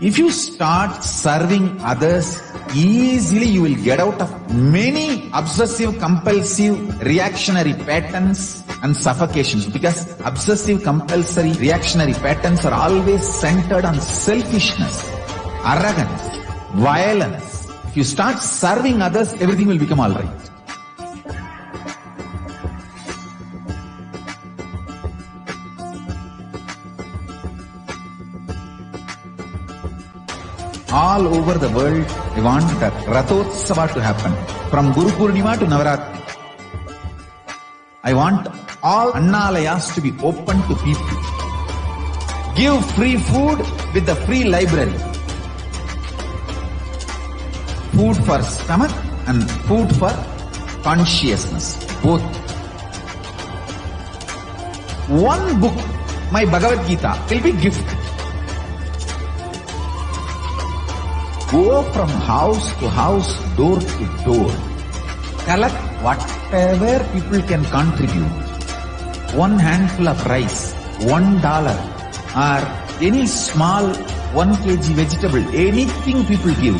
If you start serving others, easily you will get out of many obsessive, compulsive, reactionary patterns and suffocations, because obsessive, compulsory, reactionary patterns are always centered on selfishness, arrogance, violence. If you start serving others, everything will become alright. All over the world, I want the Rathotsava to happen. From Guru Purnima to Navaratri. I want all Annalayas to be open to people. Give free food with the free library. Food for stomach and food for consciousness. Both. One book, my Bhagavad Gita, will be gift. Go from house to house, door to door. Collect whatever people can contribute. One handful of rice, $1, or any small 1 kg vegetable, anything people give.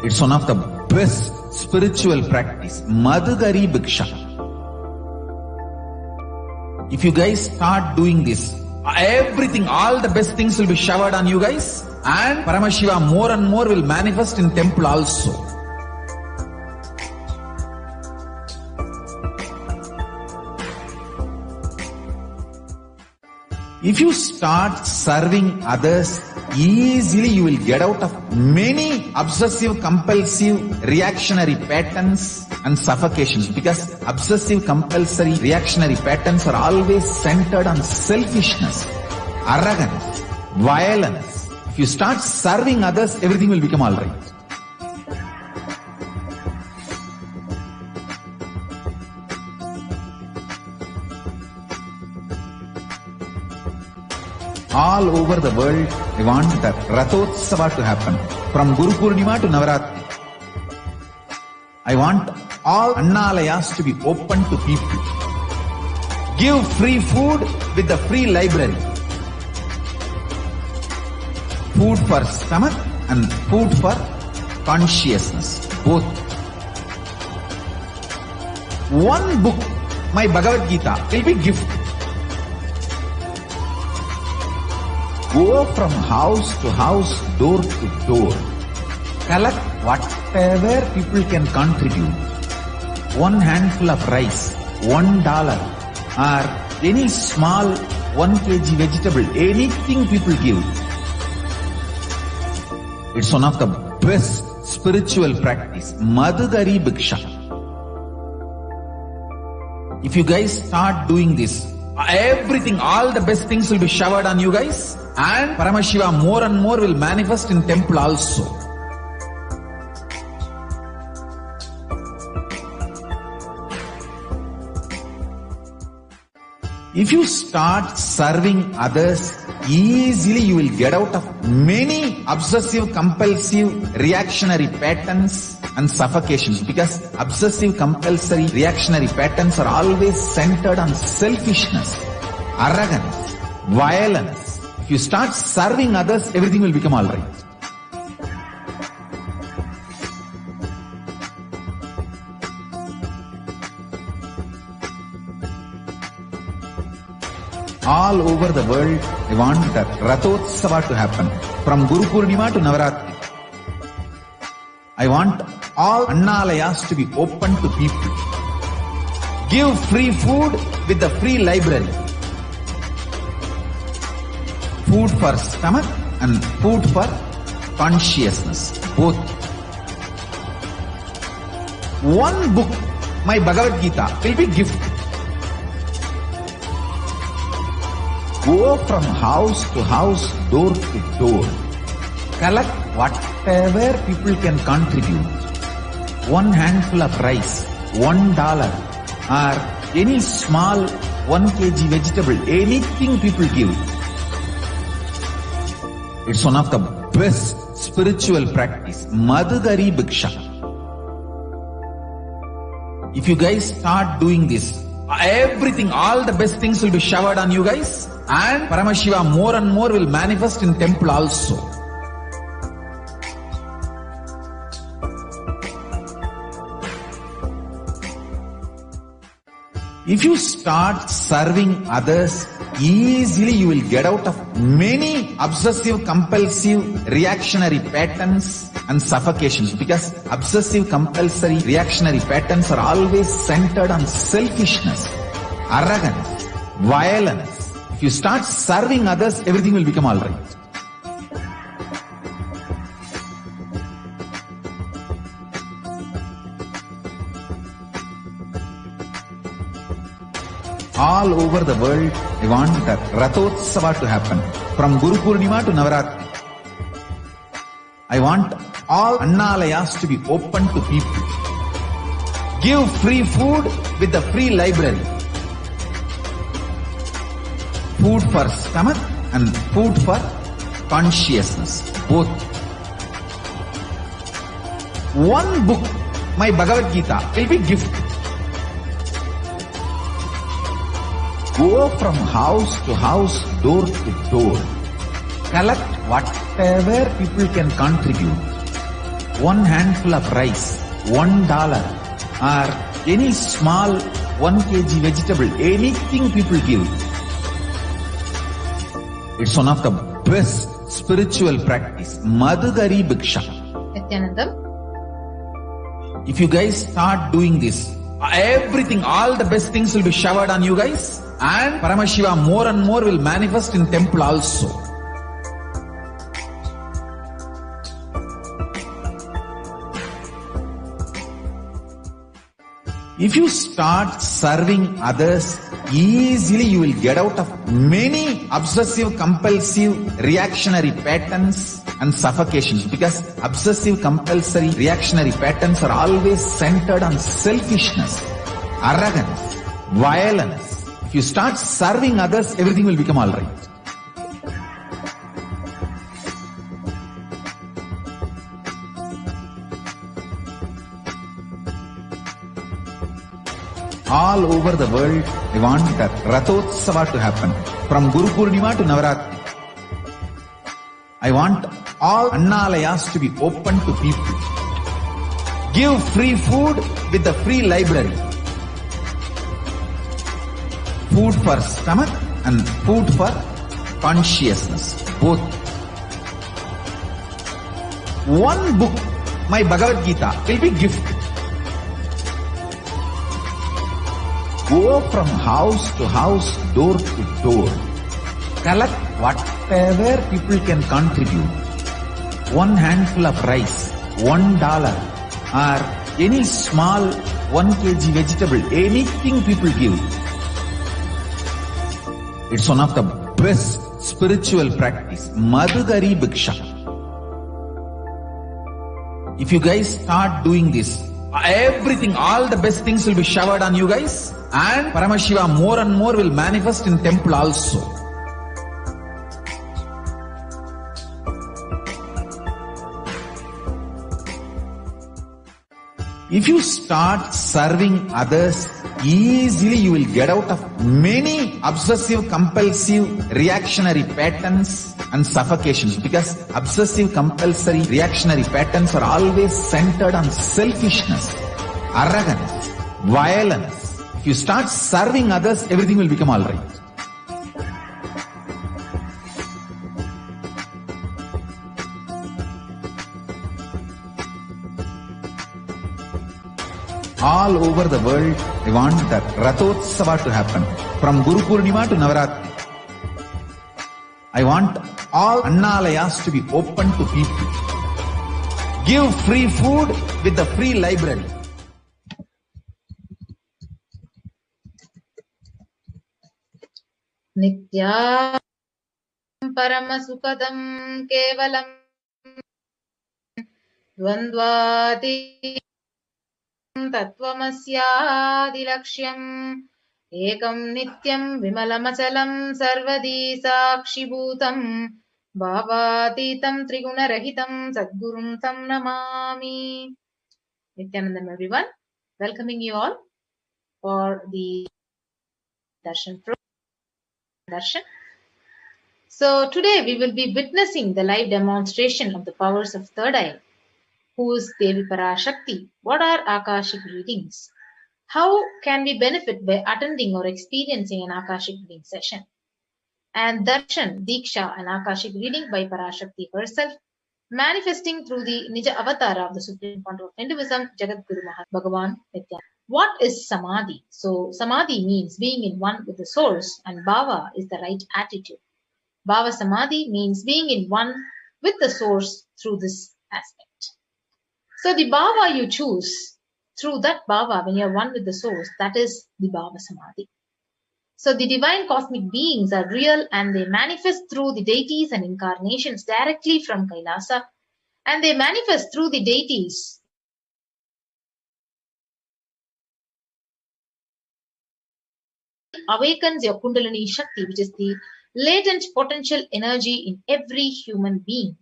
It's one of the best spiritual practice. Madhugari Bhiksha. If you guys start doing this, everything, all the best things will be showered on you guys. And Paramashiva more and more will manifest in temple also. If you start serving others, easily you will get out of many obsessive, compulsive, reactionary patterns and suffocations, because obsessive, compulsory, reactionary patterns are always centered on selfishness, arrogance, violence. If you start serving others, everything will become alright. All over the world, I want the Rathotsava to happen. From Guru Purnima to Navaratri. I want all Annalayas to be open to people. Give free food with the free library. Food for stomach and food for consciousness. Both. One book, my Bhagavad Gita, will be gift. Go from house to house, door to door. Collect whatever people can contribute. One handful of rice, $1, or any small 1 kg vegetable, anything people give. It's one of the best spiritual practice. Madhugari Bhiksha. If you guys start doing this, everything, all the best things will be showered on you guys. And Paramashiva more and more will manifest in temple also. If you start serving others, easily you will get out of many obsessive, compulsive, reactionary patterns and suffocations, because obsessive, compulsory, reactionary patterns are always centered on selfishness, arrogance, violence. If you start serving others, everything will become alright. All over the world, I want the Rathotsava to happen. From Guru Purnima to Navaratri. I want all Annalayas to be open to people. Give free food with the free library. Food for stomach and food for consciousness. Both. One book, my Bhagavad Gita, will be gift. Go from house to house, door to door. Collect whatever people can contribute. One handful of rice, $1, or any small 1 kg vegetable, anything people give. It's one of the best spiritual practice. Madhugari Bhiksha. If you guys start doing this, everything, all the best things will be showered on you guys. and Paramashiva more and more will manifest in temple also. If you start serving others, easily you will get out of many obsessive, compulsive, reactionary patterns and suffocations, because obsessive, compulsory, reactionary patterns are always centered on selfishness, arrogance, violence. If you start serving others, everything will become alright. All over the world, I want the Rathotsava to happen. From Guru Purnima to Navaratri. I want all Annalayas to be open to people. Give free food with the free library. Food for stomach and food for consciousness. Both. One book, my Bhagavad Gita, will be gift. Go from house to house, door to door. Collect whatever people can contribute. One handful of rice, $1, or any small 1 kg vegetable, anything people give. It's one of the best spiritual practice. Madhugari Bhiksha. Nithyanandam. If you guys start doing this, everything, all the best things will be showered on you guys. And Paramashiva more and more will manifest in temple also. If you start serving others, easily you will get out of many obsessive, compulsive, reactionary patterns and suffocations, because obsessive, compulsory, reactionary patterns are always centered on selfishness, arrogance, violence. If you start serving others, everything will become alright. All over the world, I want the Rathotsava to happen. From Guru Purnima to Navaratri. I want all Annalayas to be open to people. Give free food with the free library. Food for stomach and food for consciousness. Both. One book, my Bhagavad Gita, will be gift. Go from house to house, door to door. Collect whatever people can contribute. One handful of rice, $1, or any small 1 kg vegetable, anything people give. It's one of the best spiritual practice. Madhugari Bhiksha. If you guys start doing this, everything, all the best things will be showered on you guys. And Paramashiva more and more will manifest in temple also. If you start serving others, easily you will get out of many obsessive, compulsive, reactionary patterns and suffocations, because obsessive, compulsory, reactionary patterns are always centered on selfishness, arrogance, violence. If you start serving others, everything will become alright. All over the world, I want the Rathotsava to happen. From Guru Purnima to Navaratri. I want all Annalayas to be open to people. Give free food with the free library. Nithya Paramasukadam Kevalam Dvandvati Tattvamasyadilakshyam Ekam Nityam Vimalamachalam Sarvadi Sakshibhutam Bhavatitam Trigunarahitam Sadgurum Tam Namami. Nithyanandam, everyone. Welcoming you all for the Darshan program. Darshan. So today we will be witnessing the live demonstration of the powers of third eye. Who is Devi Parashakti? What are Akashic readings? How can we benefit by attending or experiencing an Akashic reading session? And Darshan, Diksha, an Akashic reading by Parashakti herself, manifesting through the Nija Avatara of the Supreme Pontiff of Hinduism, Jagat Guru Bhagavan Nithyananda. What is Samadhi? So Samadhi means being in one with the source, and Bhava is the right attitude. Bhava Samadhi means being in one with the source through this aspect. So the Bhava you choose, through that Bhava, when you are one with the source, that is the Bhava Samadhi. So the divine cosmic beings are real and they manifest through the deities and incarnations directly from Kailasa, and they manifest through the deities. Awakens your Kundalini Shakti, which is the latent potential energy in every human being.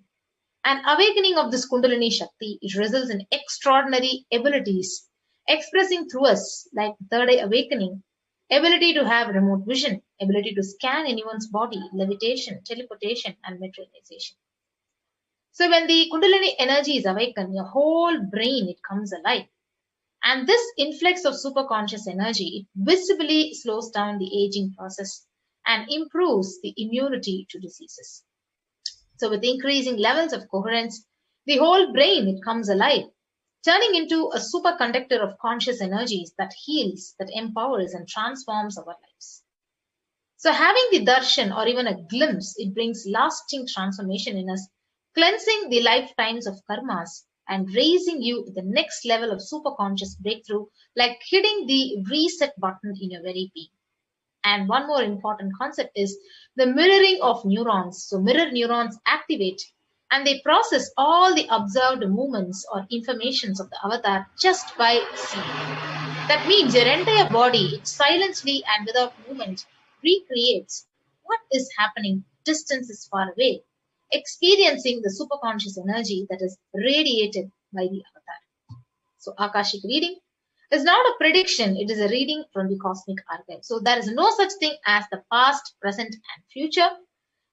An awakening of this Kundalini Shakti, it results in extraordinary abilities expressing through us, like third eye awakening, ability to have remote vision, ability to scan anyone's body, levitation, teleportation, and materialization. So when the Kundalini energy is awakened, your whole brain, it comes alive. And this influx of superconscious energy, it visibly slows down the aging process and improves the immunity to diseases. So with increasing levels of coherence, the whole brain, it comes alive, turning into a superconductor of conscious energies that heals, that empowers and transforms our lives. So having the darshan or even a glimpse, it brings lasting transformation in us, cleansing the lifetimes of karmas and raising you to the next level of superconscious breakthrough, like hitting the reset button in your very being. And one more important concept is the mirroring of neurons. So mirror neurons activate and they process all the observed movements or informations of the avatar just by seeing. That means your entire body, it silently and without movement, recreates what is happening distance is far away, experiencing the superconscious energy that is radiated by the avatar. So Akashic reading is not a prediction, it is a reading from the cosmic archive. So there is no such thing as the past, present, and future.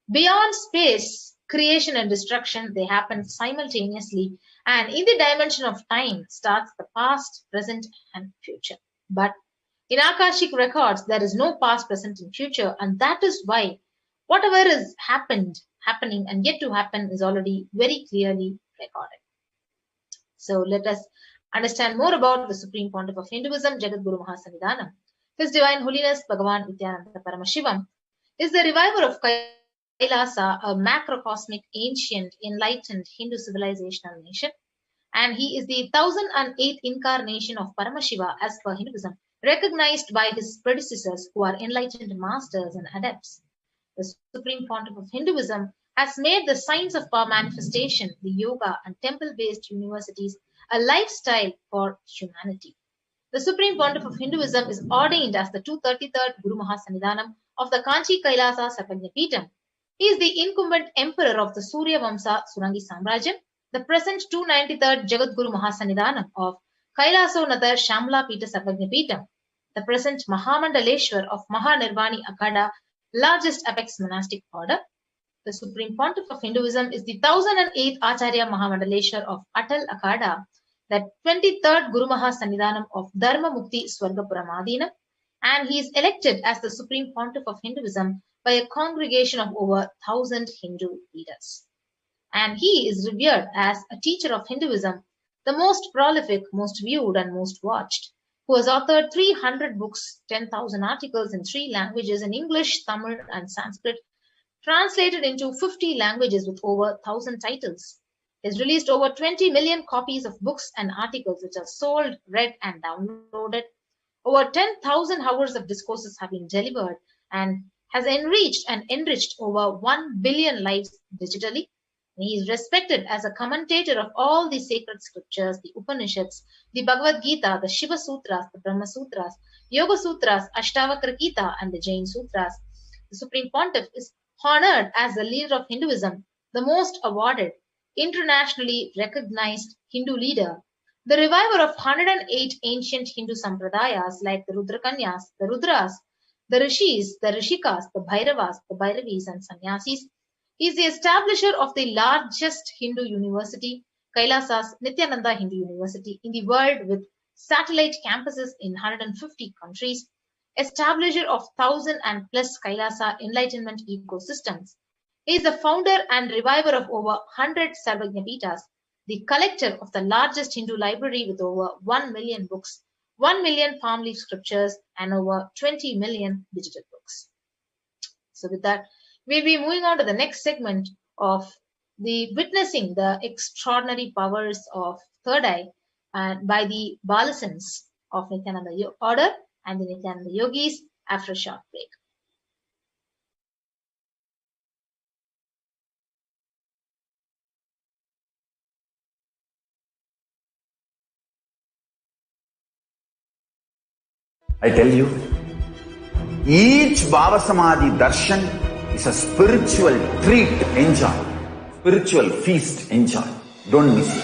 Beyond space, creation and destruction, they happen simultaneously. And in the dimension of time starts the past, present, and future. But in Akashic records, there is no past, present, and future. And that is why whatever is happening, and yet to happen is already very clearly recorded. So let us understand more about the Supreme Pontiff of Hinduism, Jagat Guru Mahasannidhanam. His Divine Holiness Bhagavan Nithyananda Paramashivam is the reviver of Kailasa, a macrocosmic, ancient, enlightened Hindu civilizational nation. And he is the 1008th incarnation of Paramashiva as per Hinduism, recognized by his predecessors who are enlightened masters and adepts. The Supreme Pontiff of Hinduism has made the science of power manifestation, the yoga and temple-based universities, a lifestyle for humanity. The Supreme Pontiff of Hinduism is ordained as the 233rd Guru Mahasannidhanam of the Kanchi Kailasa Sarvajnapeetham. He is the incumbent emperor of the Surya Vamsa Surangi Samrajyam, the present 293rd Jagat Guru Mahasannidhanam of Kailasonathar Shamla Pita Sarvajnapeetham, the present Mahamandaleshwar of Mahanirvani Akhada, largest apex monastic order. The Supreme Pontiff of Hinduism is the 1008th Acharya Mahamandaleshwar of Atal Akhada, the 23rd Guru Mahasannidhanam of Dharma Mukti Swargapuramadina, and he is elected as the Supreme Pontiff of Hinduism by a congregation of over 1000 Hindu leaders. And he is revered as a teacher of Hinduism, the most prolific, most viewed, and most watched, who has authored 300 books, 10,000 articles in 3 languages in English, Tamil, and Sanskrit, translated into 50 languages with over 1,000 titles. He has released over 20 million copies of books and articles which are sold, read, and downloaded. Over 10,000 hours of discourses have been delivered and has enriched over 1 billion lives digitally. He is respected as a commentator of all the sacred scriptures, the Upanishads, the Bhagavad Gita, the Shiva Sutras, the Brahma Sutras, Yoga Sutras, Ashtavakra Gita, and the Jain Sutras. The Supreme Pontiff is honored as the leader of Hinduism, the most awarded, internationally recognized Hindu leader, the reviver of 108 ancient Hindu sampradayas like the Rudrakanyas, the Rudras, The Rishis, the Rishikas, the Bhairavas, the Bhairavis and Sannyasis. He is the establisher of the largest Hindu university, Kailasa's Nithyananda Hindu University, in the world with satellite campuses in 150 countries, establisher of 1,000 and plus Kailasa enlightenment ecosystems. He is the founder and reviver of over 100 Sarvajnapitas, the collector of the largest Hindu library with over 1 million books, 1 million palm leaf scriptures, and over 20 million digital books. So with that, we'll be moving on to the next segment of the witnessing the extraordinary powers of third eye and by the Balasans of Nithyananda order and the Nithyananda yogis after a short break. I tell you, each Bhava Samadhi Darshan is a spiritual treat, enjoy. Spiritual feast, enjoy. Don't miss it.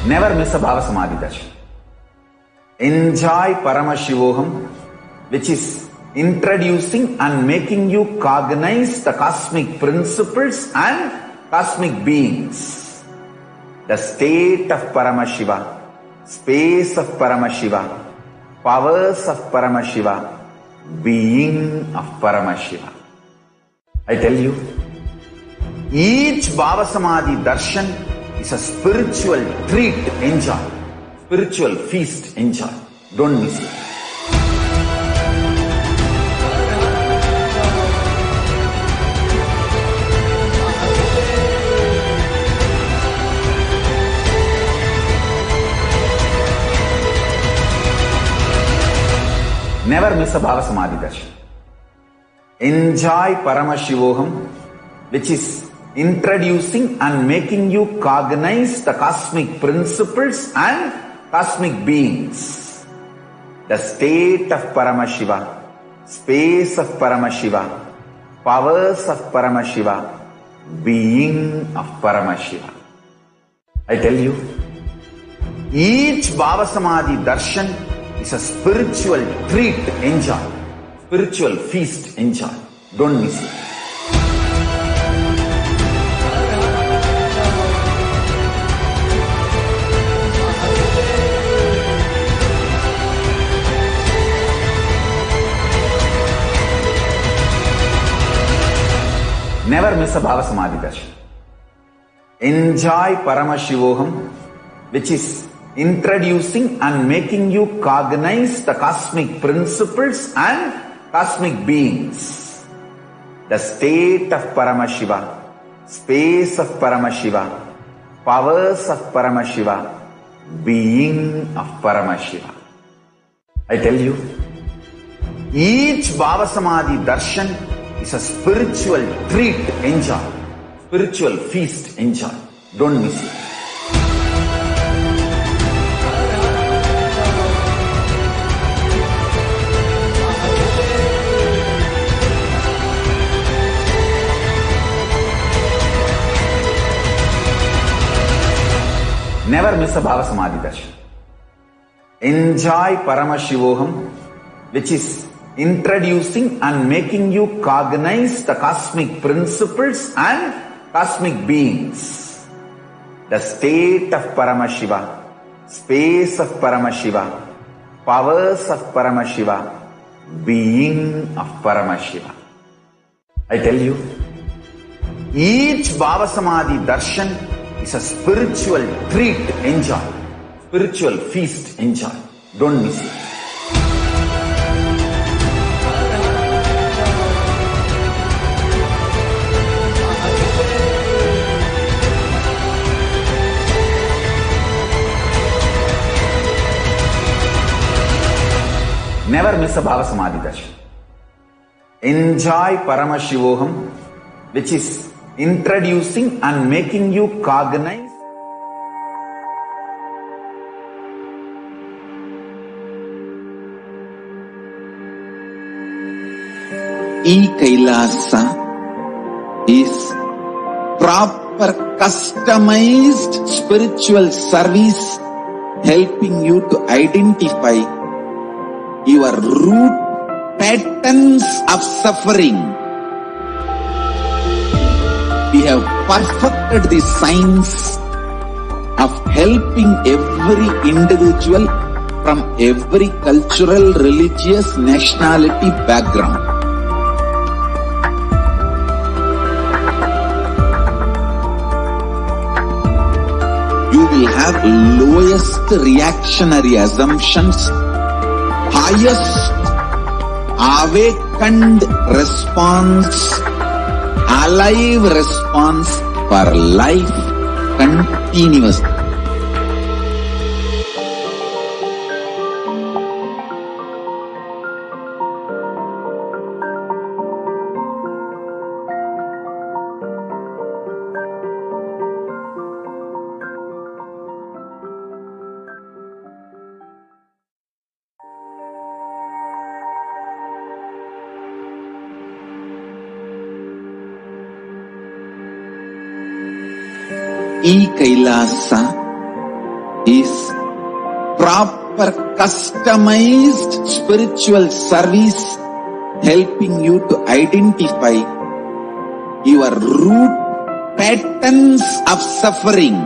Never miss a Bhava Samadhi Darshan. Enjoy Paramashivoham, which is introducing and making you cognize the cosmic principles and cosmic beings. The state of Paramashiva, space of Paramashiva, powers of Paramashiva, being of Paramashiva. I tell you, each Bhava Samadhi Darshan is a spiritual treat, enjoy. Spiritual feast, enjoy. Don't miss it. Never miss a Bhava Samadhi Darshan. Enjoy Paramashivoham, which is introducing and making you cognize the cosmic principles and cosmic beings. The state of Paramashiva, space of Paramashiva, powers of Paramashiva, being of Paramashiva. I tell you, each Bhava Samadhi Darshan is a spiritual treat, enjoy. Spiritual feast, enjoy. Don't miss it. Never miss a Bhava Samadhi Darshan. Enjoy Paramashivoham, which is introducing and making you cognize the cosmic principles and cosmic beings. The state of Paramashiva, space of Paramashiva, powers of Paramashiva, being of Paramashiva. I tell you, each Bhava Samadhi Darshan is a spiritual treat, enjoy. Spiritual feast, enjoy. Don't miss it. Never miss a Bhava Samadhi Darshan. Enjoy Paramashivoham, which is introducing and making you cognize the cosmic principles and cosmic beings. The state of Paramashiva, space of Paramashiva, powers of Paramashiva, being of Paramashiva. I tell you, each Bhava Samadhi Darshan is a spiritual treat, enjoy. Spiritual feast, enjoy. Don't miss it. Never miss a Bhava Samadhi Darshan. Enjoy Paramashivoham, which is introducing and making you cognize Kailasa is proper customized spiritual service helping you to identify your root patterns of suffering. We have perfected the science of helping every individual from every cultural, religious, nationality background. You will have lowest reactionary assumptions, highest awakened response, alive response for life continuously. Kailasa is proper customized spiritual service helping you to identify your root patterns of suffering.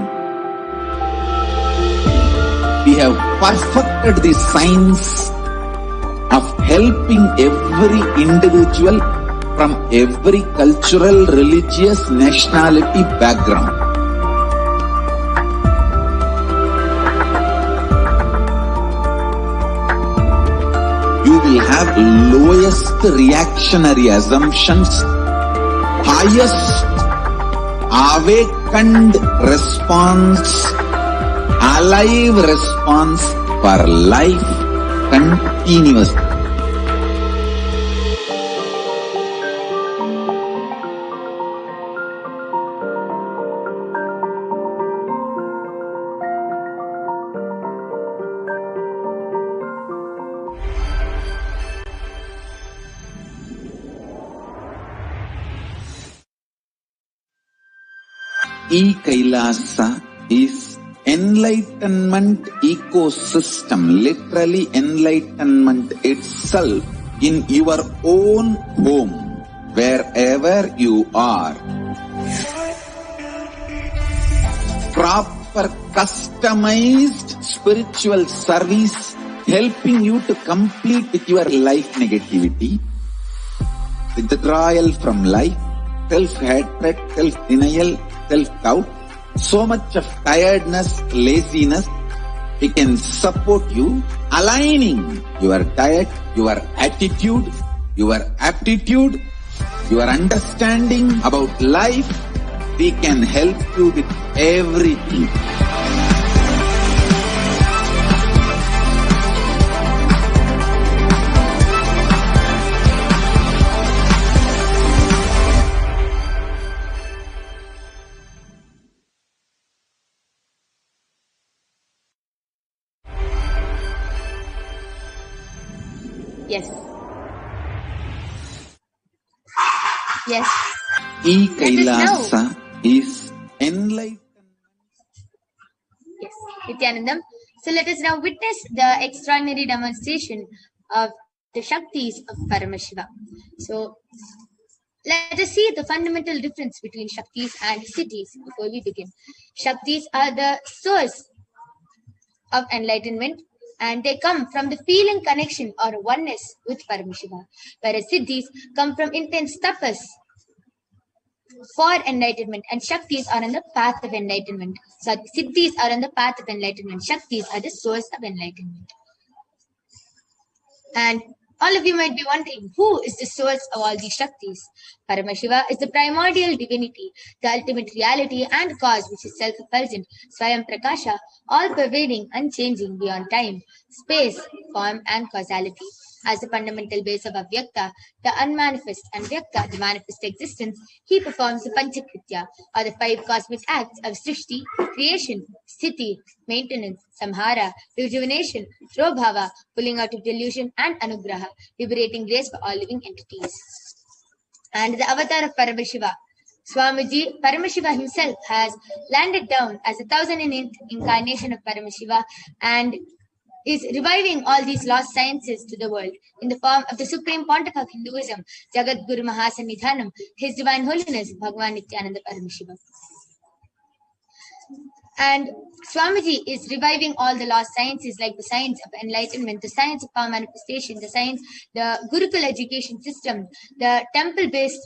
We have perfected the science of helping every individual from every cultural, religious, nationality background. You will have lowest reactionary assumptions, highest awakened response, alive response for life continuously. Kailasa is enlightenment ecosystem, literally enlightenment itself in your own home, wherever you are. Proper customized spiritual service helping you to complete with your life negativity, withdrawal from life, self-hatred, self-denial, self-doubt, so much of tiredness, laziness. We can support you, aligning your diet, your attitude, your aptitude, your understanding about life. We can help you with everything. Yes. Yes. Kailasa is enlightenment. Yes, Nithyanandam. So let us now witness the extraordinary demonstration of the Shaktis of Paramashiva. So let us see the fundamental difference between Shaktis and Siddhis before we begin. Shaktis are the source of enlightenment, and they come from the feeling connection or oneness with Paramashiva, whereas Siddhis come from intense tapas for enlightenment, and Shaktis are on the path of enlightenment. So Siddhis are on the path of enlightenment. Shaktis are the source of enlightenment. And all of you might be wondering, who is the source of all these Shaktis? Paramashiva is the primordial divinity, the ultimate reality and cause which is self-effulgent, Swayam Prakasha, all-pervading, unchanging, beyond time, space, form and causality. As the fundamental base of Avyakta, the unmanifest, and Vyakta, the manifest existence, he performs the Panchakritya, or the 5 cosmic acts of Srishti, creation, Sthiti, maintenance, Samhara, rejuvenation, Bhava, pulling out of delusion, and Anugraha, liberating grace for all living entities. and the avatar of Paramashiva. Swamiji, Paramashiva himself has landed down as the 1008th incarnation of Paramashiva and is reviving all these lost sciences to the world in the form of the Supreme Pontiff of Hinduism, Jagat Guru Mahasannidhanam, His Divine Holiness, Bhagavan Nithyananda Paramashivam. And Swamiji is reviving all the lost sciences like the science of enlightenment, the science of power manifestation, the Gurukul education system, the temple-based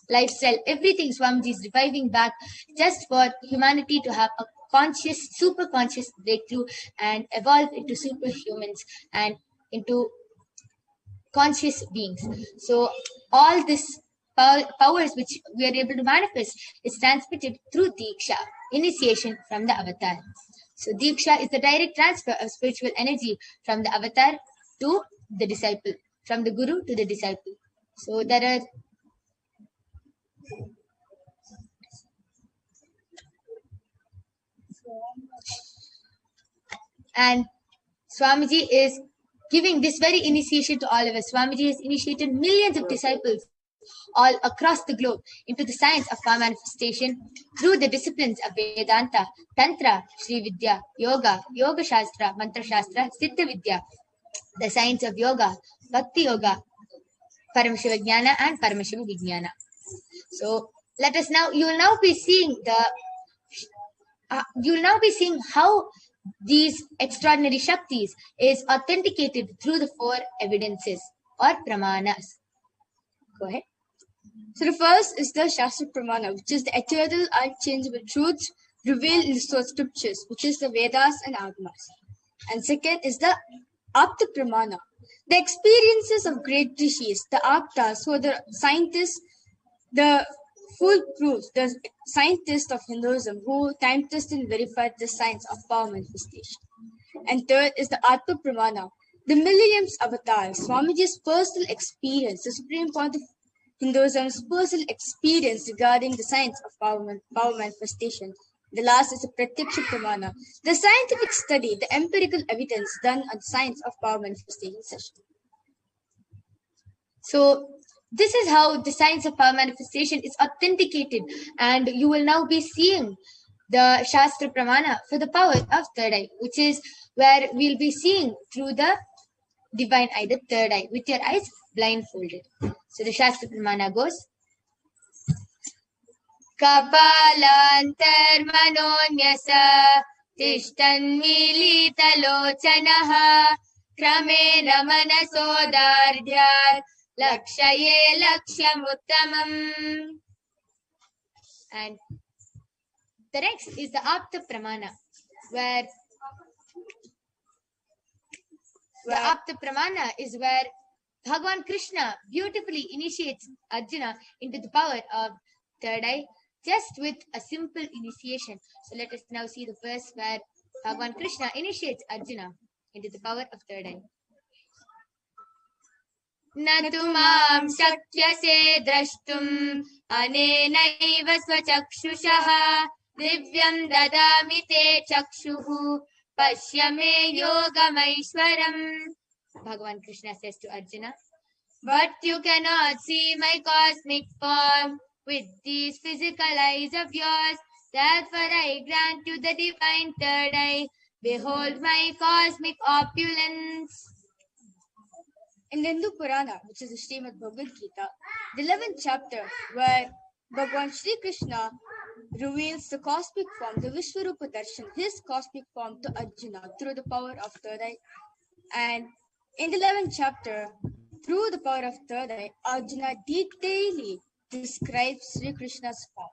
lifestyle, everything Swamiji is reviving back just for humanity to have a conscious, super conscious breakthrough and evolve into superhumans and into conscious beings. So all this powers which we are able to manifest is transmitted through Diksha, initiation from the avatar. So Diksha is the direct transfer of spiritual energy from the avatar to the disciple, from the guru to the disciple. So there are and Swamiji is giving this very initiation to all of us. Swamiji has initiated millions of disciples all across the globe into the science of power manifestation through the disciplines of Vedanta, Tantra, Sri Vidya, Yoga, Yoga Shastra, Mantra Shastra, Siddha Vidya, the science of Yoga, Bhakti Yoga, Paramashiva Jnana and Paramashiva Vijnana. So let us now, you will now be seeing how these extraordinary Shaktis is authenticated through the 4 evidences or Pramanas. Go ahead. So the first is the Shastra Pramana, which is the eternal, unchangeable truths revealed in the source scriptures, which is the Vedas and Agamas. And second is the Apta Pramana, the experiences of great rishis, the Aptas, who are the scientists, the full proof, the scientists of Hinduism who time tested and verified the science of power manifestation. And third is the Atma Pramana, the millennium's avatar, Swamiji's personal experience, the Supreme Point of Hinduism's personal experience regarding the science of power manifestation. The last is the Pratyaksha Pramana, the scientific study, the empirical evidence done on the science of power manifestation session. So this is how the science of power manifestation is authenticated, and you will now be seeing the Shastra Pramana for the power of third eye, which is where we'll be seeing through the divine eye, the third eye, with your eyes blindfolded. So the Shastra Pramana goes, Kapalantarmanonyasa tishtanmilitalochanaha kramena manasodardhyat lakshaye lakshamuttamam. And the next is the Apta Pramana, where the Apta Pramana is where Bhagavan Krishna beautifully initiates Arjuna into the power of third eye just with a simple initiation. So let us now see the verse where Bhagavan Krishna initiates Arjuna into the power of third eye. Natu mam shakyase drashtum anenaiva swachakshushaha divyam dadami te chakshuhu pashyame yogamaishwaram. Bhagavan Krishna says to Arjuna, but you cannot see my cosmic form with these physical eyes of yours. Therefore I grant you the divine third eye. Behold my cosmic opulence. In the Hindu Purana, which is the Srimad Bhagavad Gita, the 11th chapter, where Bhagavan Shri Krishna reveals the cosmic form, the Vishwarupa Darshan, his cosmic form to Arjuna through the power of third eye. And in the 11th chapter, through the power of third eye, Arjuna detailedly describes Sri Krishna's form.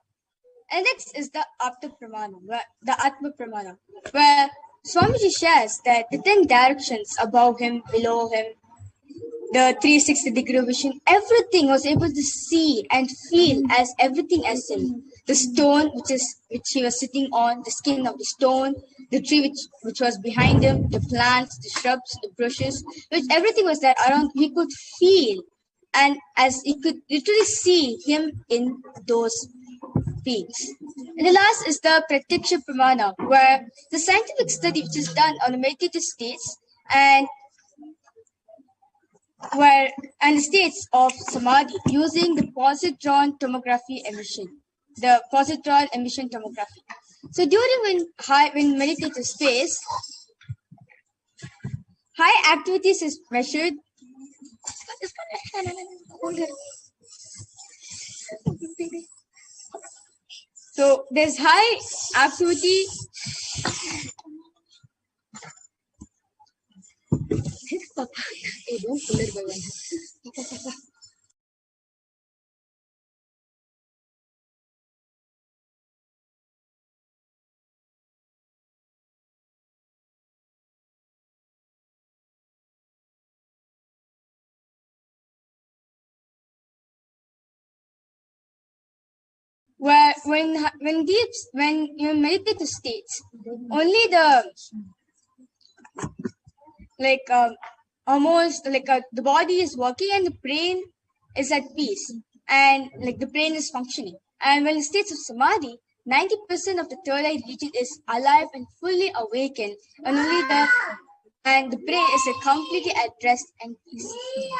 And next is the Apta Pramana, the Atma Pramana, where Swamiji shares that the 10 directions above him, below him, the 360-degree vision, everything was able to see and feel as everything as him. The stone which he was sitting on, the skin of the stone, the tree which was behind him, the plants, the shrubs, the bushes, which everything was there around. He could feel, and as he could literally see him in those beings. And the last is the Pratyaksha Pramana, where the scientific study which is done on the meditative states, and and states of samadhi using the positron tomography emission, the positron emission tomography. So during when meditative space, high activities is measured. So there's high activity. Where when you meditate the states, only the almost the body is working and the brain is at peace, and the brain is functioning. And when in states of samadhi, 90% of the third eye region is alive and fully awakened, and the brain is completely at rest and peace.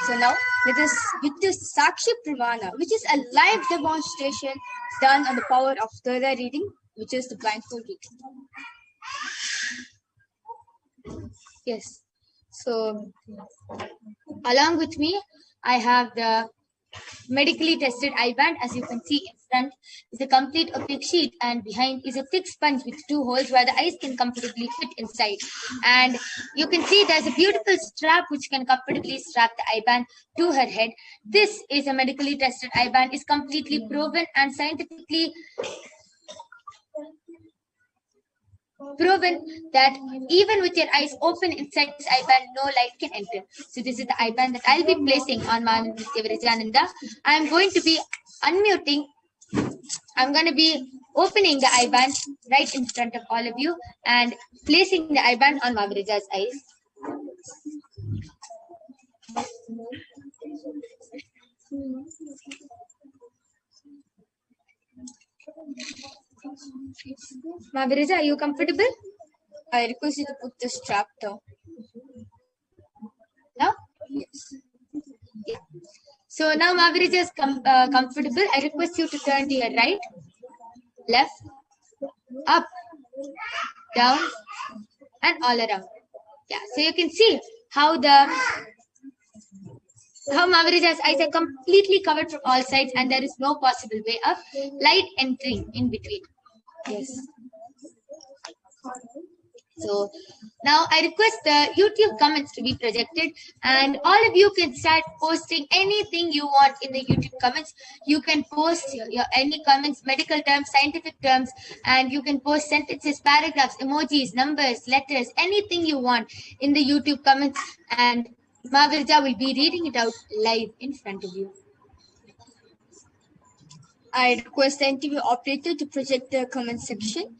So now let us get to Sakshi Pramana, which is a live demonstration done on the power of third eye reading, which is the blindfold reading. Yes. So, along with me, I have the medically tested eye band. As you can see, in front is a complete opaque sheet, and behind is a thick sponge with 2 holes where the eyes can comfortably fit inside. And you can see there's a beautiful strap which can comfortably strap the eye band to her head. This is a medically tested eye band. Is completely proven and scientifically proven that even with your eyes open inside this eye band, no light can enter. So this is the eye band that I'll be placing on Nithyananda. I'm going to be unmuting. I'm going to be opening the eye band right in front of all of you and placing the eye band on Maviraja's eyes. Maviraja, are you comfortable? I request you to put the strap down. Now? Yes. Yeah. So now Maviraja is comfortable. I request you to turn to your right, left, up, down, and all around. Yeah. So you can see how Maviraja's eyes are completely covered from all sides, and there is no possible way of light entering in between. Yes. So now I request the YouTube comments to be projected, and all of you can start posting anything you want in the YouTube comments. You can post your any comments, medical terms, scientific terms, and you can post sentences, paragraphs, emojis, numbers, letters, anything you want in the YouTube comments, and Maviraja will be reading it out live in front of you. I request the NTV operator to project the comment section.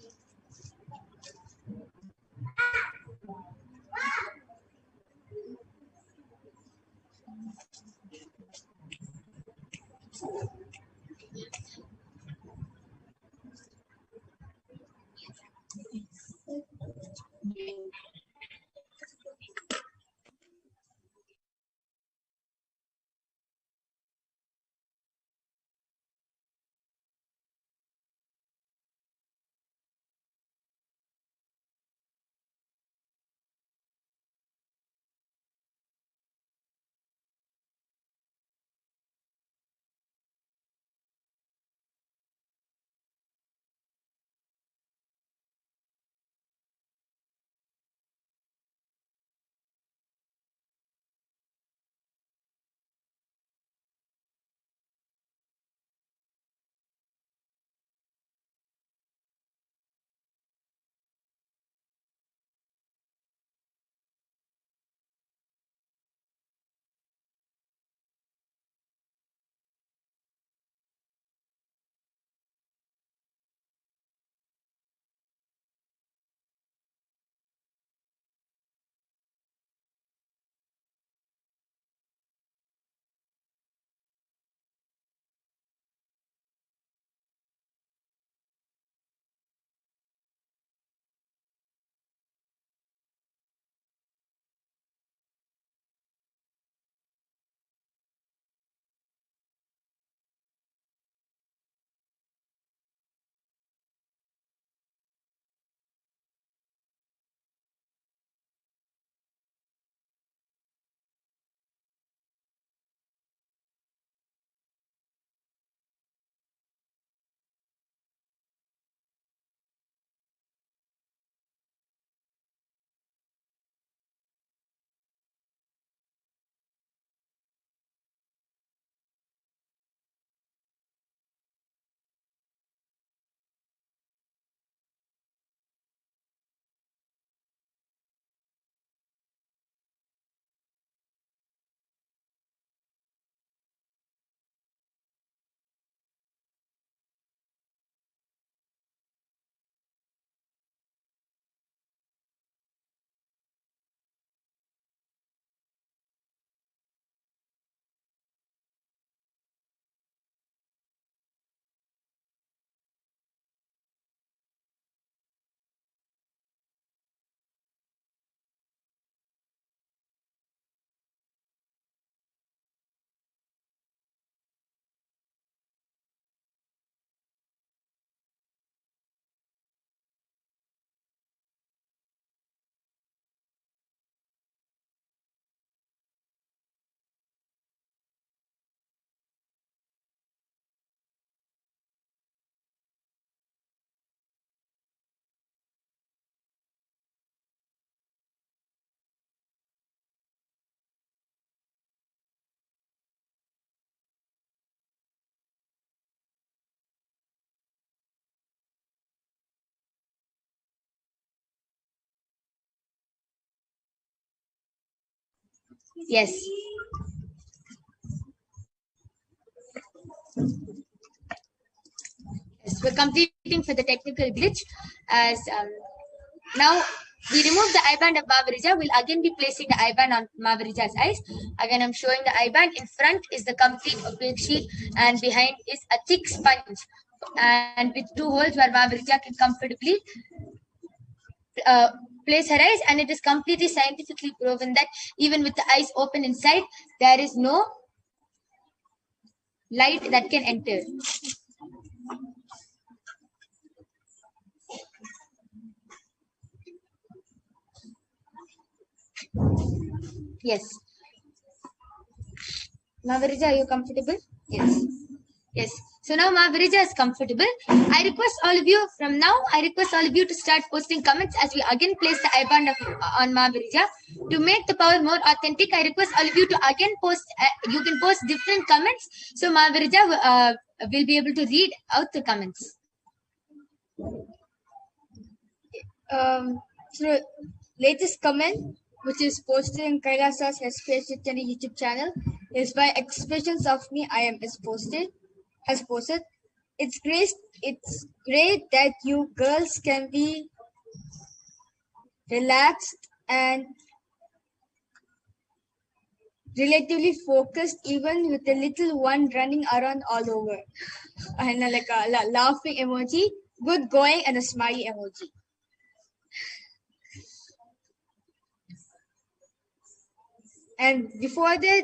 Yes. Yes, we're completing for the technical glitch. As now we remove the eye band of Mavarija, we'll again be placing the eye band on Mavarija's eyes. Again, I'm showing the eye band. In front is the complete opaque sheet, and behind is a thick sponge, and with 2 holes where Mavarija can comfortably place her eyes. And it is completely scientifically proven that even with the eyes open inside, there is no light that can enter. Yes. Mavarija, are you comfortable? Yes. Yes. So now Mavarija is comfortable. I request all of you to start posting comments as we again place the eye band on Mavarija. To make the power more authentic, I request all of you to again post, you can post different comments. So Mavarija will be able to read out the comments. So latest comment, which is posted in Kailasa's HDH Nithyananda YouTube channel, is by Expressions of Me I Am has posted. It's great that you girls can be relaxed and relatively focused even with the little one running around all over. And like a laughing emoji, good going, and a smiley emoji. And before that,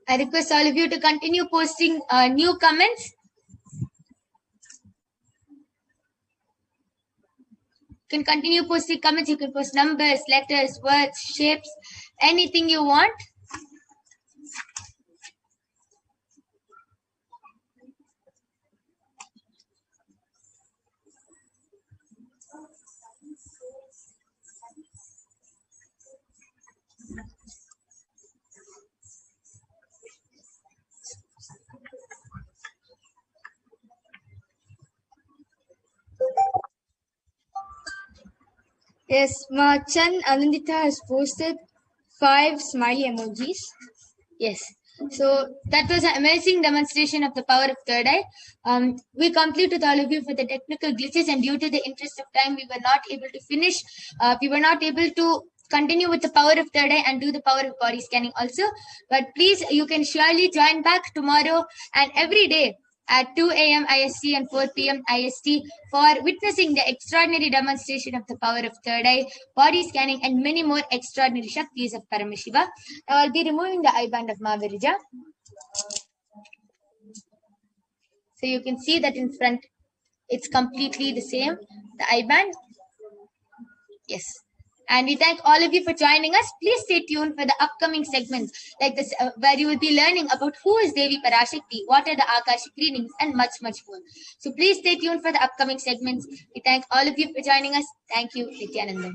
I request all of you to continue posting new comments. You can continue posting comments. You can post numbers, letters, words, shapes, anything you want. yes, Machan Anandita has posted 5 smiley emojis. Yes. So that was an amazing demonstration of the power of third eye. We completed all of you for the technical glitches, and due to the interest of time, we were not able to finish. We were not able to continue with the power of third eye and do the power of body scanning also. But please, you can surely join back tomorrow and every day at 2 a.m. IST and 4 p.m. IST for witnessing the extraordinary demonstration of the power of third eye, body scanning, and many more extraordinary Shaktis of Paramashiva. Now I'll be removing the eye band of Mavarija. So you can see that in front, it's completely the same, the eye band. Yes. And we thank all of you for joining us. Please stay tuned for the upcoming segments like this, where you will be learning about who is Devi Parashakti, what are the Akashic readings, and much, much more. So please stay tuned for the upcoming segments. We thank all of you for joining us. Thank you, Nithyananda.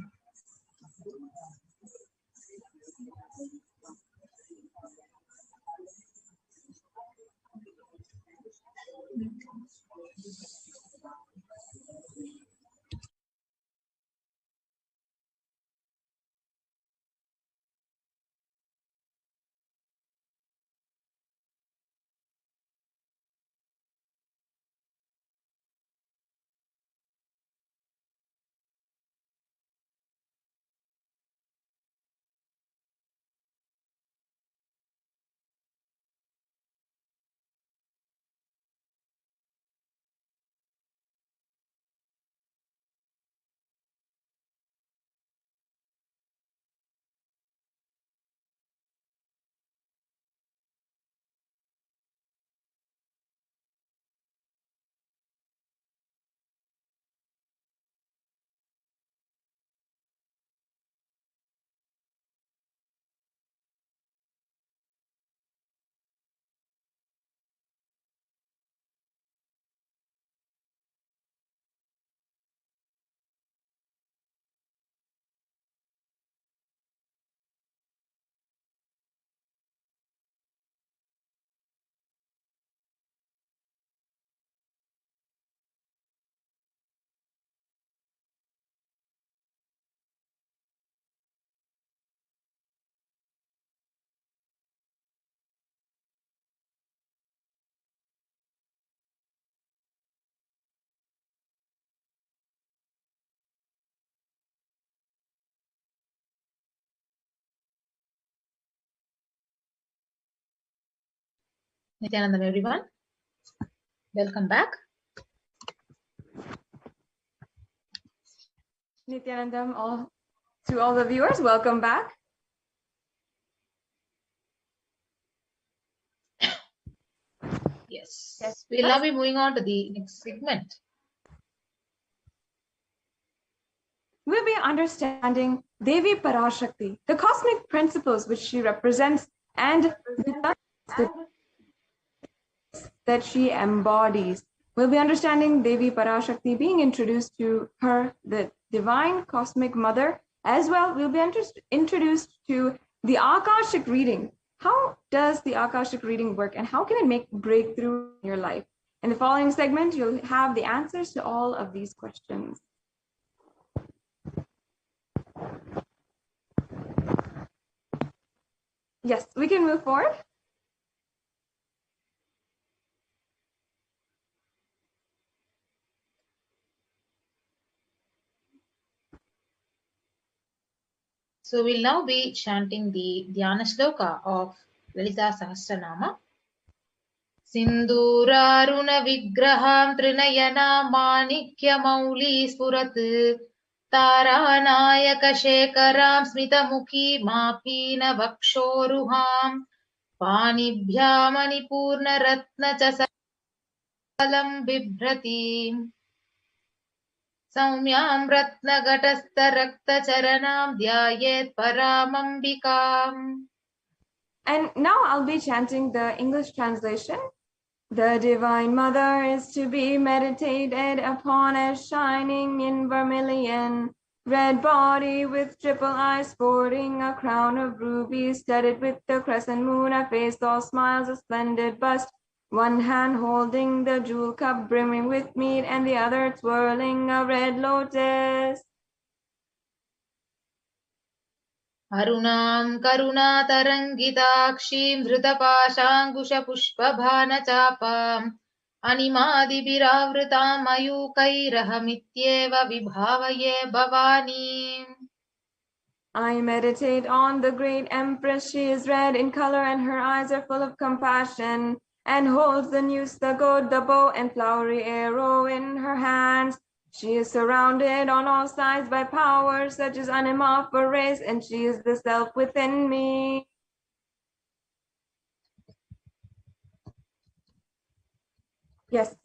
Nithyanandam, everyone. Welcome back. Nithyanandam, to all the viewers, welcome back. Yes. We'll now be moving on to the next segment. We'll be understanding Devi Parashakti, the cosmic principles which she represents and that she embodies. We'll be understanding Devi Parashakti, being introduced to her, the divine cosmic mother. As well, we'll be introduced to the Akashic reading. How does the Akashic reading work and how can it make breakthrough in your life? In the following segment, you'll have the answers to all of these questions. Yes, we can move forward. So we'll now be chanting the Dhyana Shloka of Lalita Sahasranama. Sinduraruna Vigraham Trinayana Manikya Mauli Spurat Taranayaka Shekaram Smita-mukhi Mapina Vakshoruham Panibhya Manipurna Ratna Chasalam Bibhrati Saumyam Ratna Gatastha Rakta Charanam Dhyayet Paramambikam. And now I'll be chanting the English translation. The Divine Mother is to be meditated upon as shining in vermilion, red body with triple eyes, sporting a crown of rubies, studded with the crescent moon, a face all smiles, a splendid bust, one hand holding the jewel cup brimming with mead, and the other twirling a red lotus. Arunam karuna tarangitakshim dhrutapashangusha pushpabhanachapam animadibhiravrutam ayukairahamityeva vibhavaye bhavani. I meditate on the great Empress. She is red in color and her eyes are full of compassion, and holds the noose, the goad, the bow, and flowery arrow in her hands. She is surrounded on all sides by powers such as anima for race, and she is the self within me. Yes,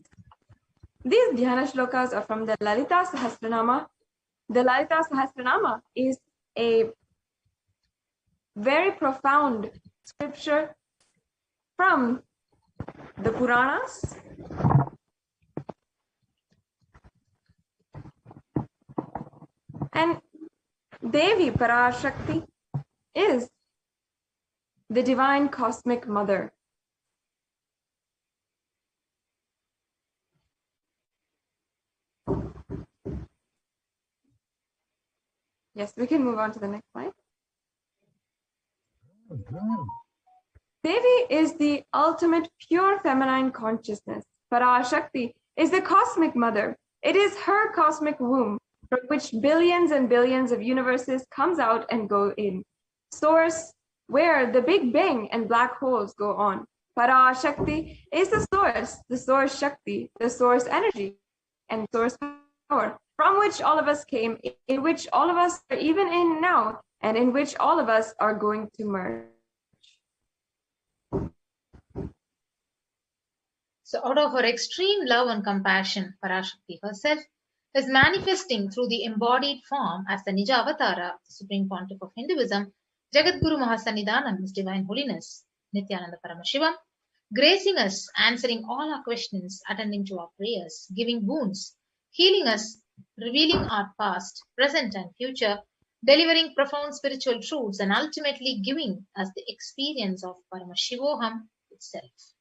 these Dhyana shlokas are from the Lalita Sahasranama. The Lalita Sahasranama is a very profound scripture from the Puranas. And Devi Parashakti is the divine cosmic mother. Yes, we can move on to the next slide. Devi is the ultimate pure feminine consciousness. Parashakti is the cosmic mother. It is her cosmic womb from which billions and billions of universes comes out and go in. Source where the Big Bang and black holes go on. Parashakti is the source Shakti, the source energy and source power, from which all of us came, in which all of us are even in now, and in which all of us are going to merge. So out of her extreme love and compassion, Parashakti herself is manifesting through the embodied form as the Nija Avatara, the Supreme Pontiff of Hinduism, Jagadguru Mahasannidhanam, His Divine Holiness, Nithyananda Paramashivam, gracing us, answering all our questions, attending to our prayers, giving boons, healing us, revealing our past, present and future, delivering profound spiritual truths, and ultimately giving us the experience of Paramashivoham itself.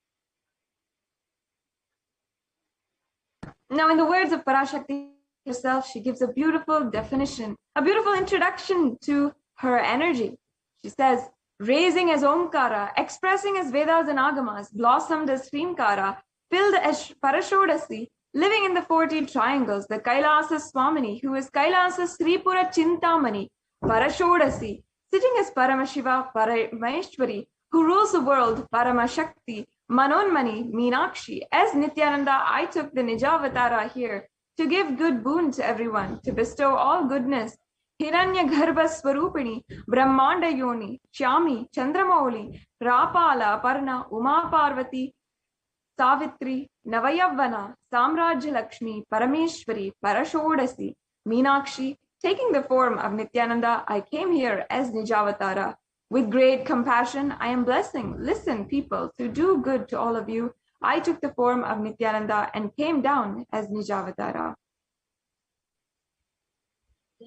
Now, in the words of Parashakti herself, she gives a beautiful definition, a beautiful introduction to her energy. She says, raising as Omkara, expressing as Vedas and Agamas, blossomed as Srimkara, filled as Parashodasi, living in the 14 triangles, the Kailasa Swamini, who is Kailasa Sripura Chintamani, Parashodasi, sitting as Paramashiva Parameshwari, who rules the world, Paramashakti, Manonmani, Meenakshi, as Nithyananda, I took the Nijavatara here to give good boon to everyone, to bestow all goodness. Hiranya Garbha Swarupini, Brahmanda Yoni, Shyami, Chandramauli, Rapala, Parna, Uma Parvati, Savitri, Navayavana, Samrajya Lakshmi, Parameshwari, Parashodasi, Meenakshi. Taking the form of Nithyananda, I came here as Nijavatara. With great compassion, I am blessing. Listen, people, to do good to all of you. I took the form of Nithyananda and came down as Nijavatara.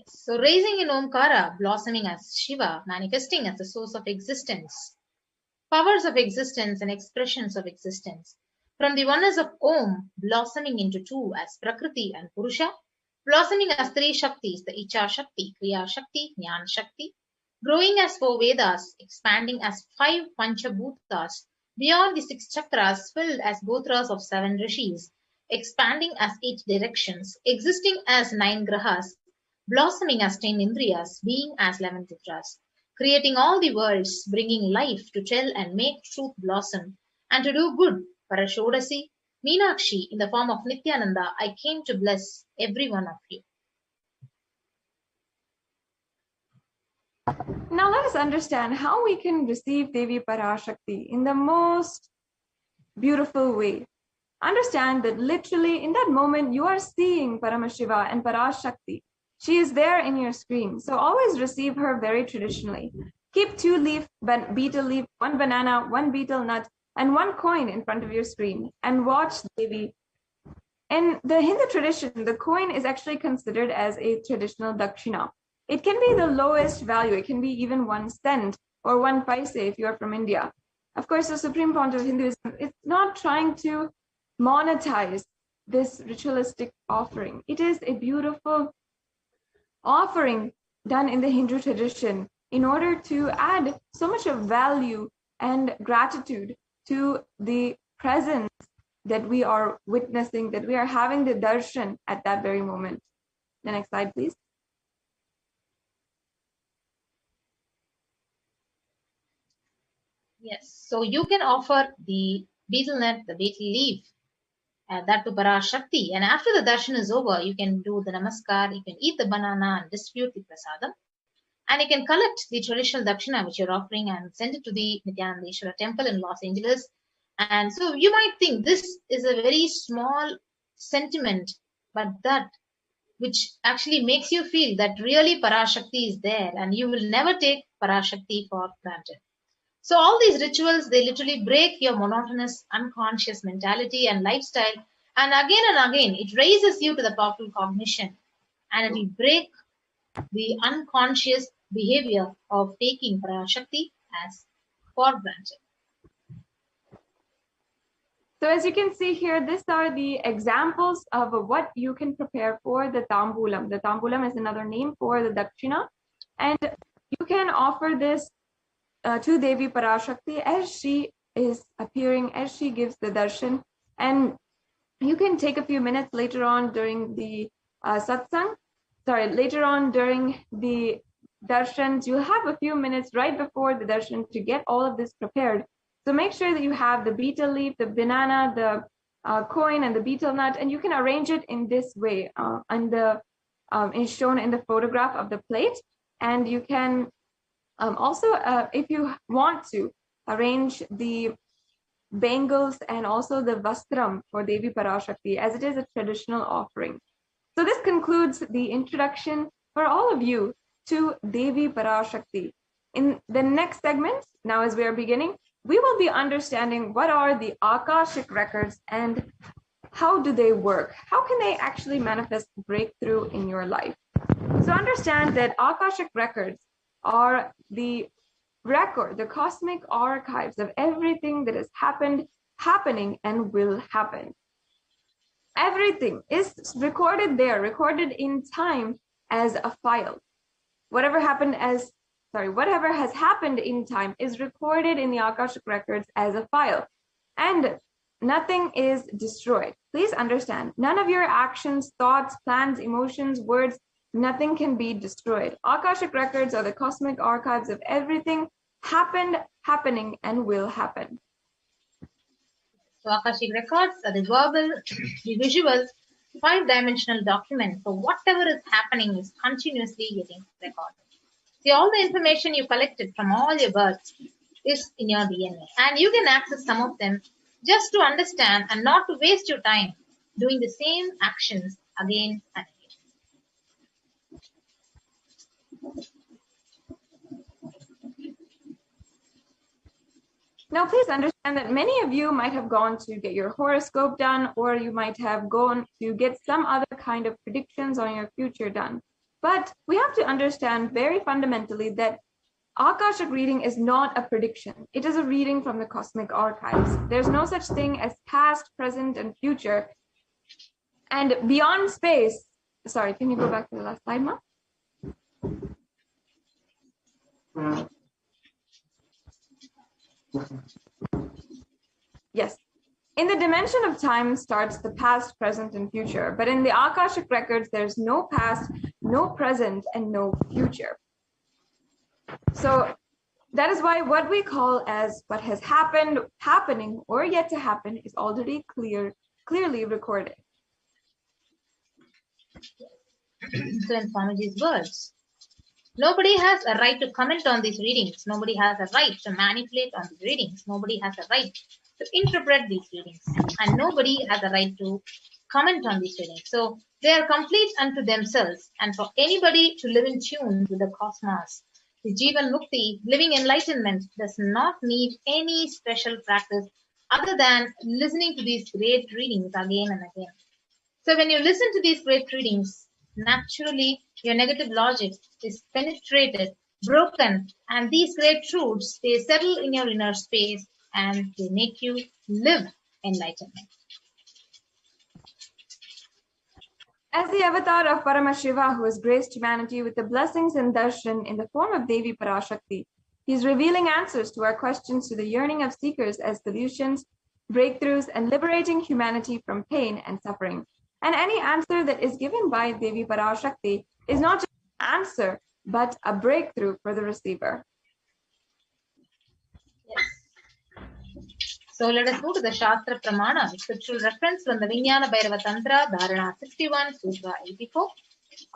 So raising in Omkara, blossoming as Shiva, manifesting as the source of existence, powers of existence and expressions of existence. From the oneness of Om, blossoming into two as Prakriti and Purusha, blossoming as three Shaktis, the Icha Shakti, Kriya Shakti, Jnana Shakti, growing as four Vedas, expanding as five Panchabhutas, beyond the six chakras, filled as gotras of seven rishis, expanding as 8 directions, existing as 9 grahas, blossoming as 10 indriyas, being as 11 titras, creating all the worlds, bringing life to tell and make truth blossom, and to do good. Parashodasi, Meenakshi, in the form of Nithyananda, I came to bless every one of you. Now let us understand how we can receive Devi Parashakti in the most beautiful way. Understand that literally in that moment you are seeing Paramashiva and Parashakti. She is there in your screen. So always receive her very traditionally. Keep 2 betel leaf, 1 banana, 1 betel nut, and 1 coin in front of your screen and watch Devi. In the Hindu tradition, the coin is actually considered as a traditional dakshina. It can be the lowest value. It can be even 1 cent or 1 paise if you are from India. Of course, the supreme point of Hinduism is not trying to monetize this ritualistic offering. It is a beautiful offering done in the Hindu tradition in order to add so much of value and gratitude to the presence that we are witnessing, that we are having the darshan at that very moment. The next slide, please. Yes, so you can offer the betel nut, the betel leaf, that to Parashakti. And after the darshan is over, you can do the namaskar, you can eat the banana and distribute the prasadam. And you can collect the traditional dakshina which you're offering and send it to the Nithyanandeshwara temple in Los Angeles. And so you might think this is a very small sentiment, but that which actually makes you feel that really Parashakti is there and you will never take Parashakti for granted. So all these rituals, they literally break your monotonous, unconscious mentality and lifestyle. And again, it raises you to the powerful cognition. And it will break the unconscious behavior of taking Parashakti as for granted. So as you can see here, these are the examples of what you can prepare for the tambulam. The tambulam is another name for the dakshina. And you can offer this to Devi Parashakti as she is appearing, as she gives the darshan. And you can take a few minutes later on during the SATSANG, later on during the darshans, you'll have a few minutes right before the darshan to get all of this prepared. So make sure that you have the betel leaf, the banana, the coin, and the betel nut, and you can arrange it in this way. Is shown in the photograph of the plate. And you can also, if you want to, arrange the bangles and also the vastram for Devi Parashakti, as it is a traditional offering. So this concludes the introduction for all of you to Devi Parashakti. In the next segment, now as we are beginning, we will be understanding what are the Akashic records and how do they work? How can they actually manifest breakthrough in your life? So understand that Akashic records are the record, the cosmic archives of everything that has happened, happening, and will happen. Everything is recorded there, recorded in time as a file. Whatever has happened in time is recorded in the Akashic records as a file. And nothing is destroyed. Please understand, none of your actions, thoughts, plans, emotions, words, nothing can be destroyed. Akashic records are the cosmic archives of everything happened, happening, and will happen. So Akashic records are the verbal, the visual, 5-dimensional document. So whatever is happening is continuously getting recorded. See, all the information you collected from all your births is in your DNA, and you can access some of them just to understand and not to waste your time doing the same actions again and again. Now, please understand that many of you might have gone to get your horoscope done, or you might have gone to get some other kind of predictions on your future done. But we have to understand very fundamentally that Akashic reading is not a prediction. It is a reading from the cosmic archives. There's no such thing as past, present, and future. And beyond space, sorry, can you go back to the last slide, Ma? Yes. In the dimension of time starts the past, present, and future. But in the Akashic records, there's no past, no present, and no future. So that is why what we call as what has happened, happening, or yet to happen is already clearly recorded. So in Swamiji's words, nobody has a right to comment on these readings. Nobody has a right to manipulate on these readings. Nobody has a right to interpret these readings. And nobody has a right to comment on these readings. So they are complete unto themselves. And for anybody to live in tune with the cosmos, the Jivan Mukti, living enlightenment, does not need any special practice other than listening to these great readings again and again. So when you listen to these great readings, naturally your negative logic is penetrated, broken, and these great truths, they settle in your inner space and they make you live enlightenment. As the avatar of Paramashiva, who has graced humanity with the blessings and darshan in the form of Devi Parashakti, he is revealing answers to our questions to the yearning of seekers as solutions, breakthroughs, and liberating humanity from pain and suffering. And any answer that is given by Devi Parashakti is not just an answer, but a breakthrough for the receiver. Yes. So let us move to the Shastra Pramana, scriptural reference from the Vijnana Bhairava Tantra, Dharana 61, Sutra 84.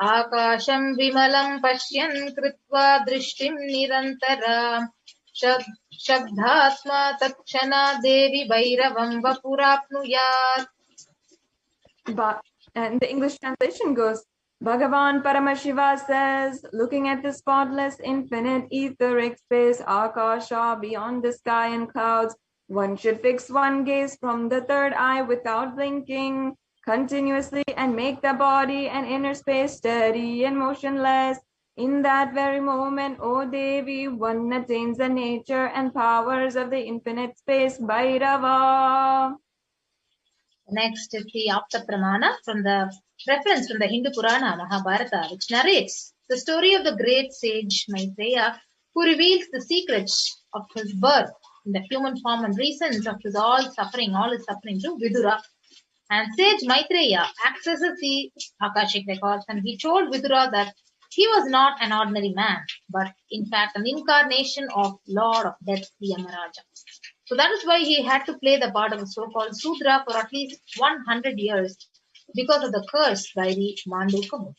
Akasham Vimalam Pashyan Kritva Drishtim Nirantara Shabdhatma Tatshana Devi Bhairavam Vapurapnuyat. And the English translation goes, Bhagavan Paramashiva says, looking at the spotless, infinite, etheric space, Akasha, beyond the sky and clouds, one should fix one gaze from the third eye without blinking continuously and make the body and inner space steady and motionless. In that very moment, O Devi, one attains the nature and powers of the infinite space, Bhairava. Next is the Apta Pramana from the reference from the Hindu Purana Mahabharata, which narrates the story of the great sage Maitreya, who reveals the secrets of his birth in the human form and reasons of his all his suffering to Vidura. And sage Maitreya accesses the Akashic records, and he told Vidura that he was not an ordinary man, but in fact an incarnation of Lord of Death, the Yamaraja. So that is why he had to play the part of a so-called Sudra for at least 100 years because of the curse by the Mandukya Muni.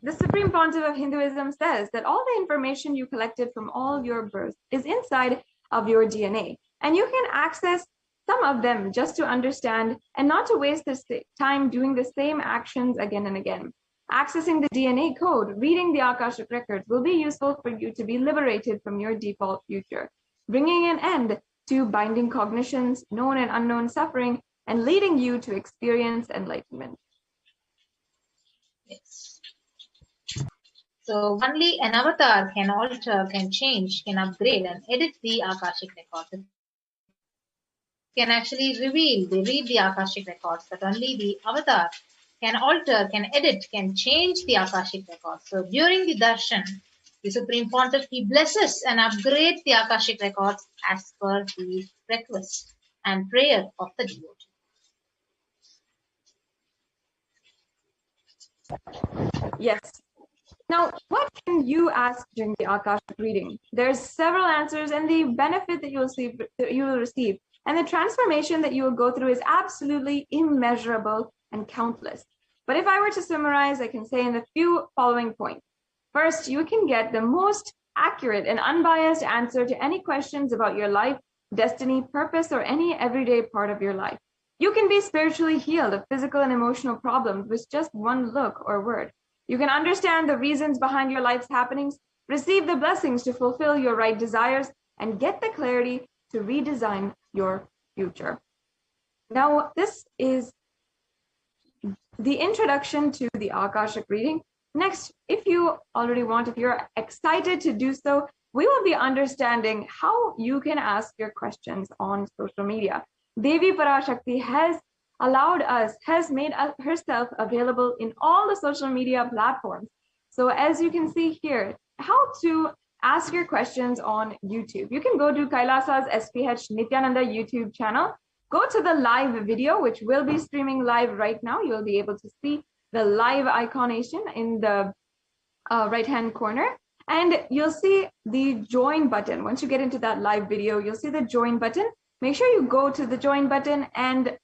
The Supreme Pontiff of Hinduism says that all the information you collected from all your births is inside of your DNA, and you can access some of them just to understand and not to waste this time doing the same actions again and again. Accessing the DNA code, reading the Akashic records will be useful for you to be liberated from your default future, bringing an end to binding cognitions, known and unknown suffering, and leading you to experience enlightenment. Yes. So only an avatar can alter, can change, can upgrade and edit the Akashic records. Can actually reveal, they read the Akashic records, but only the avatar can alter, can edit, can change the Akashic records. So during the darshan, the Supreme Pontiff, he blesses and upgrades the Akashic records as per the request and prayer of the devotee. Yes. Now, what can you ask during the Akashic reading? There's several answers, and the benefit that you will receive, and the transformation that you will go through is absolutely immeasurable and countless. But if I were to summarize, I can say in the few following points. First, you can get the most accurate and unbiased answer to any questions about your life, destiny, purpose, or any everyday part of your life. You can be spiritually healed of physical and emotional problems with just one look or word. You can understand the reasons behind your life's happenings, receive the blessings to fulfill your right desires, and get the clarity to redesign your future. Now, this is the introduction to the Akashic reading. Next, if you're excited to do so, we will be understanding how you can ask your questions on social media. Devi Parashakti has made herself available in all the social media platforms. So as you can see here, how to ask your questions on YouTube. You can go to Kailasa's SPH Nithyananda YouTube channel. Go to the live video, which will be streaming live right now. You'll be able to see the live iconation in the right-hand corner. And you'll see the join button. Once you get into that live video, you'll see the join button. Make sure you go to the join button and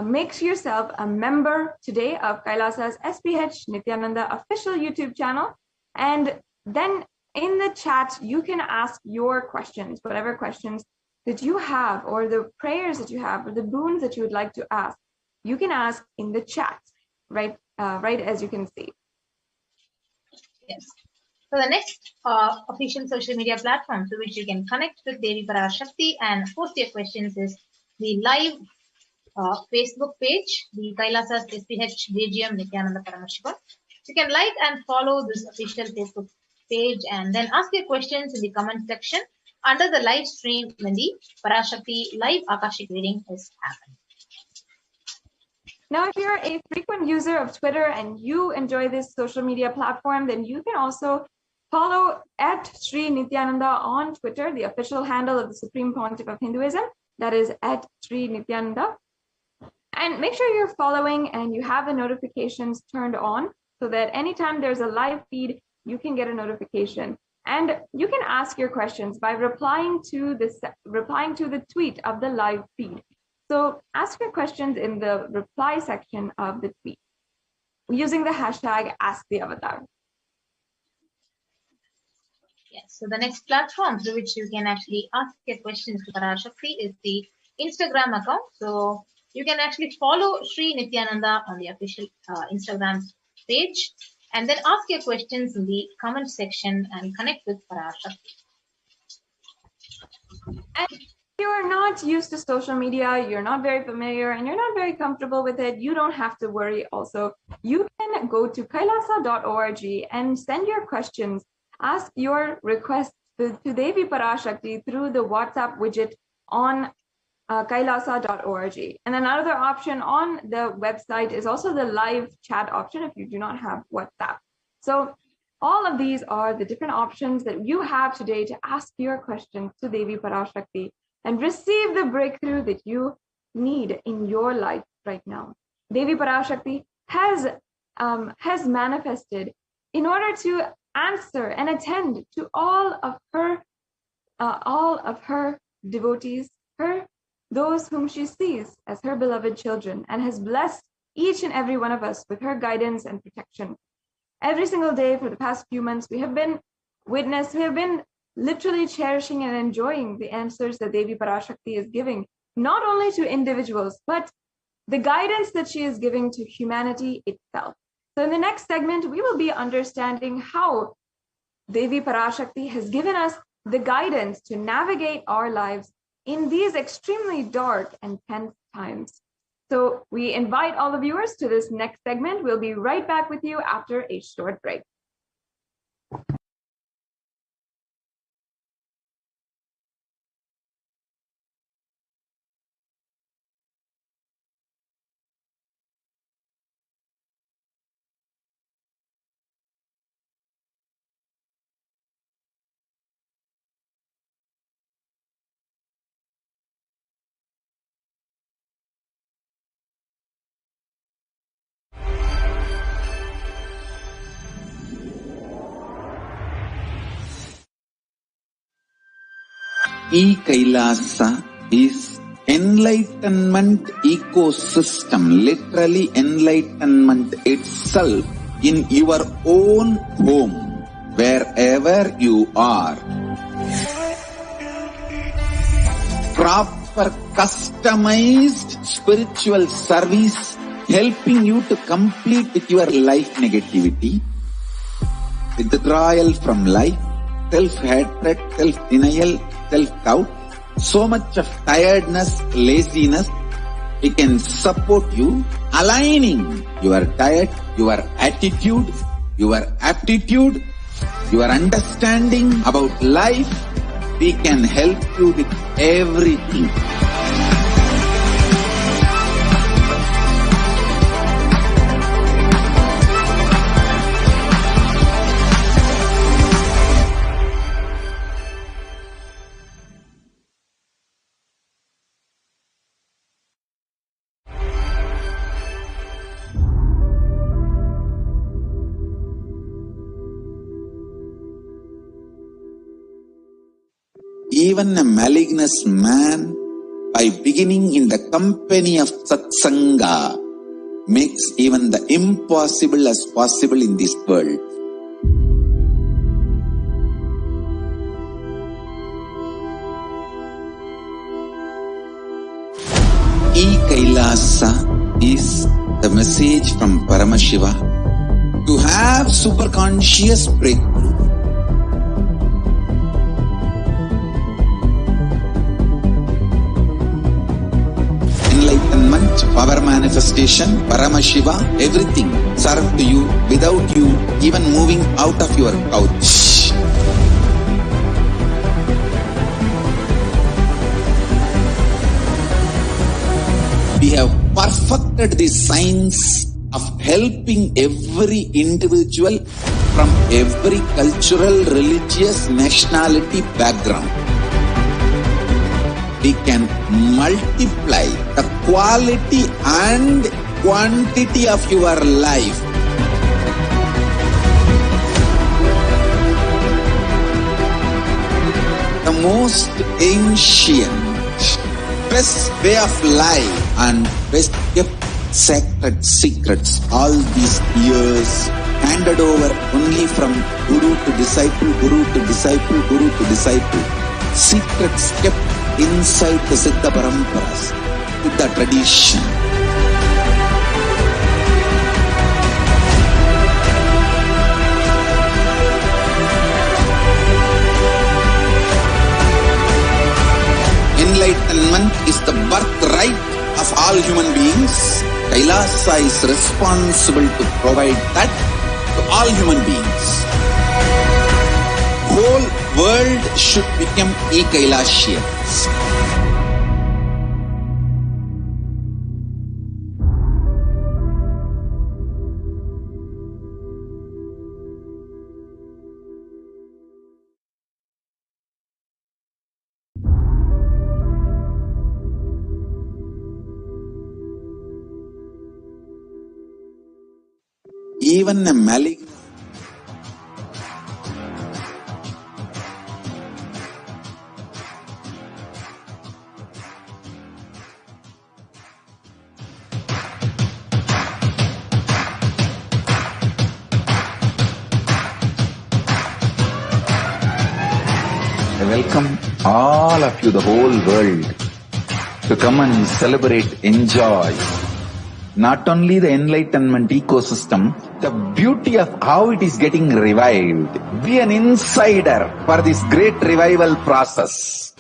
make yourself a member today of Kailasa's SPH Nithyananda official YouTube channel. And then in the chat, you can ask your questions, whatever questions that you have, or the prayers that you have, or the boons that you would like to ask. You can ask in the chat, right as you can see. Yes. So the next official social media platform to which you can connect with Devi Parashakti and post your questions is the live Facebook page, the Kailasa's SPH DGM Nithyananda Paramashivam. You can like and follow this official Facebook page and then ask your questions in the comment section under the live stream when the Parashakti live Akashic reading is happening. Now, if you're a frequent user of Twitter and you enjoy this social media platform, then you can also follow at Sri Nithyananda on Twitter, the official handle of the Supreme Pontiff of Hinduism. That is at Sri Nithyananda. And make sure you're following and you have the notifications turned on so that anytime there's a live feed, you can get a notification. And you can ask your questions by replying to the tweet of the live feed. So ask your questions in the reply section of the tweet using the hashtag #AskTheAvatar. Yes, so the next platform through which you can actually ask your questions to Parashakti is the Instagram account. So you can actually follow Sri Nithyananda on the official Instagram page and then ask your questions in the comment section and connect with Parashakti. And if you are not used to social media, you're not very familiar, and you're not very comfortable with it, you don't have to worry also. You can go to kailasa.org and send your questions, ask your requests to Devi Parashakti through the WhatsApp widget on kailasa.org. And another option on the website is also the live chat option if you do not have WhatsApp. So all of these are the different options that you have today to ask your questions to Devi Parashakti and receive the breakthrough that you need in your life right now. Devi Parashakti has manifested in order to answer and attend to all of her devotees, those whom she sees as her beloved children, and has blessed each and every one of us with her guidance and protection. Every single day for the past few months, we have been literally cherishing and enjoying the answers that Devi Parashakti is giving, not only to individuals, but the guidance that she is giving to humanity itself. So in the next segment, we will be understanding how Devi Parashakti has given us the guidance to navigate our lives in these extremely dark and tense times. So we invite all the viewers to this next segment. We'll be right back with you after a short break. Kailasa is enlightenment ecosystem, literally enlightenment itself in your own home, wherever you are. Proper customized spiritual service helping you to complete with your life negativity, withdrawal from life, self-hatred, self-denial, self-doubt, so much of tiredness, laziness. We can support you, aligning your diet, your attitude, your aptitude, your understanding about life. We can help you with everything. Even a malignous man, by beginning in the company of SATSANG, makes even the impossible as possible in this world. Kailasa is the message from Paramashiva to have superconscious breakthrough. Enlightenment, power manifestation, Paramashiva, everything served to you without you even moving out of your couch. We have perfected the science of helping every individual from every cultural, religious, nationality background. We can multiply the quality and quantity of your life. The most ancient, best way of life and best kept sacred secrets all these years, handed over only from guru to disciple, guru to disciple, guru to disciple. Secrets kept inside the Siddha Paramparas, with the tradition. Enlightenment is the birthright of all human beings. Kailasa is responsible to provide that to all human beings. Whole world should become Kailasians. Even a malignant I welcome all of you, the whole world, to come and celebrate, enjoy not only the enlightenment ecosystem, the beauty of how it is getting revived. Be an insider for this great revival process.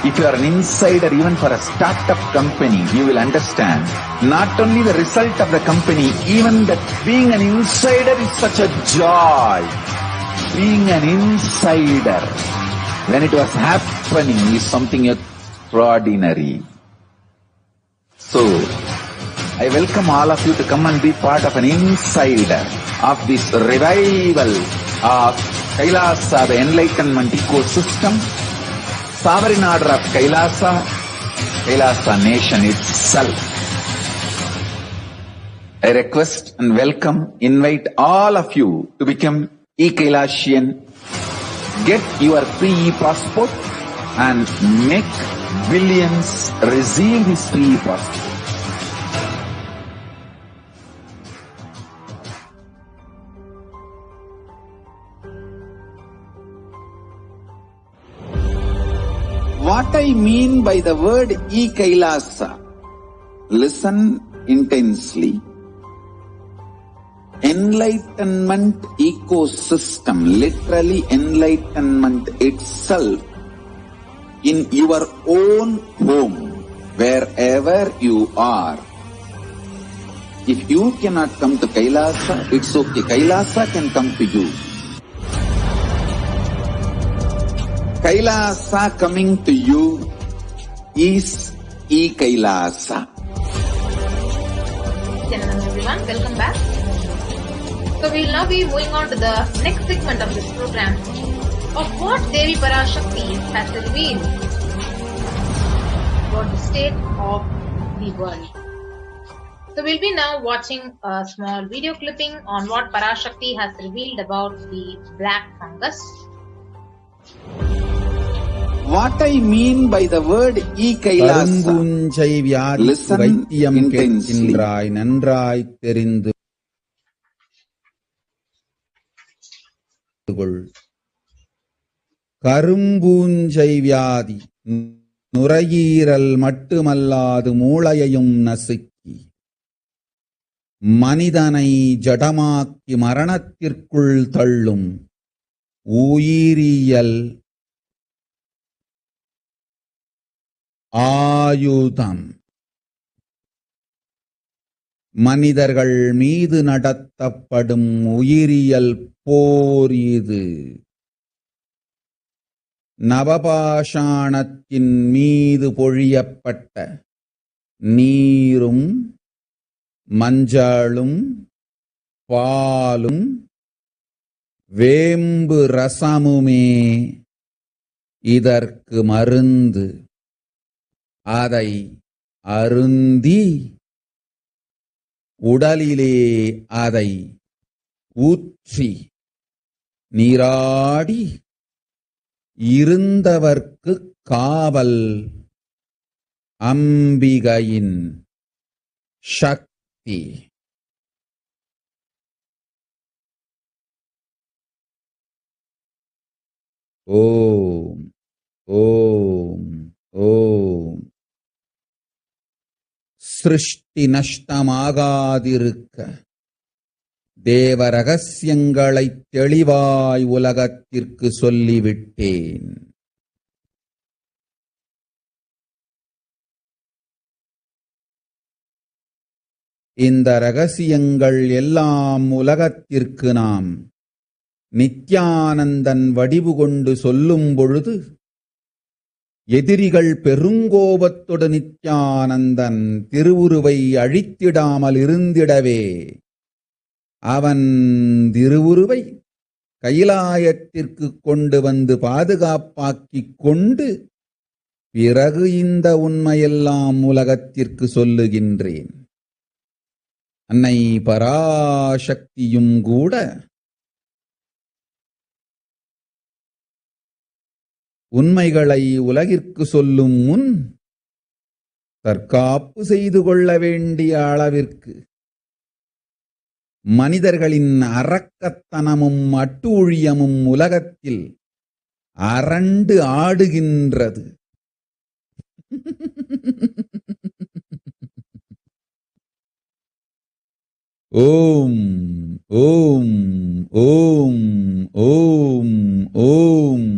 If you are an insider even for a startup company, you will understand not only the result of the company, even that being an insider is such a joy. Being an insider when it was happening is something extraordinary. So, I welcome all of you to come and be part of an insider of this revival of Kailasa, the enlightenment ecosystem, sovereign order of Kailasa, Kailasa nation itself. I request and welcome, invite all of you to become Kailasian get your free passport and make billions receive this free passport. What I mean by the word Kailasa, listen intensely. Enlightenment ecosystem, literally enlightenment itself, in your own home, wherever you are. If you cannot come to Kailasa, it's okay. Kailasa can come to you. Kailasa coming to you is Kailasa. Hello everyone, welcome back. So we will now be moving on to the next segment of this program of what Devi Parashakti has revealed about the state of the world. So we'll be now watching a small video clipping on what Parashakti has revealed about the black fungus. What I mean by the word Kailasa, listen intensely. கரும்பூஞ்சை வியாதி நுரையீரல் மட்டுமல்லாது மூளையையும் நசுக்கி மனிதனை ஜடமாக்கி மரணத்திற்குள் தள்ளும் உயிரியல் ஆயுதம் மனிதர்கள் மீது நடத்தப்படும் உயிரியல் போர் இது. நவபாஷாணத்தின் மீது பொழியப்பட்ட நீரும் மஞ்சளும் பாலும் வேம்பு ரசமுமே இதற்கு மருந்து. அதை அருந்தி உடலிலே அதை ஊற்றி நீராடி இருந்தவர்க்கு காவல் அம்பிகையின் சக்தி. ஓம் ஓம் ஓம். சிருஷ்டி நஷ்டமாகாதிருக்க தேவ ரகசியங்களை தெளிவாய் உலகத்திற்கு சொல்லிவிட்டேன். இந்த ரகசியங்கள் எல்லாம் உலகத்திற்கு நாம் நித்யானந்தன் வடிவு கொண்டு சொல்லும் பொழுது எதிரிகள் பெருங்கோபத்தோடு நித்யானந்தன் திருவுருவை அழித்திடாமல் இருந்திடவே அவன் திருவுருவை கைலாயத்திற்கு கொண்டு வந்து பாதுகாப்பாக்கிக் கொண்டு பிறகு இந்த உண்மையெல்லாம் உலகத்திற்கு சொல்லுகின்றேன். அன்னை பராசக்தியும் கூட உண்மைகளை உலகிற்கு சொல்லும் முன் தற்காப்பு செய்து கொள்ள வேண்டிய அளவிற்கு மனிதர்களின் அரக்கத்தனமும் அட்டூழியமும் உலகத்தில் அரண்டு ஆடுகின்றது. ஓம் ஓம் ஓம் ஓம் ஓம்.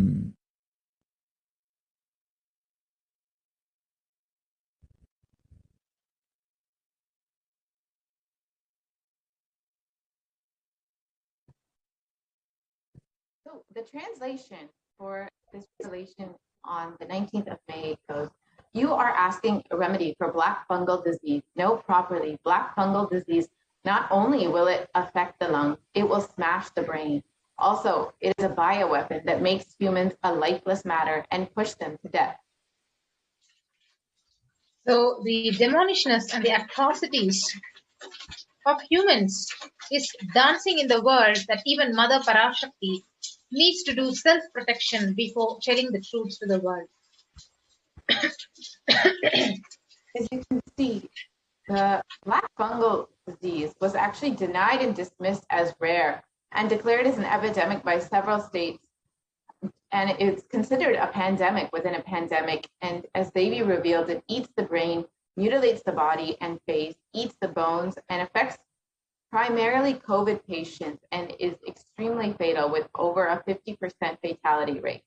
So the translation for this revelation on the 19th of May goes, you are asking a remedy for black fungal disease. Know properly, black fungal disease, not only will it affect the lungs, it will smash the brain. Also, it is a bioweapon that makes humans a lifeless matter and push them to death. So the demonishness and the atrocities of humans is dancing in the world that even Mother Parashakti needs to do self-protection before telling the truth to the world. As you can see, the black fungal disease was actually denied and dismissed as rare and declared as an epidemic by several states. And it's considered a pandemic within a pandemic. And as Devi revealed, it eats the brain, mutilates the body and face, eats the bones, and affects primarily COVID patients and is extremely fatal with over a 50% fatality rate.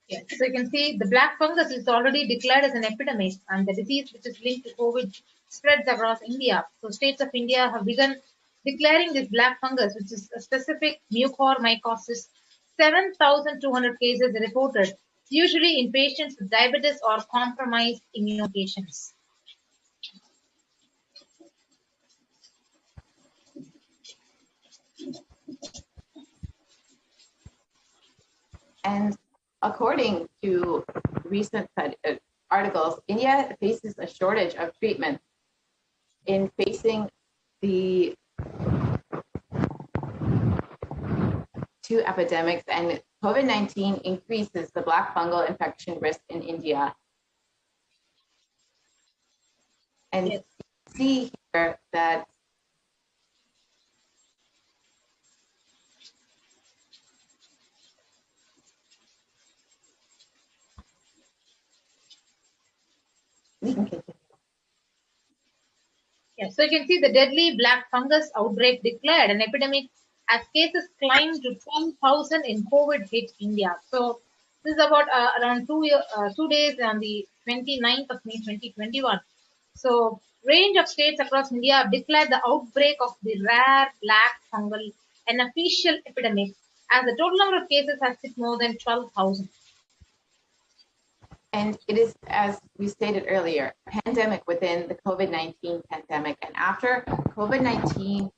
Yes, so you can see the black fungus is already declared as an epidemic, and the disease which is linked to COVID spreads across India. So states of India have begun declaring this black fungus, which is a specific mucormycosis. 7,200 cases reported, usually in patients with diabetes or compromised immune patients. And according to recent articles, India faces a shortage of treatment in facing the two epidemics, and COVID-19 increases the black fungal infection risk in India. And Yes. you see here that Yes, so you can see the deadly black fungus outbreak declared an epidemic as cases climbed to 12,000 in COVID hit India. So this is about around 2 days on the 29th of May 2021. So range of states across India have declared the outbreak of the rare black fungal an official epidemic, as the total number of cases has hit more than 12,000. And it is, as we stated earlier, a pandemic within the COVID-19 pandemic. And after COVID-19,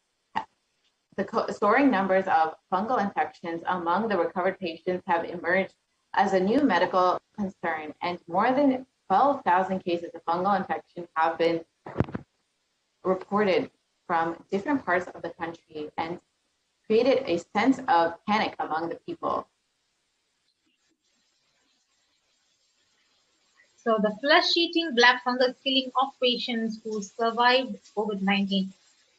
the soaring numbers of fungal infections among the recovered patients have emerged as a new medical concern. And more than 12,000 cases of fungal infection have been reported from different parts of the country and created a sense of panic among the people. So the flesh-eating black fungus killing off patients who survived COVID-19.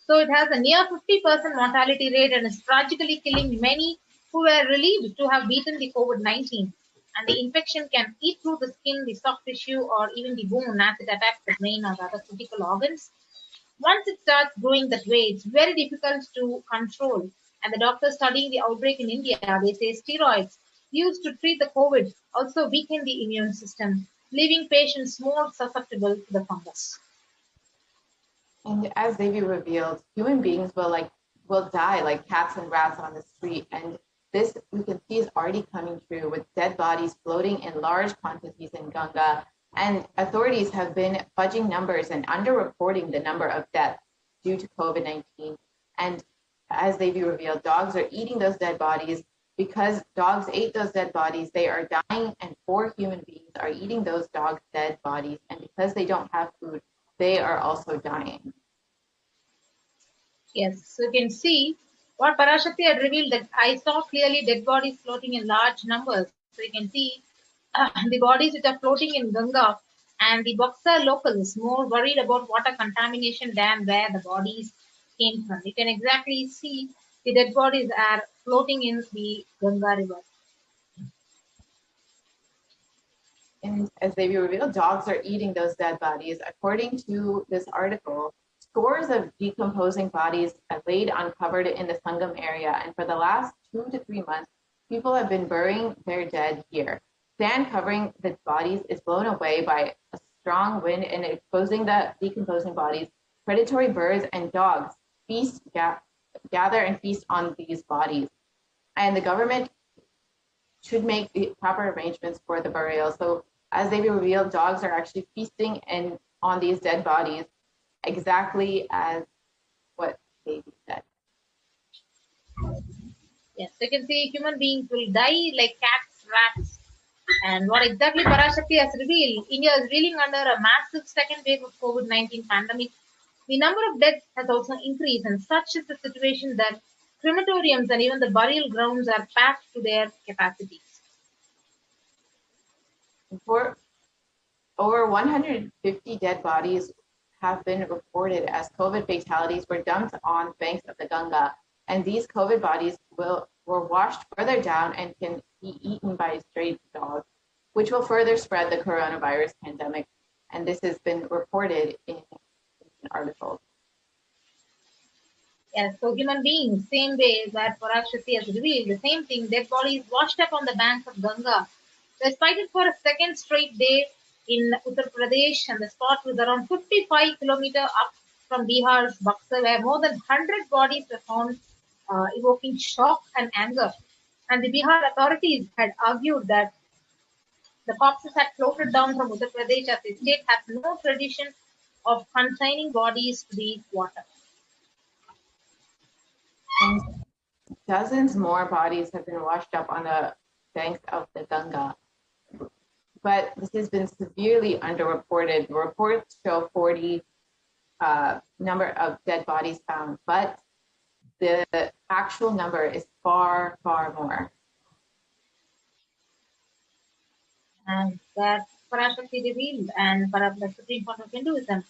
So it has a near 50% mortality rate and is tragically killing many who were relieved to have beaten the COVID-19. And the infection can eat through the skin, the soft tissue, or even the bone as it attacks the brain or the other critical organs. Once it starts growing that way, it's very difficult to control. And the doctors studying the outbreak in India, they say steroids used to treat the COVID also weaken the immune system, leaving patients more susceptible to the fungus. And as Devi revealed, human beings will die like cats and rats on the street. And this, we can see, is already coming true with dead bodies floating in large quantities in Ganga. And authorities have been fudging numbers and underreporting the number of deaths due to COVID-19. And as Devi revealed, dogs are eating those dead bodies. Because dogs ate those dead bodies, they are dying, and 4 human beings are eating those dogs' dead bodies. And because they don't have food, they are also dying. Yes, so you can see what Parashakti had revealed, that I saw clearly dead bodies floating in large numbers. So you can see the bodies which are floating in Ganga, and the Boxer locals more worried about water contamination than where the bodies came from. You can exactly see the dead bodies are floating in the Ganga river. And as they revealed, dogs are eating those dead bodies. According to this article, scores of decomposing bodies are laid uncovered in the Sangam area. And for the last 2 to 3 months, people have been burying their dead here. Sand covering the bodies is blown away by a strong wind and exposing the decomposing bodies. Predatory birds and dogs gather and feast on these bodies. And the government should make the proper arrangements for the burial. So as they revealed, dogs are actually feasting on these dead bodies, exactly as what Devi said. Yes, so you can see human beings will die like cats, rats. And what exactly Parashakti has revealed, India is reeling under a massive second wave of COVID-19 pandemic. The number of deaths has also increased, and such is the situation that crematoriums and even the burial grounds are packed to their capacities. For over 150 dead bodies have been reported as COVID fatalities were dumped on banks of the Ganga, and these COVID bodies were washed further down and can be eaten by stray dogs, which will further spread the coronavirus pandemic. And this has been reported in articles. Yes, so human beings, same way that Parashakti has revealed, the same thing, dead bodies washed up on the banks of Ganga. They spited for a second straight day in Uttar Pradesh, and the spot was around 55 kilometers up from Bihar's Buxar, where more than 100 bodies were found, evoking shock and anger. And the Bihar authorities had argued that the corpses had floated down from Uttar Pradesh as the state has no tradition of consigning bodies to the water. And dozens more bodies have been washed up on the banks of the Ganga. But this has been severely underreported. The reports show 40 number of dead bodies found, but the actual number is far, far more. And that Parashakti revealed, and the supreme point of Hinduism.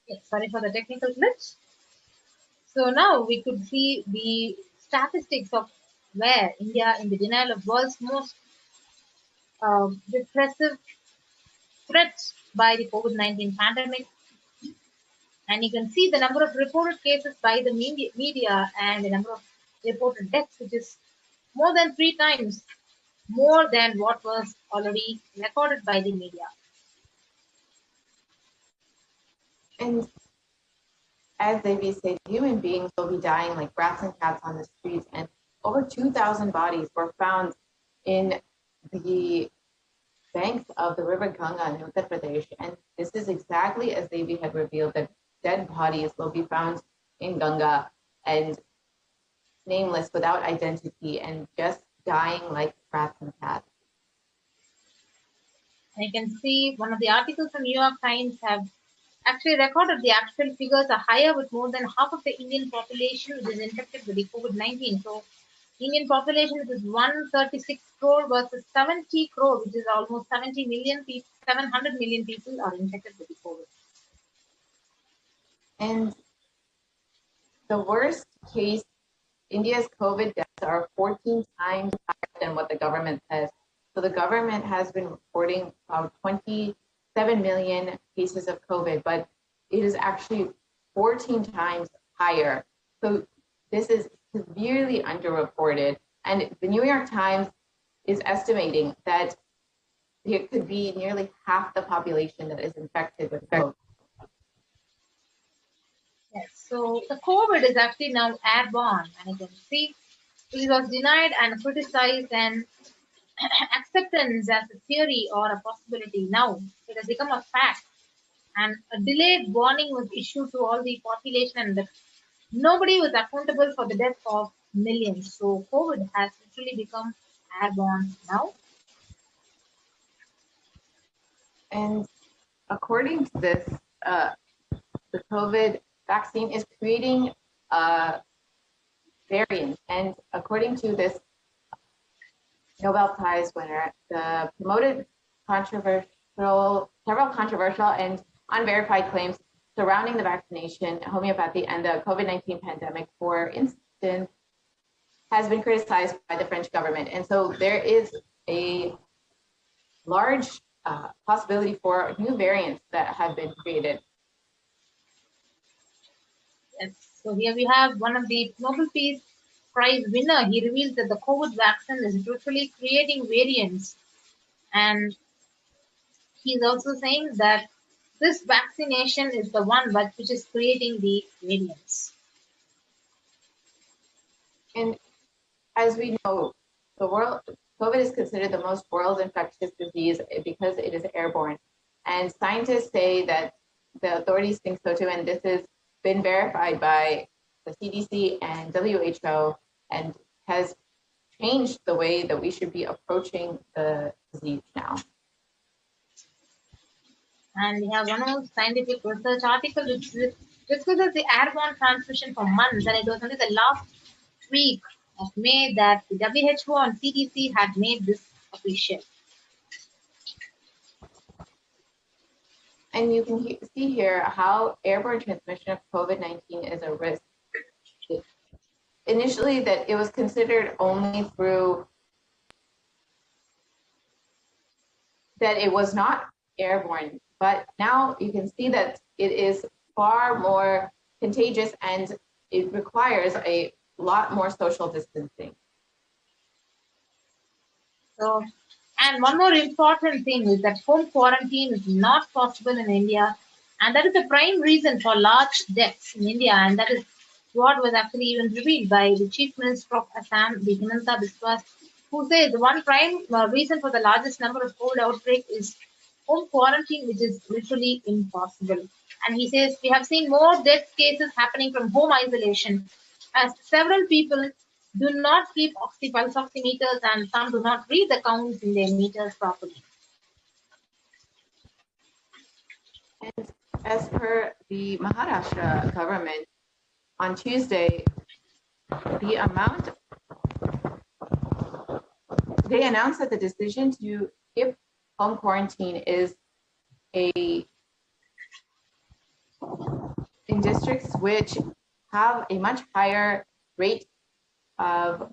Yes, sorry for the technical glitch. So now we could see the statistics of where India in the denial of world's most repressive threats by the COVID-19 pandemic. And you can see the number of reported cases by the media and the number of reported deaths, which is more than 3 times more than what was already recorded by the media. And as they said, human beings will be dying like rats and cats on the streets, and over 2,000 bodies were found in the banks of the river Ganga in Uttar Pradesh. And this is exactly as Devi had revealed, that dead bodies will be found in Ganga and nameless, without identity, and just dying like rats and cats. I can see one of the articles from New York Times have actually recorded the actual figures are higher, with more than half of the Indian population which is infected with the COVID-19. So Indian population, which is 136 crore versus 70 crore, which is almost 70 million people, 700 million people are infected with the COVID. And the worst case, India's COVID deaths are 14 times higher than what the government says. So the government has been reporting about 27 million cases of COVID, but it is actually 14 times higher. So this is severely underreported. And the New York Times is estimating that it could be nearly half the population that is infected with COVID. Yes, so the COVID is actually now airborne, and you can see it was denied and criticized and acceptance as a theory or a possibility. Now it has become a fact, and a delayed warning was issued to all the population, and nobody was accountable for the death of millions. So COVID has literally become airborne now. And according to this, the COVID vaccine is creating a variant. And according to this Nobel Prize winner, the promoted several controversial and unverified claims surrounding the vaccination, homeopathy, and the COVID-19 pandemic, for instance, has been criticized by the French government. And so there is a large possibility for new variants that have been created. Yes. So here we have one of the Nobel Peace Prize winner. He reveals that the COVID vaccine is literally creating variants, and he's also saying that this vaccination is the one which is creating the variants. And as we know, COVID is considered the most world infectious disease because it is airborne. And scientists say that the authorities think so too, and this has been verified by the CDC and WHO, and has changed the way that we should be approaching the disease now. And we have one more scientific research article which discusses the airborne transmission for months, and it was only the last week of May that the WHO and CDC had made this official. And you can see here how airborne transmission of COVID-19 is a risk. Initially, that it was considered only through, that it was not airborne, but now you can see that it is far more contagious, and it requires a lot more social distancing. So, and one more important thing is that home quarantine is not possible in India, and that is the prime reason for large deaths in India, and that is what was actually even revealed by the Chief Minister of Assam, Himanta Biswas, who says the one prime reason for the largest number of COVID outbreak is home quarantine, which is literally impossible. And he says we have seen more death cases happening from home isolation, as several people do not keep pulse oximeters, and some do not read the counts in their meters properly. And as per the Maharashtra government, on Tuesday, they announced that the decision to skip home quarantine is in districts which have a much higher rate of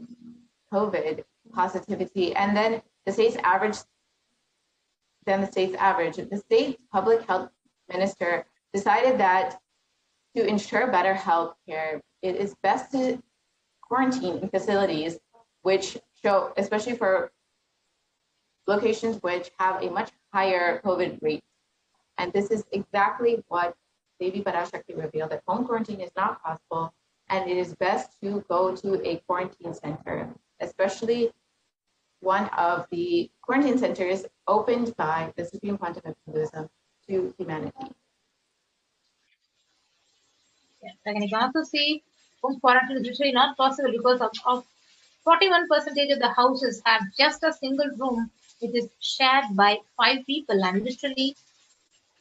COVID positivity, and then the state's average. The state public health minister decided that to ensure better health care, it is best to quarantine in facilities which show, especially for locations which have a much higher COVID rate. And this is exactly what Devi Parashakti revealed, that home quarantine is not possible, and it is best to go to a quarantine center, especially one of the quarantine centers opened by the Supreme Pontiff of Hinduism to humanity. Yes, and you can also see home quarantine is literally not possible because of 41% of the houses have just a single room which is shared by 5 people, and literally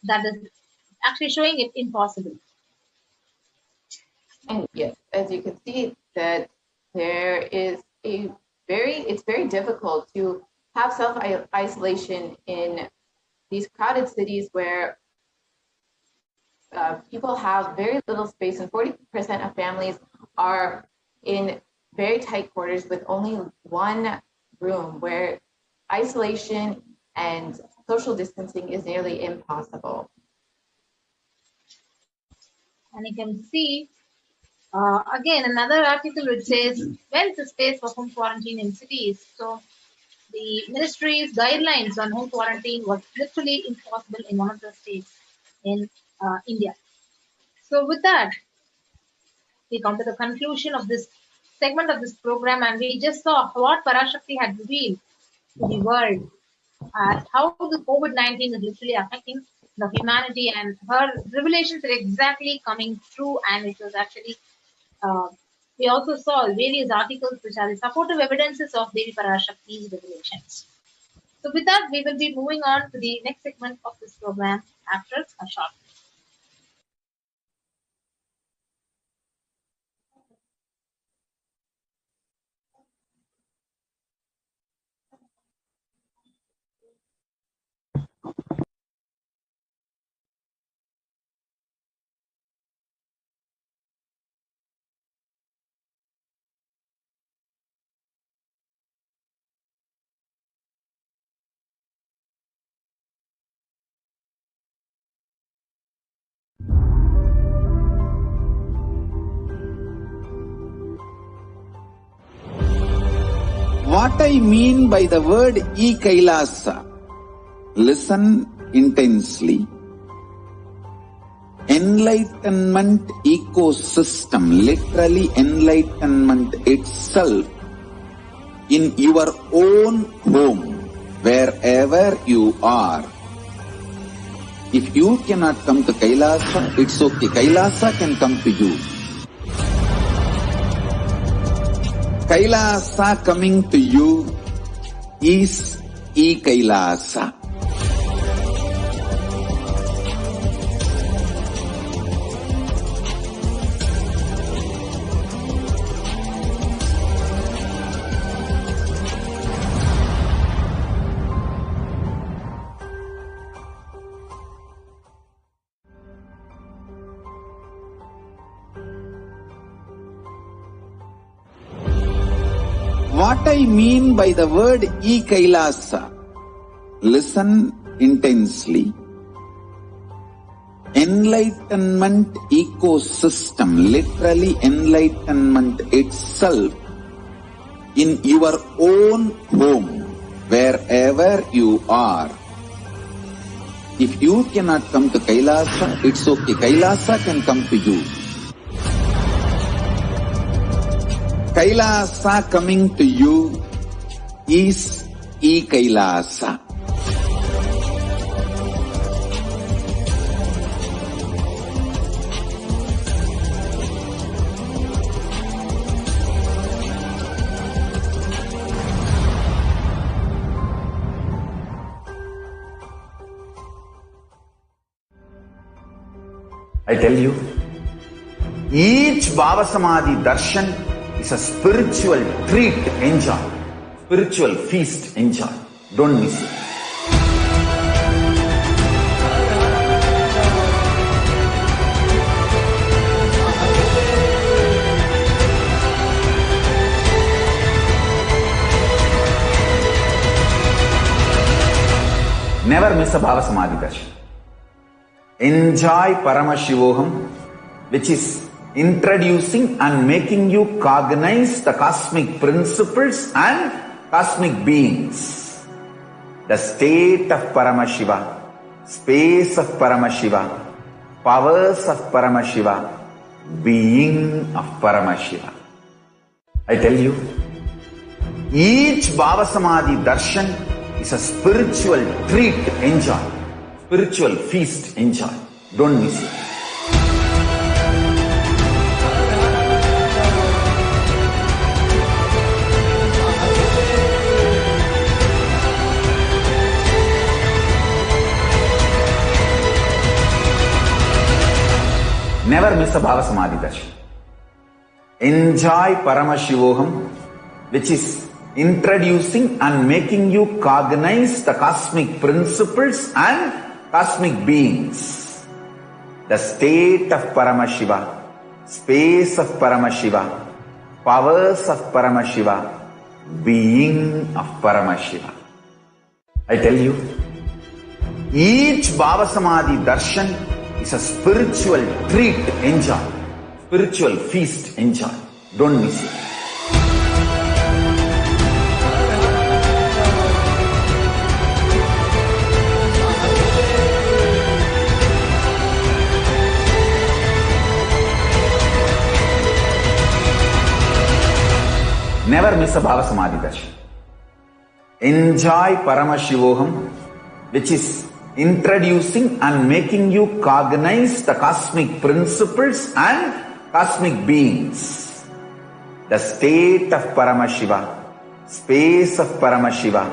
that is actually showing it impossible. And yes, as you can see, that there is it's very difficult to have self-isolation in these crowded cities where people have very little space, and 40% of families are in very tight quarters with only one room, where isolation and social distancing is nearly impossible. And you can see again another article which says, where is the space for home quarantine in cities? So the ministry's guidelines on home quarantine was literally impossible in one of the states in India. So with that, we come to the conclusion of this segment of this program, and we just saw what Parashakti had revealed to the world, how the COVID-19 is literally affecting the humanity, and her revelations are exactly coming true, and it was actually we also saw various articles which are the supportive evidences of Devi Parashakti's revelations. So with that, we will be moving on to the next segment of this program after a short break. What I mean by the word Kailasa, listen intensely. Enlightenment ecosystem, literally enlightenment itself, in your own home, wherever you are. If you cannot come to Kailasa, it's okay. Kailasa can come to you. Kailasa coming to you is Kailasa. What I mean by the word Kailasa, listen intensely. Enlightenment ecosystem, literally enlightenment itself, in your own home, wherever you are. If you cannot come to Kailasa, it's okay. Kailasa can come to you. Kailasa coming to you is Kailasa. I tell you, each Bhava Samadhi Darshan is a spiritual treat, enjoy. Spiritual feast, enjoy. Don't miss it. Never miss a Bhava Samadhi Darshan. Enjoy Paramashivoham, which is introducing and making you cognize the cosmic principles and cosmic beings. The state of Paramashiva, space of Paramashiva, powers of Paramashiva, being of Paramashiva. I tell you, each Bhava Samadhi Darshan is a spiritual treat. Enjoy. Spiritual feast. Enjoy. Don't miss it. Never miss a Bhava Samadhi Darshan. Enjoy Paramashivoham, which is introducing and making you cognize the cosmic principles and cosmic beings. The state of Paramashiva, space of Paramashiva, powers of Paramashiva, being of Paramashiva. I tell you, each Bhava Samadhi Darshan is a spiritual treat. Enjoy. Spiritual feast. Enjoy. Don't miss it. Never miss a Bhava Samadhi Darshan. Enjoy Paramashivoham, which is introducing and making you cognize the cosmic principles and cosmic beings. The state of Paramashiva, space of Paramashiva,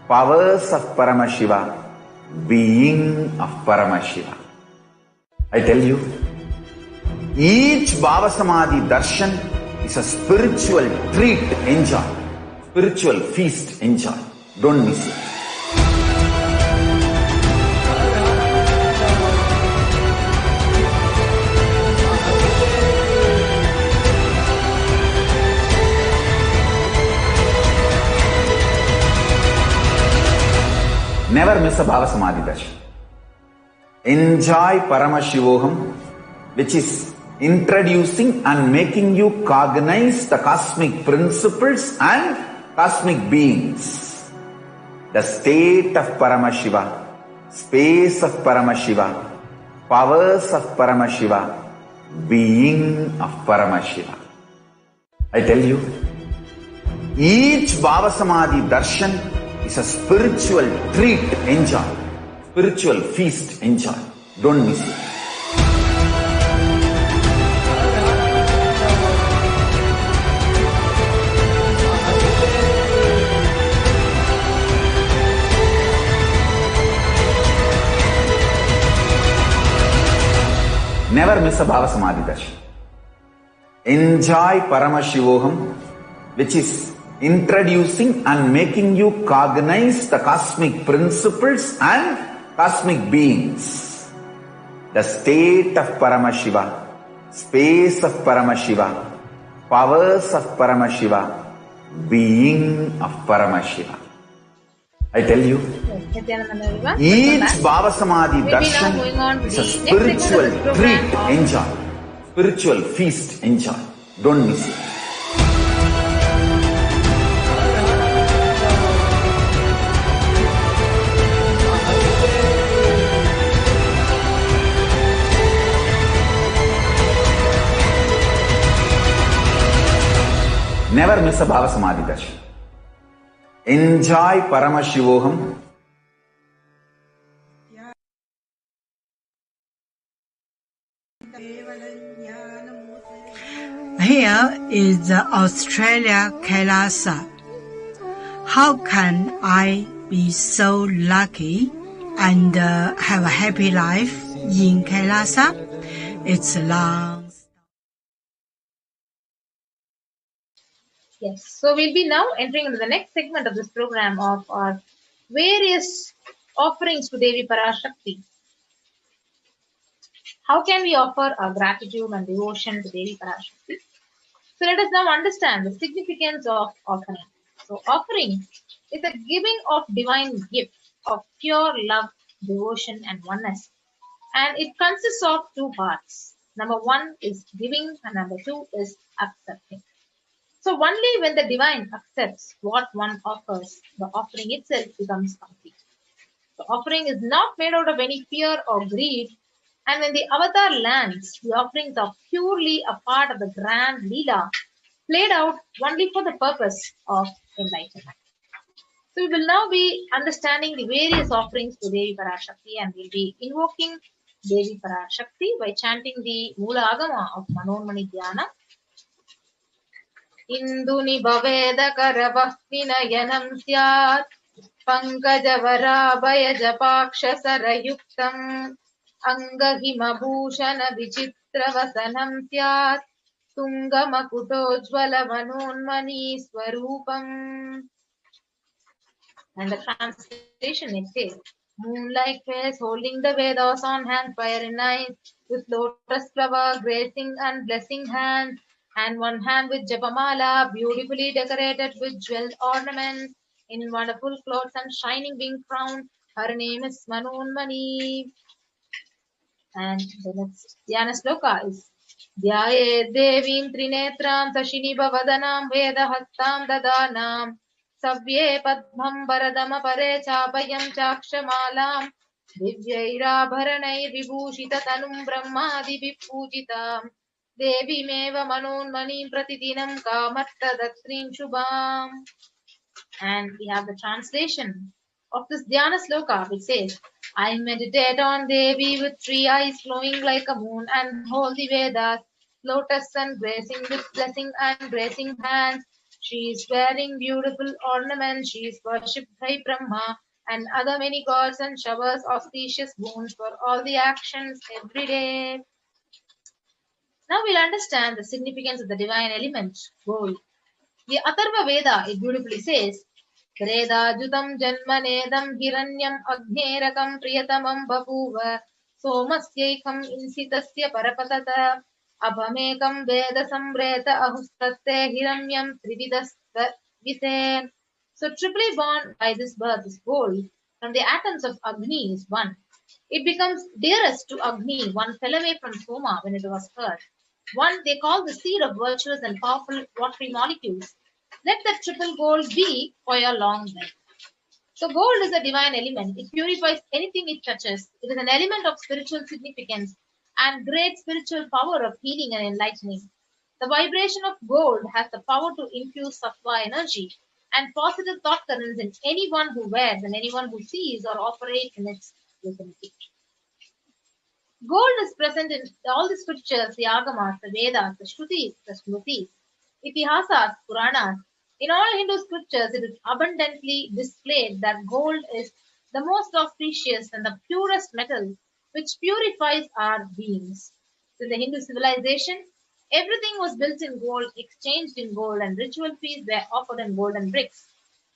powers of Paramashiva, being of Paramashiva. I tell you, each Bhava Samadhi Darshan is a spiritual treat. Enjoy. Spiritual feast. Enjoy. Don't miss it. Never miss a Bhava Samadhi Darshan. Enjoy Paramashivoham, which is introducing and making you cognize the cosmic principles and cosmic beings. The state of Paramashiva, space of Paramashiva, powers of Paramashiva, being of Paramashiva. I tell you, each Bhava Samadhi Darshan is a spiritual treat. Enjoy. Spiritual feast. Enjoy. Don't miss it. Never miss a Bhava Samadhi Darshan. Enjoy Paramashivoham, which is introducing and making you cognize the cosmic principles and cosmic beings. The state of Paramashiva, space of Paramashiva, powers of Paramashiva, being of Paramashiva. I tell you, each Bhava Samadhi Darshan is a spiritual treat. Enjoy. Spiritual feast. Enjoy. Don't miss it. Never miss a Bhava Samadhi Darshan. Enjoy Paramashivoham. Here is the Australia Kailasa. How can I be so lucky and have a happy life in Kailasa? It's long. Yes, so we'll be now entering into the next segment of this program of our various offerings to Devi Parashakti. How can we offer our gratitude and devotion to Devi Parashakti? So let us now understand the significance of offering. So offering is a giving of divine gift of pure love, devotion and oneness. And it consists of two parts. Number one is giving and number two is accepting. So only when the divine accepts what one offers, the offering itself becomes complete. The offering is not made out of any fear or greed, and when the avatar lands, the offerings are purely a part of the grand Leela, played out only for the purpose of enlightenment. So we will now be understanding the various offerings to Devi Parashakti, and we'll be invoking Devi Parashakti by chanting the Mula Agama of Manonmani Dhyana. Induni Bhaveda Karavahti Nayanam Syat Pankajavarabayajapaksha Sarayuktam Angahimabhushana Vichitravasanam Syat Tungamakutojvala Manonmani Swarupam. And the translation it says, moon-like face holding the Vedas on hand, fire in eyes, with lotus flower gracing and blessing hands, and one hand with Japamala, beautifully decorated with jeweled ornaments, in wonderful clothes and shining wing crown. Her name is Manonmani. And the next Dhyana sloka is Dhyaye Devim Trinetram Sashini Bhavadanam Vedahastam Dadanam Savye Padmam Varadama Pare Chapayam Chakshamalam Divyairabharanai Vibhushita Tanum Brahmadi Vipujitam Devi Meva Manonmani Pratidinam Kamarta Datrim Shubham. And we have the translation of this Dhyana sloka, which says, I meditate on Devi with 3 eyes glowing like a moon and hold the Vedas, lotus sun gracing with blessing and gracing hands. She is wearing beautiful ornaments. She is worshipped by Brahma and other many gods and showers auspicious boons for all the actions every day. Now we'll understand the significance of the divine element, gold. The Atharva Veda, it beautifully says, Vredajutam Janmanedam Hiranyam Agnerakam Priyatamam Bapuva Somasyekam Insitasya Parapatata Abhamekam Veda Sambreta Ahustatte Hiranyam Trividasta Vise. So triply born by this birth is gold from the atoms of Agni is one. It becomes dearest to Agni, one fell away from Soma when it was heard. One they call the seed of virtuous and powerful watery molecules. Let the triple gold be for your long life. So gold is a divine element. It purifies anything it touches. It is an element of spiritual significance and great spiritual power of healing and enlightening. The vibration of gold has the power to infuse sattva energy and positive thought currents in anyone who wears and anyone who sees or operates in its vicinity. Gold is present in all the scriptures, the Agamas, the Vedas, the Shrutis, the Smritis, Itihasas, Puranas. In all Hindu scriptures, it is abundantly displayed that gold is the most auspicious and the purest metal which purifies our beings. In the Hindu civilization, everything was built in gold, exchanged in gold, and ritual feasts were offered in golden bricks.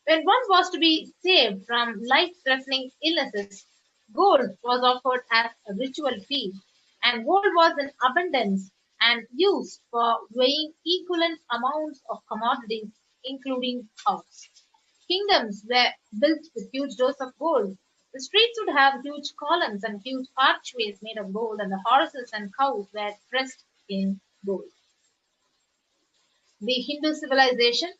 When one was to be saved from life-threatening illnesses, gold was offered as a ritual feast, and gold was in abundance and used for weighing equivalent amounts of commodities, including house. Kingdoms were built with huge doses of gold. The streets would have huge columns and huge archways made of gold, and the horses and cows were dressed in gold. The Hindu civilization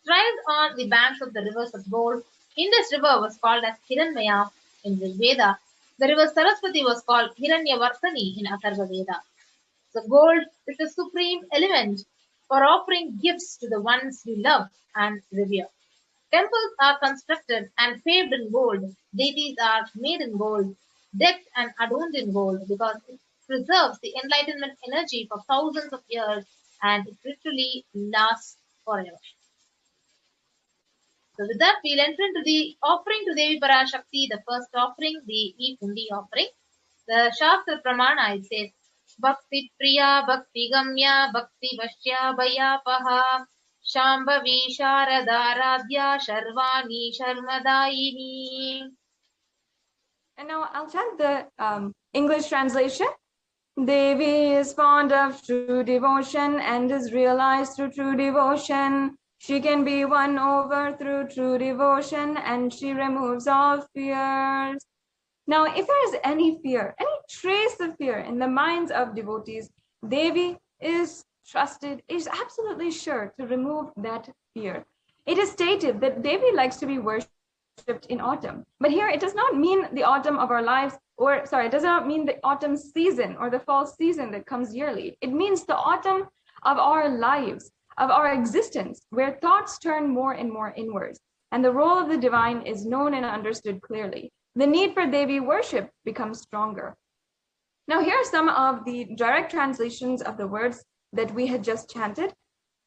thrived on the banks of the rivers of gold. Indus River was called as Hiranmaya in the Veda. The river Saraswati was called Hiranyavartani in Atharva Veda. So gold is the supreme element for offering gifts to the ones we love and revere. Temples are constructed and paved in gold. Deities are made in gold, decked and adorned in gold because it preserves the enlightenment energy for thousands of years and it literally lasts forever. So with that, we'll enter into the offering to Devi Parashakti, the first offering, the E-Kundi offering. The Shastra Pramana, it says, Bhakti Priya, Bhakti Gamya, Bhakti Vashya, Bhayapaha, Shambhavi Sharadaradhya, Sharvani Sharmadayini. And now I'll chant the English translation. Devi is fond of true devotion and is realized through true devotion. She can be won over through true devotion and she removes all fears. Now, if there is any fear, any trace of fear in the minds of devotees, Devi is trusted, is absolutely sure to remove that fear. It is stated that Devi likes to be worshipped in autumn. But here it does not mean the autumn of our lives, it does not mean the autumn season or the fall season that comes yearly. It means the autumn of our lives, of our existence, where thoughts turn more and more inwards. and the role of the divine is known and understood clearly. The need for Devi worship becomes stronger. Now, here are some of the direct translations of the words that we had just chanted.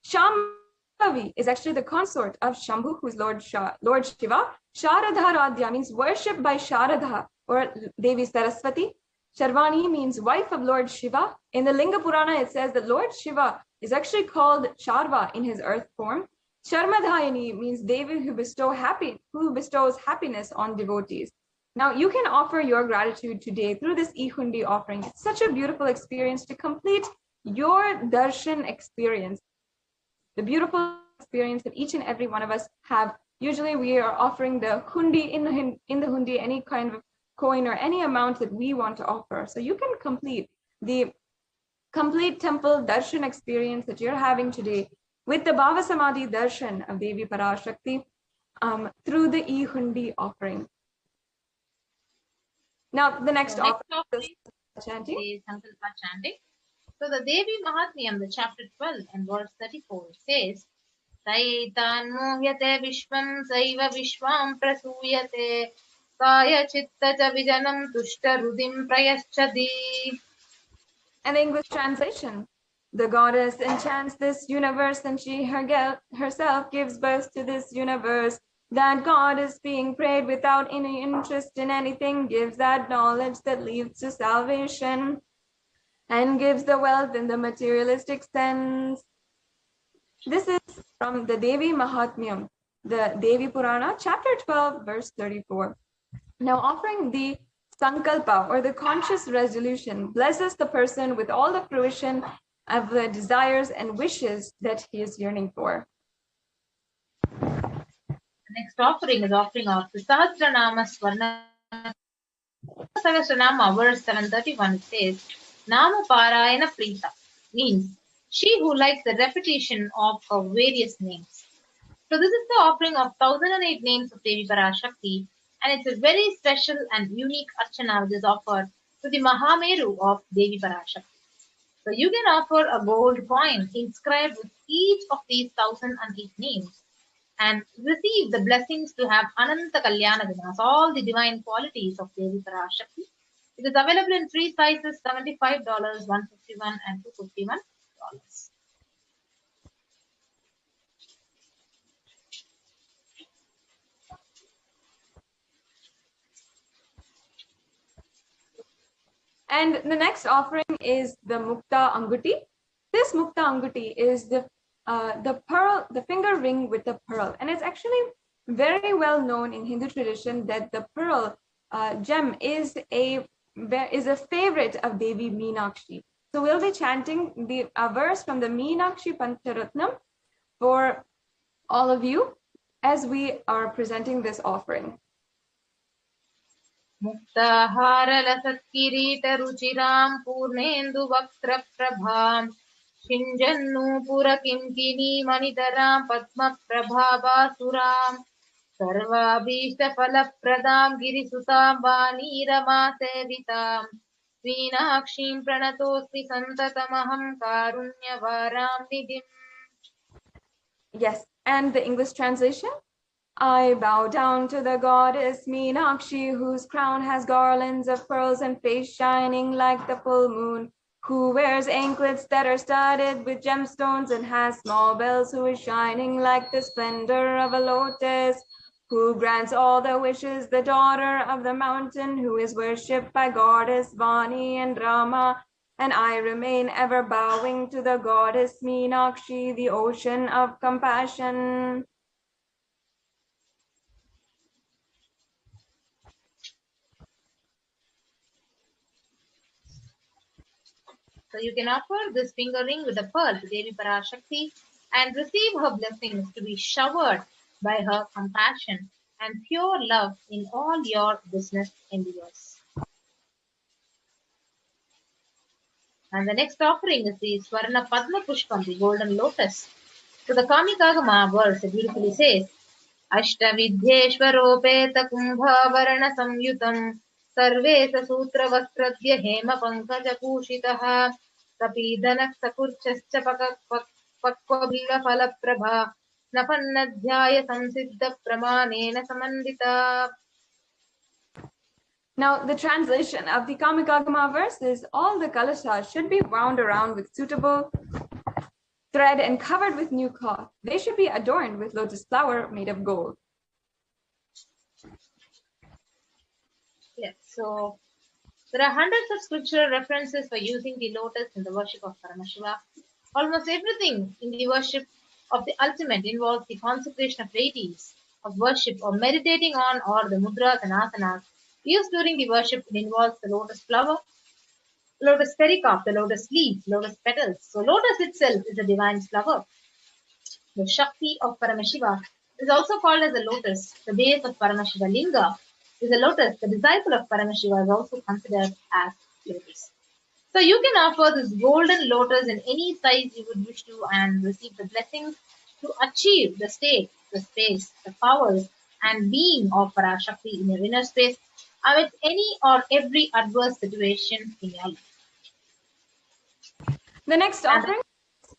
Shambhavi is actually the consort of Shambhu, who is Lord Shiva. Sharadha Radhya means worship by Sharadha, or Devi Saraswati. Sharvani means wife of Lord Shiva. In the Linga Purana, it says that Lord Shiva is actually called Sharva in his earth form. Sharmadhayani means Devi who bestows happiness on devotees. Now, you can offer your gratitude today through this e-hundi offering. It's such a beautiful experience to complete your darshan experience, the beautiful experience that each and every one of us have. Usually we are offering the hundi in the hundi, any kind of coin or any amount that we want to offer. So you can complete the complete temple darshan experience that you're having today with the Bhava Samadhi darshan of Devi Parashakti through the e-hundi offering. Now, the next offering is chanting. So the Devi Mahatmyam, the chapter 12 and verse 34 says, Saitan mohyate vishvam saiva vishvam prasuyate kaya chitta cha vijanam tushta rudim prayaschadi. And the English translation, the goddess enchants this universe and she herself gives birth to this universe. That God is being prayed without any interest in anything, gives that knowledge that leads to salvation, and gives the wealth in the materialistic sense. This is from the Devi Mahatmyam, the Devi Purana, chapter 12, verse 34. Now, offering the Sankalpa, or the conscious resolution, blesses the person with all the fruition of the desires and wishes that he is yearning for. The next offering is offering of the Sahasranama Swarna Sahasranama, verse 731. It says, Nama Parayana Prita means she who likes the repetition of her various names. So this is the offering of 1008 names of Devi Parashakti, and it's a very special and unique archana which is offered to the Mahameru of Devi Parashakti. So you can offer a gold coin inscribed with each of these 1008 names and receive the blessings to have Ananta Kalyana Gunas, all the divine qualities of Devi Parashakti. It is available in three sizes, $75, $151, and $251. And the next offering is the Mukta Anguti. This Mukta Anguti is the pearl, the finger ring with the pearl. And it's actually very well known in Hindu tradition that the pearl gem is a favorite of Devi Meenakshi. So we'll be chanting a verse from the Meenakshi Pancharatnam for all of you as we are presenting this offering. मुक्ताहारलसत्किरीटरुचिरां पूर्णेन्दुवक्त्रप्रभां शिञ्जन्नूपुरकिङ्किणीमणिधरां पद्मप्रभावासुरां सर्वाभीष्टफलप्रदां गिरिसुतां वाणीरमासेवितां मीनाक्षीं प्रणतोऽस्मि सन्ततमहं कारुण्यवारां निधिम्. Yes, and the English translation? I bow down to the goddess Meenakshi, whose crown has garlands of pearls and face shining like the full moon, who wears anklets that are studded with gemstones and has small bells, who is shining like the splendor of a lotus, who grants all the wishes, the daughter of the mountain, who is worshipped by goddess Vani and Rama. And I remain ever bowing to the goddess Meenakshi, the ocean of compassion. So you can offer this finger ring with a pearl to Devi Parashakti and receive her blessings to be showered by her compassion and pure love in all your business endeavors. And the next offering is the Swarna Padma Pushpam, the golden lotus. So the Kamikagama verse beautifully says, Ashtavidhyeshwaropeta kumbhavarana samyutam sarve sasutra vastradya hema pankaja pushitaha kapidana sakurchascha pakva bilva falaprabha Napannadhyaya samsiddha pramanena samandita. Now, the translation of the Kamikagama verse is all the kalasas should be wound around with suitable thread and covered with new cloth. They should be adorned with lotus flower made of gold. Yes, so there are hundreds of scriptural references for using the lotus in the worship of Paramashiva. Almost everything in the worship of the ultimate involves the consecration of deities, of worship, or meditating on, or the mudras and asanas used during the worship. It involves the lotus flower, lotus pericarp, the lotus leaves, lotus petals. So lotus itself is a divine flower. The Shakti of Paramashiva is also called as a lotus. The base of Paramashiva Linga is a lotus. The disciple of Paramashiva is also considered as lotus. So you can offer this golden lotus in any size you would wish to and receive the blessings to achieve the state, the space, the powers and being of Parashakti in your inner space amidst any or every adverse situation in your life. The next offering,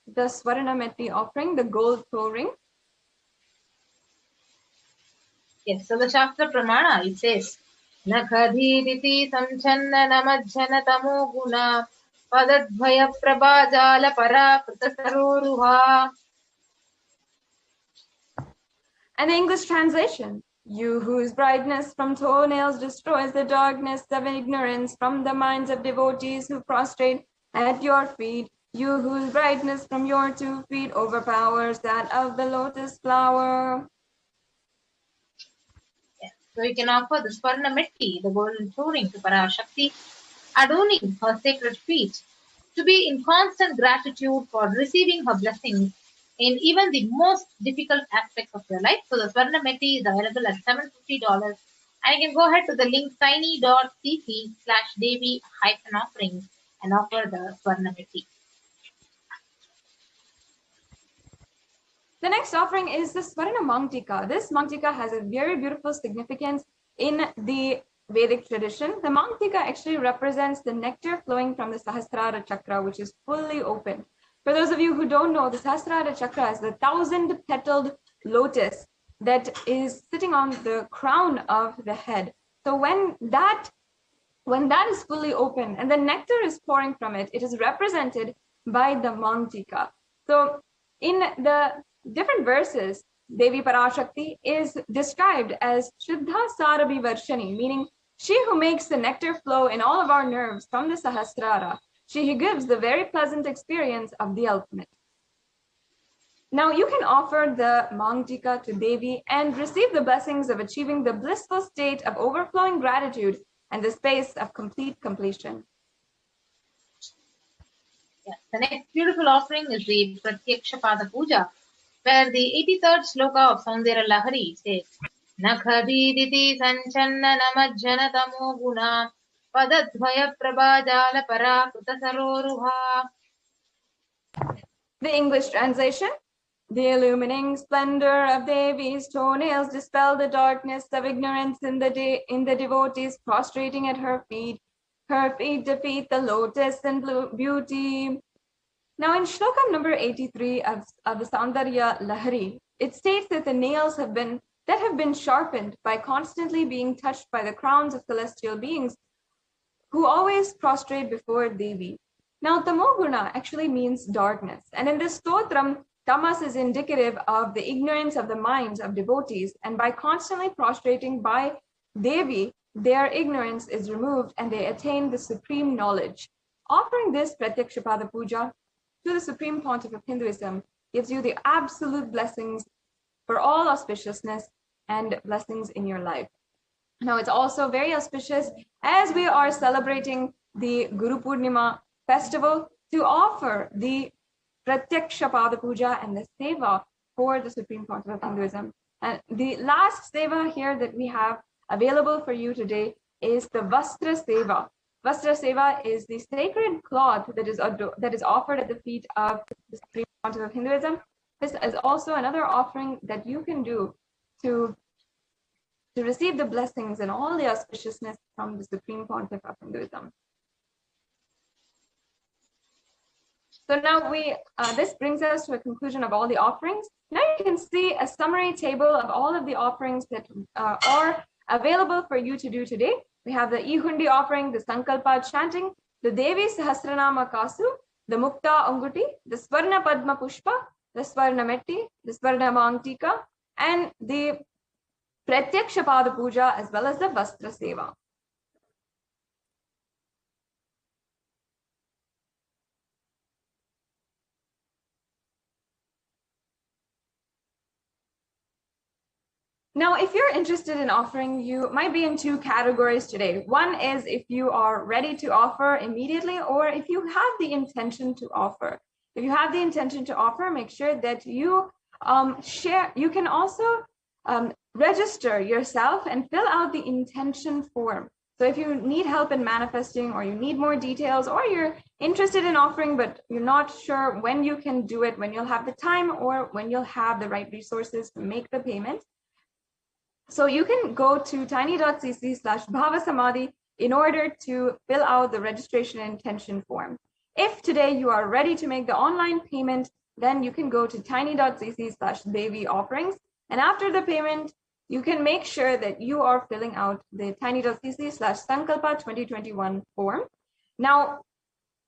the Swaranameti offering, the gold toe ring. Yes, so the Shastra Pramana, it says, Nakhadhiriti samchanna namajjana tamo guna padadvaya prabhajala parakrita saroruha. And the English translation, you whose brightness from toenails destroys the darkness of ignorance from the minds of devotees who prostrate at your feet, you whose brightness from your 2 feet overpowers that of the lotus flower. Yes, so you can offer the Swarnametti, the golden touring to Parashakti, adorning her sacred feet, to be in constant gratitude for receiving her blessings in even the most difficult aspects of your life. So the Swarnametti is available at $750. And you can go ahead to the link tiny.cc/Devi-offerings and offer the Swarnametti. The next offering is the Swarna Mangtika. This Mangtika has a very beautiful significance in the Vedic tradition. The Mangtika actually represents the nectar flowing from the Sahasrara Chakra, which is fully open. For those of you who don't know, the Sahasrara Chakra is the 1,000-petaled lotus that is sitting on the crown of the head. So when that is fully open and the nectar is pouring from it, it is represented by the Mangtika. So in the different verses, Devi Parashakti is described as Shuddha Sarabhi Varshani, meaning she who makes the nectar flow in all of our nerves from the Sahasrara. She who gives the very pleasant experience of the ultimate. Now you can offer the Mangtika to Devi and receive the blessings of achieving the blissful state of overflowing gratitude and the space of complete completion. Yes, the next beautiful offering is the Pratyaksha Pada Puja, where the 83rd sloka of Saundara Lahari says, Nakhadiditi sanchanna namajjana tamo guna padadvaya prabhajala parakrita saroruha. The English translation, the illumining splendor of Devi's toenails dispel the darkness of ignorance in the devotees prostrating at her feet. Her feet defeat the lotus in beauty. Now in shloka number 83 of the Saundarya Lahari, it states that the nails have been sharpened by constantly being touched by the crowns of celestial beings who always prostrate before Devi. Now tamoguna actually means darkness, and in this stotram, tamas is indicative of the ignorance of the minds of devotees, and by constantly prostrating by Devi, their ignorance is removed and they attain the supreme knowledge. Offering this Pratyakshapada Puja to the Supreme Pontiff of Hinduism gives you the absolute blessings for all auspiciousness and blessings in your life. Now it's also very auspicious as we are celebrating the Guru Purnima festival to offer the Pratyakshapada Puja and the Seva for the Supreme Pontiff of Hinduism. And the last Seva here that we have available for you today is the Vastra Seva. Vastra Seva is the sacred cloth that is offered at the feet of the Supreme Pontiff of Hinduism. This is also another offering that you can do to receive the blessings and all the auspiciousness from the Supreme Pontiff of Hinduism. So now this brings us to a conclusion of all the offerings. Now you can see a summary table of all of the offerings that are available for you to do today. We have the Ihundi offering, the Sankalpa chanting, the Devi Sahasranama Kasu, the Mukta Anguti, the Swarna Padma Pushpa, the Swarna Metti, the Swarna Mangtika, and the Pratyaksha Pada Puja, as well as the Vastra Seva. Now, if you're interested in offering, you might be in two categories today. One is if you are ready to offer immediately, or if you have the intention to offer. If you have the intention to offer, make sure that you share. You can also register yourself and fill out the intention form. So if you need help in manifesting, or you need more details, or you're interested in offering, but you're not sure when you can do it, when you'll have the time, or when you'll have the right resources to make the payment. So you can go to tiny.cc/Bhava Samadhi in order to fill out the registration intention form. If today you are ready to make the online payment, then you can go to tiny.cc/Devi offerings. And after the payment, you can make sure that you are filling out the tiny.cc/Sankalpa 2021 form. Now,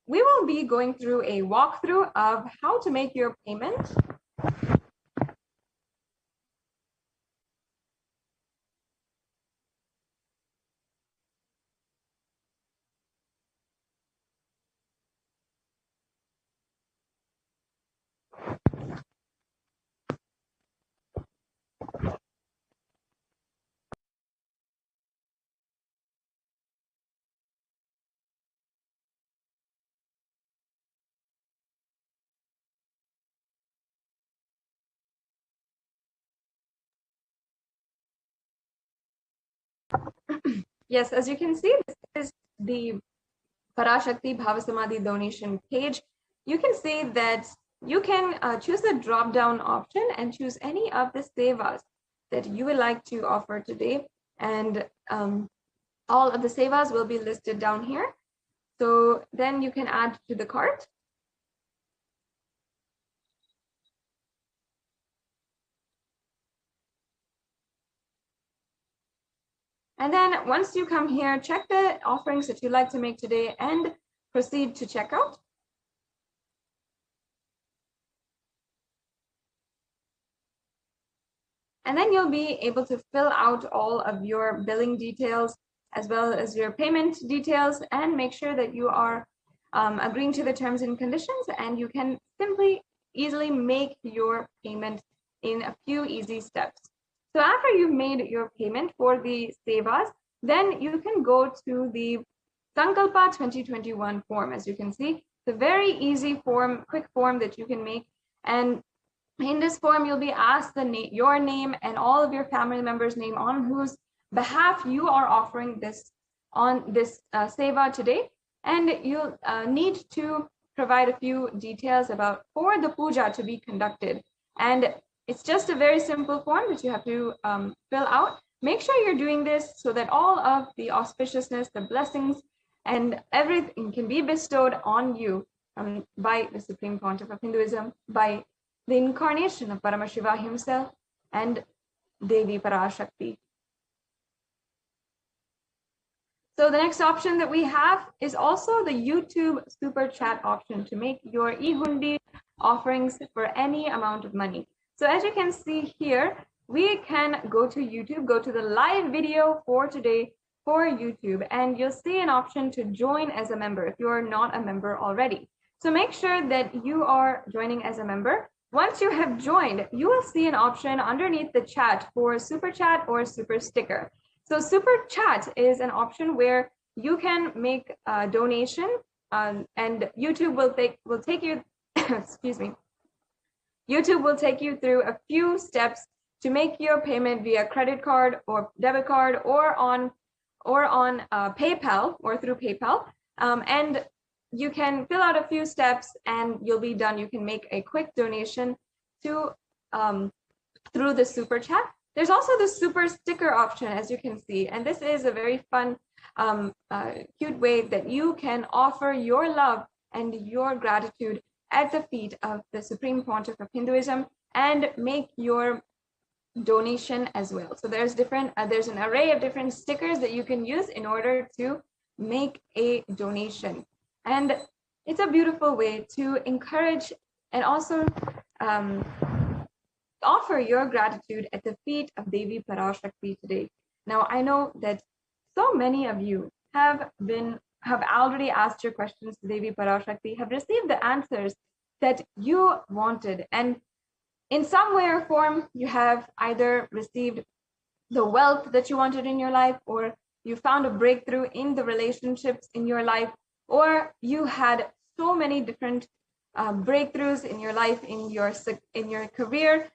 we will be going through a walkthrough of how to make your payment. Yes, as you can see, this is the Parashakti Bhava Samadhi donation page. You can see that you can choose the drop-down option and choose any of the sevas that you would like to offer today. And all of the sevas will be listed down here. So then you can add to the cart. And then once you come here, check the offerings that you'd like to make today and proceed to checkout. And then you'll be able to fill out all of your billing details as well as your payment details, and make sure that you are agreeing to the terms and conditions, and you can simply easily make your payment in a few easy steps. So after you've made your payment for the sevas, then you can go to the Sankalpa 2021 form. As you can see, it's a very easy form, quick form that you can make. And in this form, you'll be asked your name and all of your family members' name on whose behalf you are offering this seva today. And you'll need to provide a few details about for the puja to be conducted. And it's just a very simple form that you have to fill out. Make sure you're doing this so that all of the auspiciousness, the blessings, and everything can be bestowed on you by the Supreme Pontiff of Hinduism, by the incarnation of Paramashiva himself and Devi Parashakti. So the next option that we have is also the YouTube super chat option to make your Ihundi offerings for any amount of money. So as you can see here, we can go to YouTube, go to the live video for today for YouTube, and you'll see an option to join as a member if you are not a member already. So make sure that you are joining as a member. Once you have joined, you will see an option underneath the chat for super chat or super sticker. So super chat is an option where you can make a donation, and YouTube will take you excuse me. YouTube will take you through a few steps to make your payment via credit card or debit card or on PayPal or through PayPal, and you can fill out a few steps and you'll be done. You can make a quick donation to through the super chat. There's also the super sticker option, as you can see, and this is a very fun, cute way that you can offer your love and your gratitude at the feet of the Supreme Pontiff of Hinduism and make your donation as well. So there's an array of different stickers that you can use in order to make a donation. And it's a beautiful way to encourage and also offer your gratitude at the feet of Devi Parashakti today. Now, I know that so many of you have already asked your questions to Devi Parashakti, have received the answers that you wanted. And in some way or form, you have either received the wealth that you wanted in your life, or you found a breakthrough in the relationships in your life, or you had so many different breakthroughs in your life, in your career.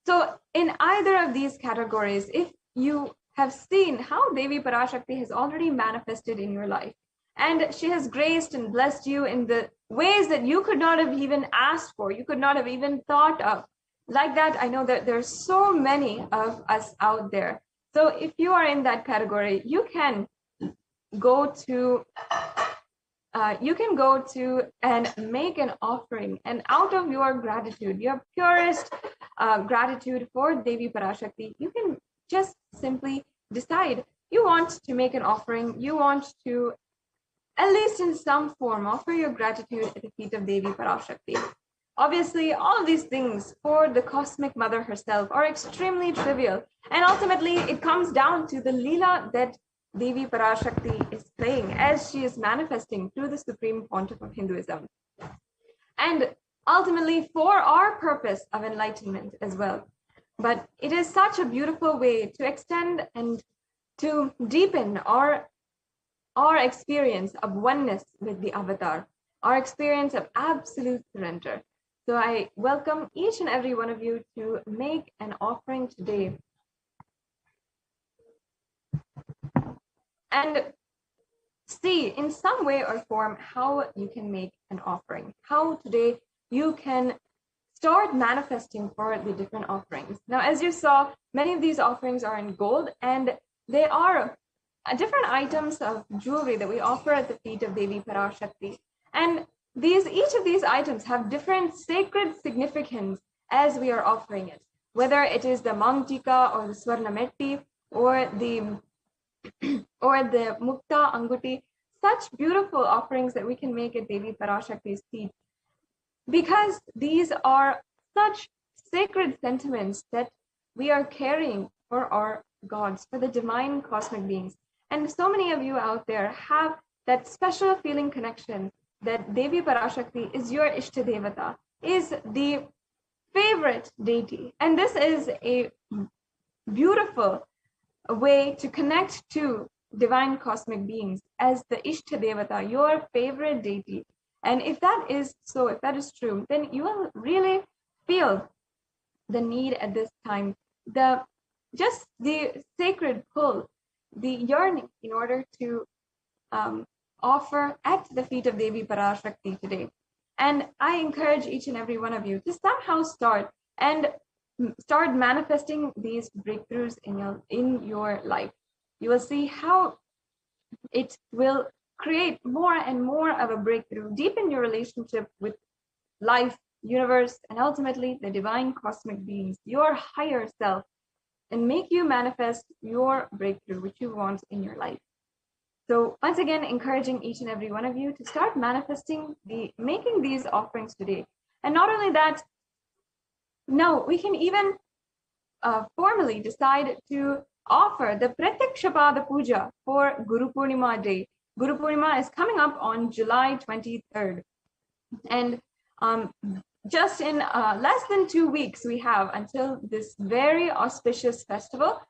So in either of these categories, if you have seen how Devi Parashakti has already manifested in your life, and she has graced and blessed you in the ways that you could not have even asked for, you could not have even thought of. Like that, I know that there's so many of us out there. So if you are in that category, you can go to and make an offering, and out of your gratitude, your purest gratitude for Devi Parashakti, you can just simply decide you want to make an offering, you want to, at least in some form, offer your gratitude at the feet of Devi Parashakti. Obviously, all of these things for the Cosmic Mother herself are extremely trivial, and ultimately it comes down to the Leela that Devi Parashakti is playing as she is manifesting through the Supreme Pontiff of Hinduism. And ultimately for our purpose of enlightenment as well. But it is such a beautiful way to extend and to deepen our experience of oneness with the Avatar, our experience of absolute surrender. So I welcome each and every one of you to make an offering today. And see in some way or form how you can make an offering, how today you can start manifesting for the different offerings. Now, as you saw, many of these offerings are in gold, and they are different items of jewelry that we offer at the feet of Devi Parashakti. And each of these items have different sacred significance as we are offering it, whether it is the Mangtika or the Swarnametti or the Mukta Anguti, such beautiful offerings that we can make at Devi Parashakti's feet, because these are such sacred sentiments that we are carrying for our gods, for the divine cosmic beings. And so many of you out there have that special feeling connection that Devi Parashakti is your Ishta Devata, is the favorite deity. And this is a beautiful way to connect to divine cosmic beings as the Ishta Devata, your favorite deity. And if that is so, if that is true, then you will really feel the need at this time, the sacred pull, the yearning in order to offer at the feet of Devi Parashakti today. And I encourage each and every one of you to somehow start manifesting these breakthroughs in your life. You will see how it will create more and more of a breakthrough, deepen your relationship with life, universe, and ultimately the divine cosmic beings, your higher self, and make you manifest your breakthrough, which you want in your life. So once again, encouraging each and every one of you to start manifesting making these offerings today. And not only that, no, we can even formally decide to offer the Pratyakshapada Puja for Guru Purnima Day. Guru Purnima is coming up on July 23rd. And just in less than 2 weeks, we have until this very auspicious festival.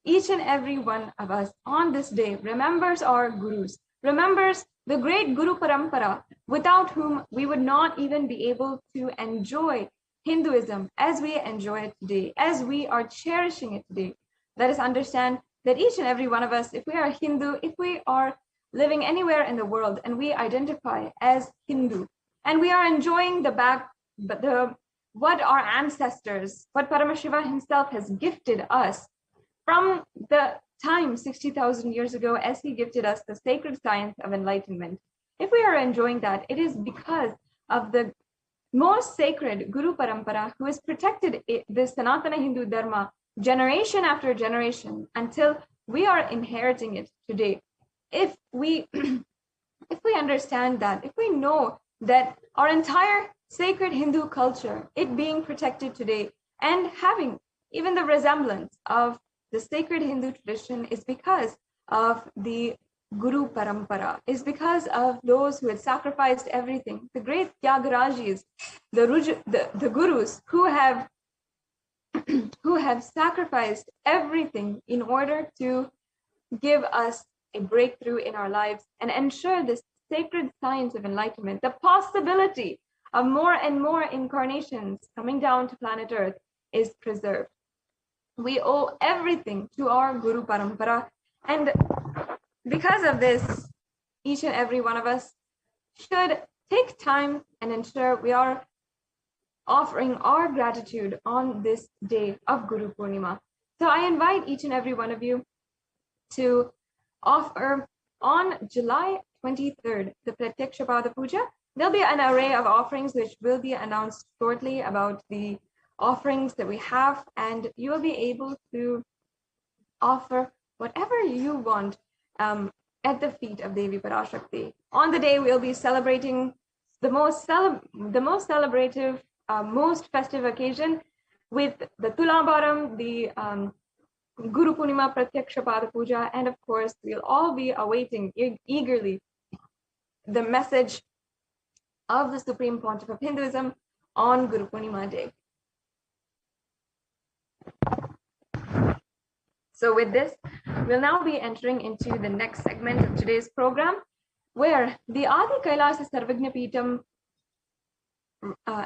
Each and every one of us on this day remembers our gurus, remembers the great Guru Parampara, without whom we would not even be able to enjoy Hinduism as we enjoy it today, as we are cherishing it today. Let us understand that each and every one of us, if we are Hindu, if we are living anywhere in the world and we identify as Hindu, and we are enjoying what our ancestors, what Paramashiva himself has gifted us from the time 60,000 years ago, as he gifted us the sacred science of enlightenment. If we are enjoying that, it is because of the most sacred Guru Parampara, who has protected this Sanatana Hindu Dharma generation after generation until we are inheriting it today. If we if we understand that, if we know that our entire sacred Hindu culture, it being protected today and having even the resemblance of the sacred Hindu tradition, is because of the Guru Parampara, is because of those who had sacrificed everything, the great Tyagarajis, the Gurus who have sacrificed everything in order to give us a breakthrough in our lives and ensure this sacred science of enlightenment, the possibility of more and more incarnations coming down to planet Earth, is preserved. We owe everything to our Guru Parampara, and because of this, each and every one of us should take time and ensure we are offering our gratitude on this day of Guru Purnima. So I invite each and every one of you to offer on July 23rd, the Pratyakshapada Puja. There'll be an array of offerings which will be announced shortly about the offerings that we have, and you will be able to offer whatever you want at the feet of Devi Parashakti. On the day, we'll be celebrating the most celebrative, most festive occasion with the Tulabharam, the Guru Purnima Pratyakshapada Puja, and of course, we'll all be awaiting eagerly the message of the Supreme Pontiff of Hinduism on Guru Purnima Day. So with this, we'll now be entering into the next segment of today's program, where the Adi Kailasa Sarvagna Peetham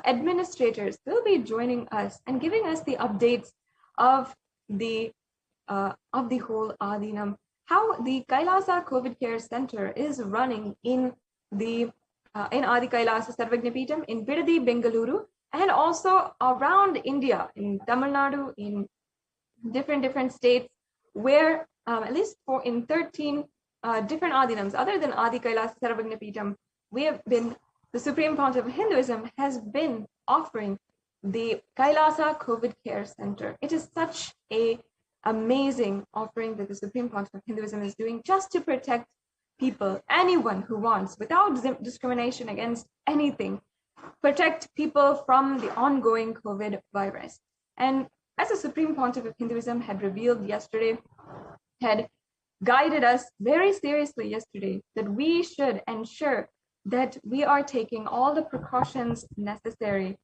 administrators will be joining us and giving us the updates of the whole Adinam, how the Kailasa COVID Care Center is running in Adi Kailasa Sarvagna Peetham in Bidadi, Bengaluru, and also around India, in Tamil Nadu, in different states, where at least in 13 different Adinams, other than Adi Kailasa Sarvagna Peetham, the Supreme Pontiff of Hinduism has been offering the Kailasa COVID Care Center. It is such a amazing offering that the Supreme Pontiff of Hinduism is doing just to protect people, anyone who wants, without discrimination against anything, protect people from the ongoing COVID virus. And as the Supreme Pontiff of Hinduism had revealed yesterday, had guided us very seriously yesterday, that we should ensure that we are taking all the precautions necessary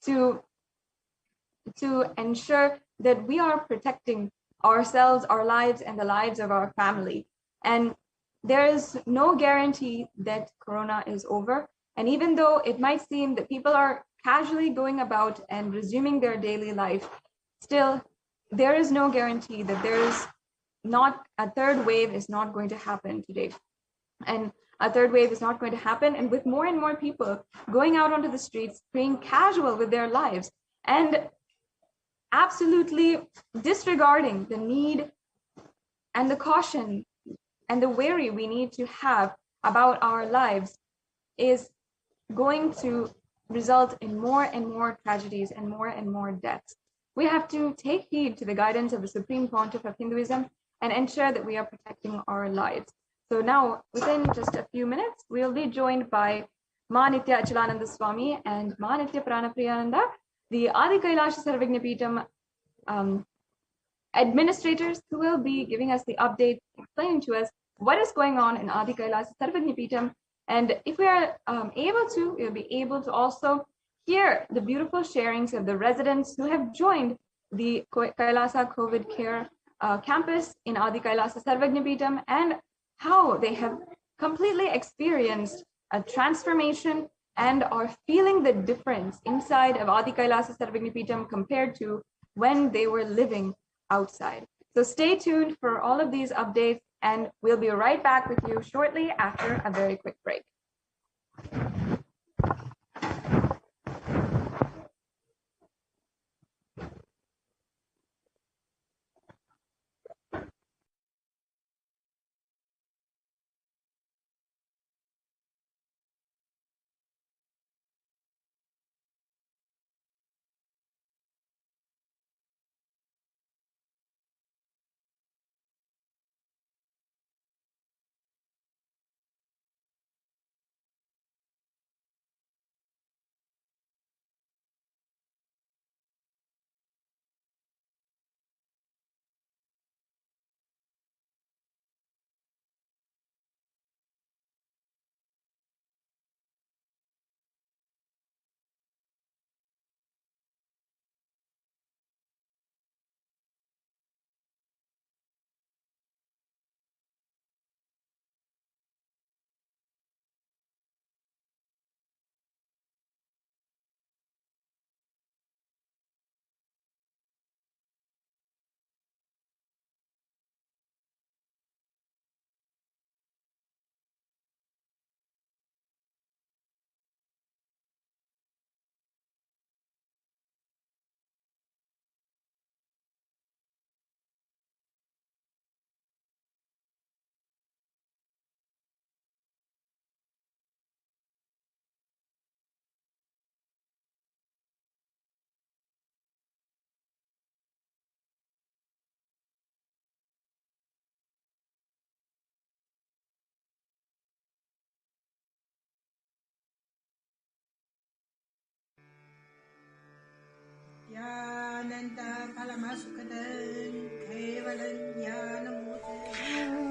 to ensure that we are protecting ourselves, our lives, and the lives of our family. And there is no guarantee that Corona is over. And even though it might seem that people are casually going about and resuming their daily life, still, there is no guarantee that there is not a third wave is not going to happen today. And a third wave is not going to happen. And with more and more people going out onto the streets, being casual with their lives, and absolutely disregarding the need and the caution and the worry we need to have about our lives, is going to result in more and more tragedies and more deaths. We have to take heed to the guidance of the Supreme Pontiff of Hinduism and ensure that we are protecting our lives. So now, within just a few minutes, we'll be joined by Ma Nitya Achalananda Swami and Ma Nitya Pranapriyananda, the Adi Kailasa Sarvagna Peetham administrators, who will be giving us the update, explaining to us what is going on in Adi Kailasa Sarvagna Peetham. And if we are able to, we'll be able to also hear the beautiful sharings of the residents who have joined the Kailasa COVID Care campus in Adi Kailasa Sarvagna Peetham, and how they have completely experienced a transformation and are feeling the difference inside of Adi Kailasa Sarvagna Peetham compared to when they were living outside. So stay tuned for all of these updates, and we'll be right back with you shortly after a very quick break.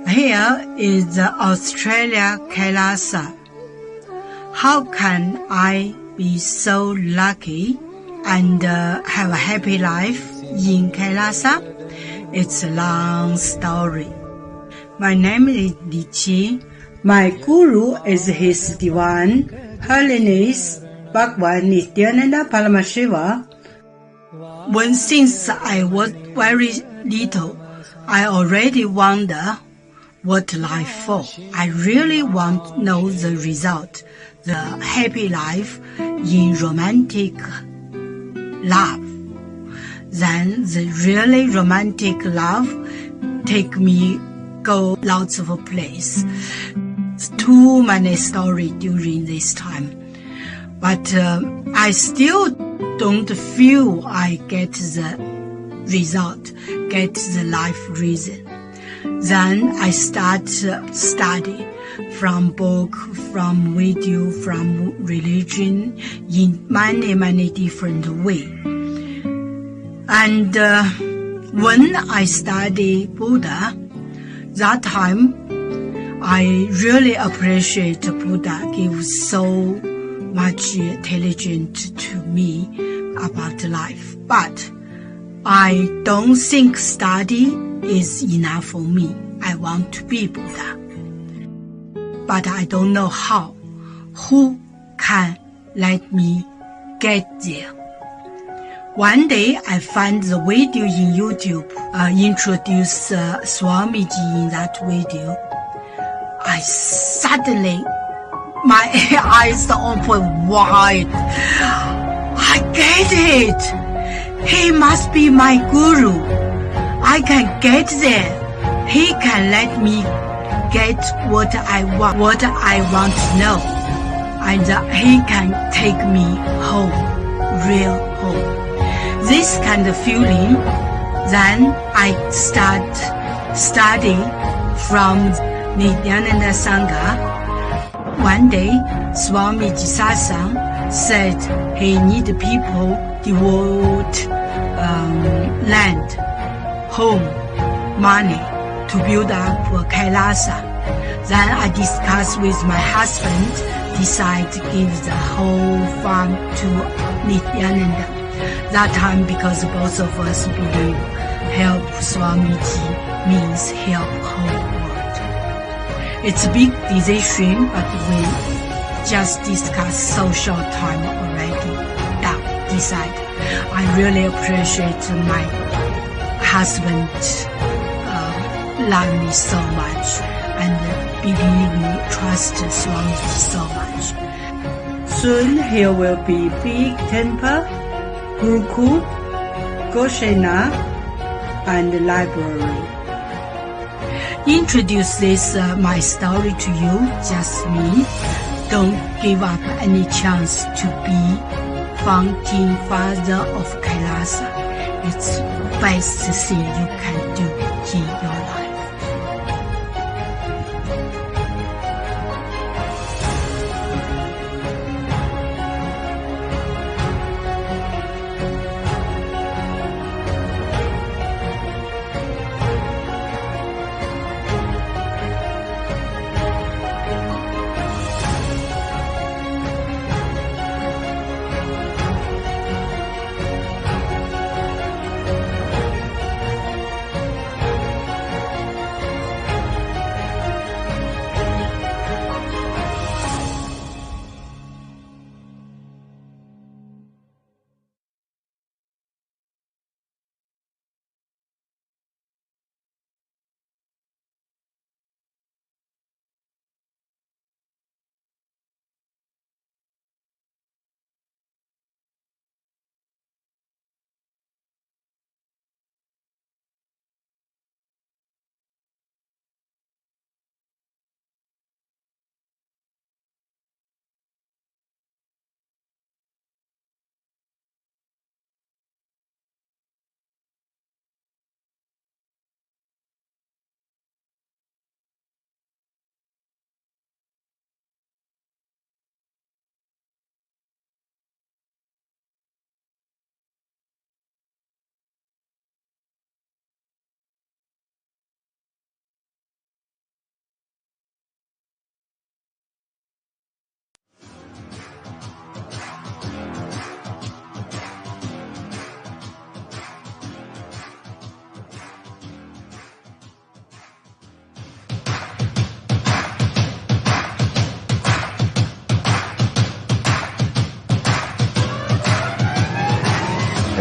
Here is the Australia Kailasa. How can I be so lucky and have a happy life in Kailasa? It's a long story. My name is Li Qi. My guru is His Divine Holiness Bhagwan Nithyananda Paramashivam. Since I was very little, I already wonder what life for. I really want to know the result, the happy life in romantic love. Then the really romantic love take me go lots of places. Too many stories during this time. But I still don't feel I get the result, get the life reason. Then I start study from book, from video, from religion in many different ways. And when I study Buddha, that time I really appreciate Buddha gives so much intelligence to me about life. But I don't think study is enough for me. I want to be Buddha. But I don't know how. Who can let me get there? One day I find the video in YouTube, introduce Swamiji in that video. I suddenly, my eyes open wide. I get it. He must be my guru. I can get there. He can let me get what I want to know. And he can take me home, real home. This kind of feeling, then I start studying from Nithyananda Sangha. One day, Swamiji SATSANG said he need people devote land, home, money to build up Kailasa. Then I discussed with my husband, decide to give the whole farm to Nithyananda. That time, because both of us believe help Swamiji means help whole world. It's a big decision, but we just discussed so short time already. Decide. I really appreciate my husband love me so much and believe me, trust Swamiji so much. Soon here will be big temple, Gurukul, Goshena, and library. Introduce this my story to you, just me. Don't give up any chance to be founding father of Kailasa. It's the best thing you can do in your life.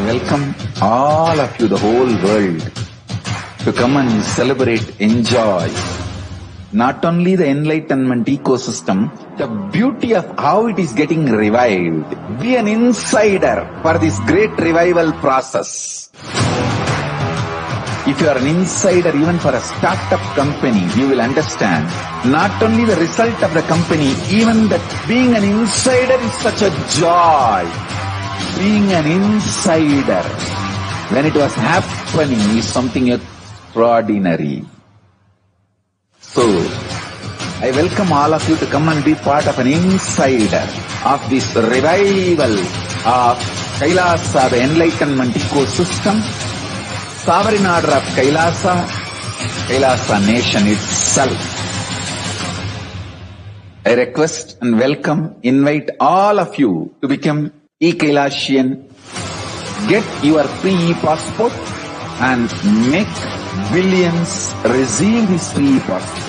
welcome all of you, the whole world, to come and celebrate, enjoy not only the enlightenment ecosystem, the beauty of how it is getting revived. Be an insider for this great revival process. If you are an insider even for a startup company, you will understand not only the result of the company, even that being an insider is such a joy. Being an insider when it was happening is something extraordinary. So, I welcome all of you to come and be part of an insider of this revival of Kailasa, the enlightenment ecosystem, sovereign order of Kailasa, Kailasa nation itself. I request and welcome, invite all of you to become e-Kailasian, get your free e-passport and make billions receive this free e-passport.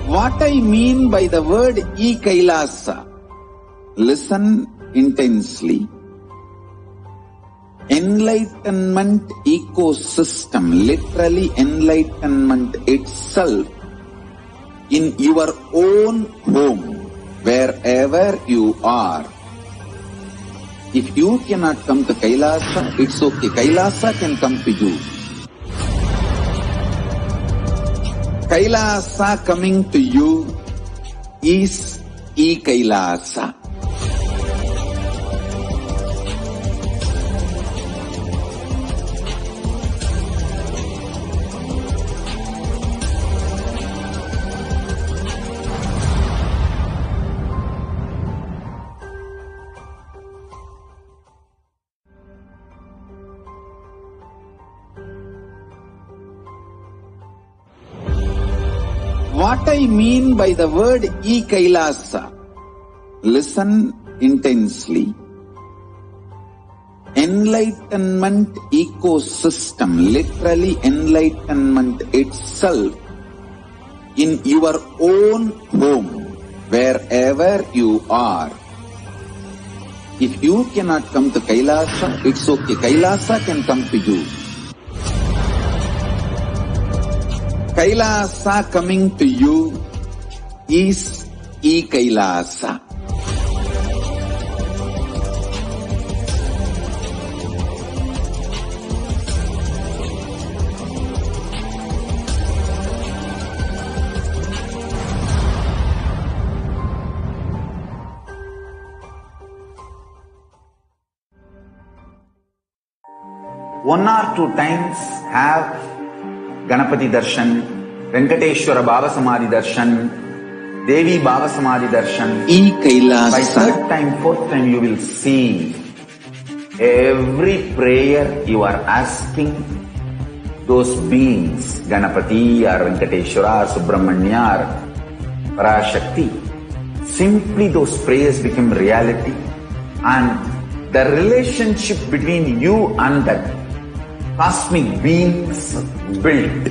What I mean by the word e-Kailasa, listen intensely. Enlightenment ecosystem, literally enlightenment itself, in your own home, wherever you are. If you cannot come to Kailasa, it's okay. Kailasa can come to you. Kailasa coming to you is e-Kailasa. What I mean by the word e-Kailasa, listen intensely. Enlightenment ecosystem, literally enlightenment itself, in your own home, wherever you are. If you cannot come to Kailasa, it's okay. Kailasa can come to you. Kailasa coming to you is e-Kailasa. One or two times have Ganapati Darshan, Venkateshwara Bhava Samadhi Darshan, Devi Bhava Samadhi Darshan. E-Kailasa. By third time, fourth time you will see every prayer you are asking those beings, Ganapati or Venkateshwara or Subramanya or Parashakti. Simply those prayers become reality and the relationship between you and that cosmic beings built.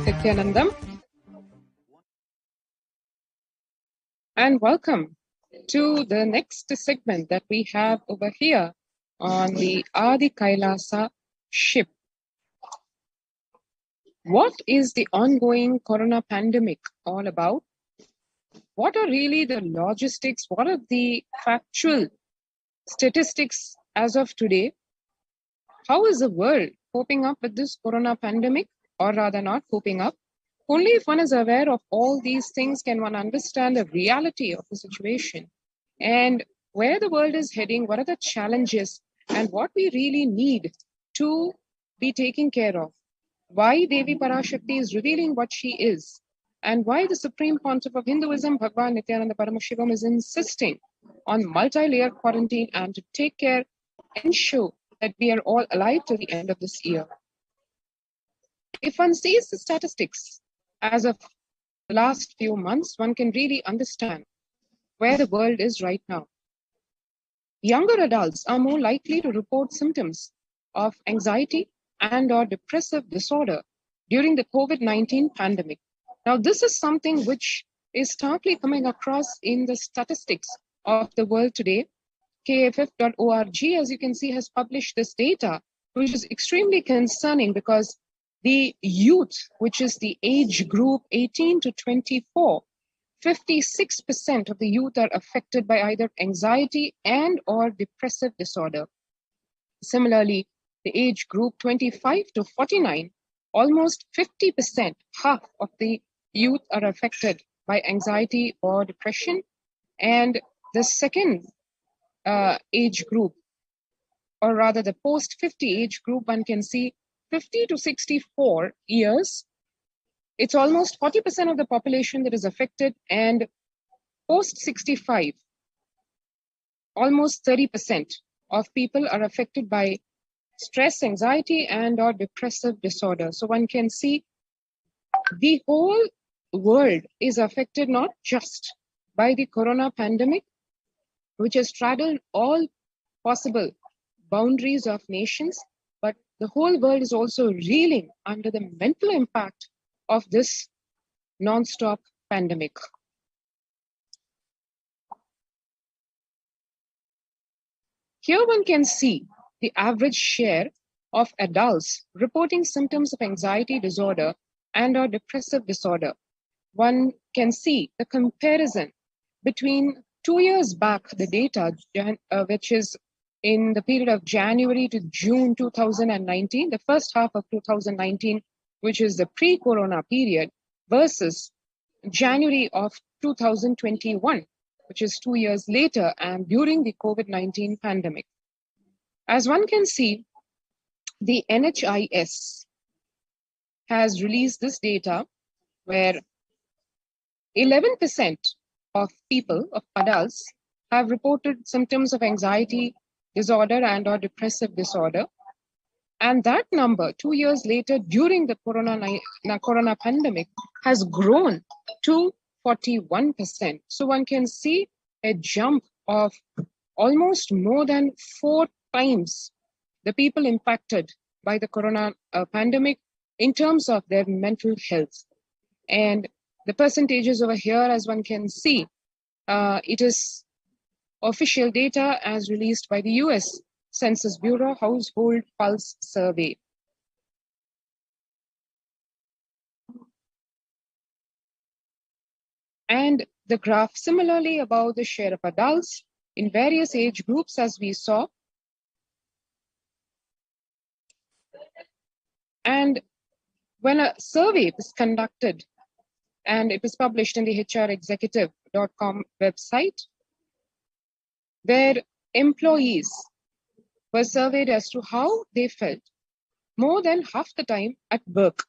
Nithyanandam, and welcome to the next segment that we have over here on the Adi Kailasa ship. What is the ongoing corona pandemic all about? What are really the logistics? What are the factual statistics as of today? How is the world coping up with this corona pandemic, or rather not coping up? Only if one is aware of all these things can one understand the reality of the situation and where the world is heading, what are the challenges, and what we really need to be taken care of. Why Devi Parashakti is revealing what she is, and why the Supreme Pontiff of Hinduism, Bhagwan Nithyananda Paramashivam, is insisting on multi-layer quarantine and to take care, ensure that we are all alive till the end of this year. If one sees the statistics as of the last few months, one can really understand where the world is right now. Younger adults are more likely to report symptoms of anxiety and or depressive disorder during the COVID-19 pandemic. Now, this is something which is starkly coming across in the statistics of the world today. KFF.org, as you can see, has published this data, which is extremely concerning because the youth, which is the age group 18 to 24, 56% of the youth are affected by either anxiety and or depressive disorder. Similarly, the age group 25 to 49, almost 50%, half of the youth are affected by anxiety or depression. And the second age group, or rather the post-50 age group, one can see 50 to 64 years, it's almost 40% of the population that is affected, and post-65, almost 30% of people are affected by stress, anxiety, and or depressive disorder. So one can see the whole world is affected not just by the corona pandemic, which has straddled all possible boundaries of nations, but the whole world is also reeling under the mental impact of this non-stop pandemic. Here one can see the average share of adults reporting symptoms of anxiety disorder and or depressive disorder. One can see the comparison between 2 years back, the data, which is in the period of January to June 2019, the first half of 2019, which is the pre-corona period, versus January of 2021, which is 2 years later and during the COVID-19 pandemic. As one can see, the NHIS has released this data where 11% of people, of adults, have reported symptoms of anxiety disorder and or depressive disorder. And that number 2 years later during the corona pandemic has grown to 41%. So one can see a jump of almost more than 4 times the people impacted by the corona pandemic in terms of their mental health. And the percentages over here, as one can see, it is official data as released by the US Census Bureau Household Pulse Survey. And the graph similarly about the share of adults in various age groups, as we saw. And when a survey was conducted, and it was published in the hrexecutive.com website, where employees were surveyed as to how they felt more than half the time at work.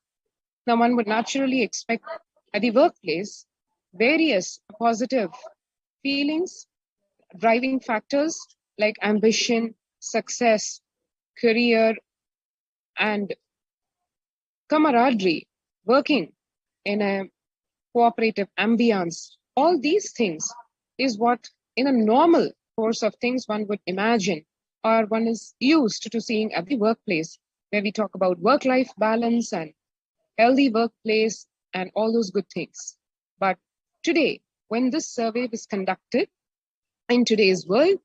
Now, one would naturally expect at the workplace various positive feelings, driving factors like ambition, success, career, and camaraderie, working in a cooperative ambience. All these things is what in a normal course of things one would imagine, or one is used to seeing at the workplace, where we talk about work-life balance and healthy workplace and all those good things. But today, when this survey was conducted in today's world,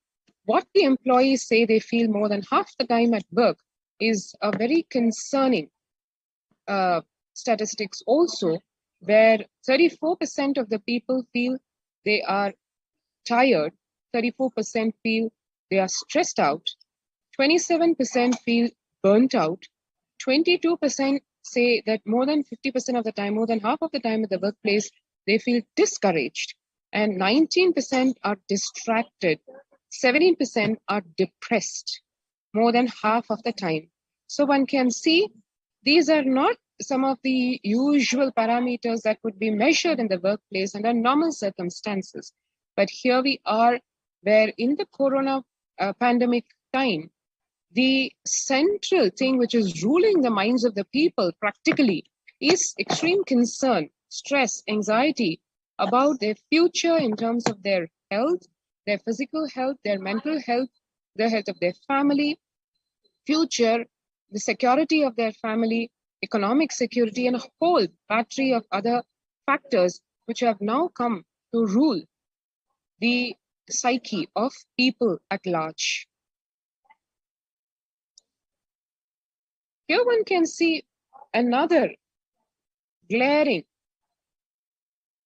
what the employees say they feel more than half the time at work is a very concerning statistics also, where 34% of the people feel they are tired, 34% feel they are stressed out, 27% feel burnt out, 22% say that more than 50% of the time, more than half of the time at the workplace, they feel discouraged, and 19% are distracted, 17% are depressed, more than half of the time. So one can see these are not some of the usual parameters that would be measured in the workplace under normal circumstances. But here we are, where in the corona pandemic time, the central thing which is ruling the minds of the people practically is extreme concern, stress, anxiety about their future in terms of their health, their physical health, their mental health, the health of their family, future, the security of their family, economic security, and a whole battery of other factors which have now come to rule the psyche of people at large. Here one can see another glaring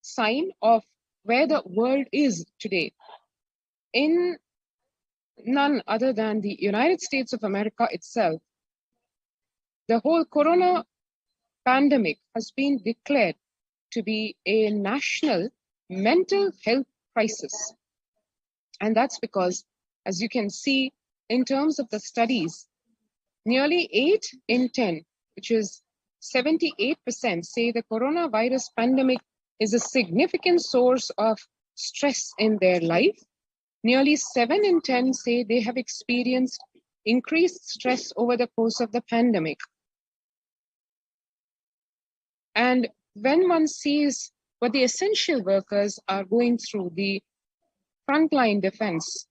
sign of where the world is today in none other than the United States of America itself. The whole corona pandemic has been declared to be a national mental health crisis. And that's because, as you can see, in terms of the studies, nearly 8 in 10, which is 78%, say the coronavirus pandemic is a significant source of stress in their life. Nearly 7 in 10 say they have experienced increased stress over the course of the pandemic. And when one sees what the essential workers are going through, the frontline defense,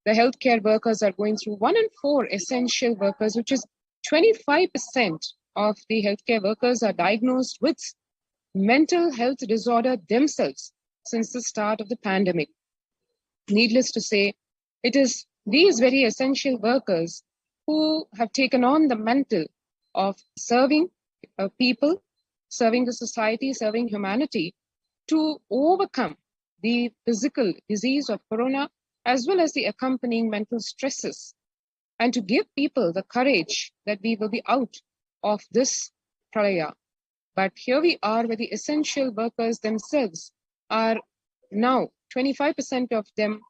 the healthcare workers are going through, 1 in 4 essential workers, which is 25% of the healthcare workers, are diagnosed with mental health disorder themselves since the start of the pandemic. Needless to say, it is these very essential workers who have taken on the mantle of serving people, serving the society, serving humanity, to overcome the physical disease of corona, as well as the accompanying mental stresses, and to give people the courage that we will be out of this pralaya. But here we are, where the essential workers themselves are now 25% of them,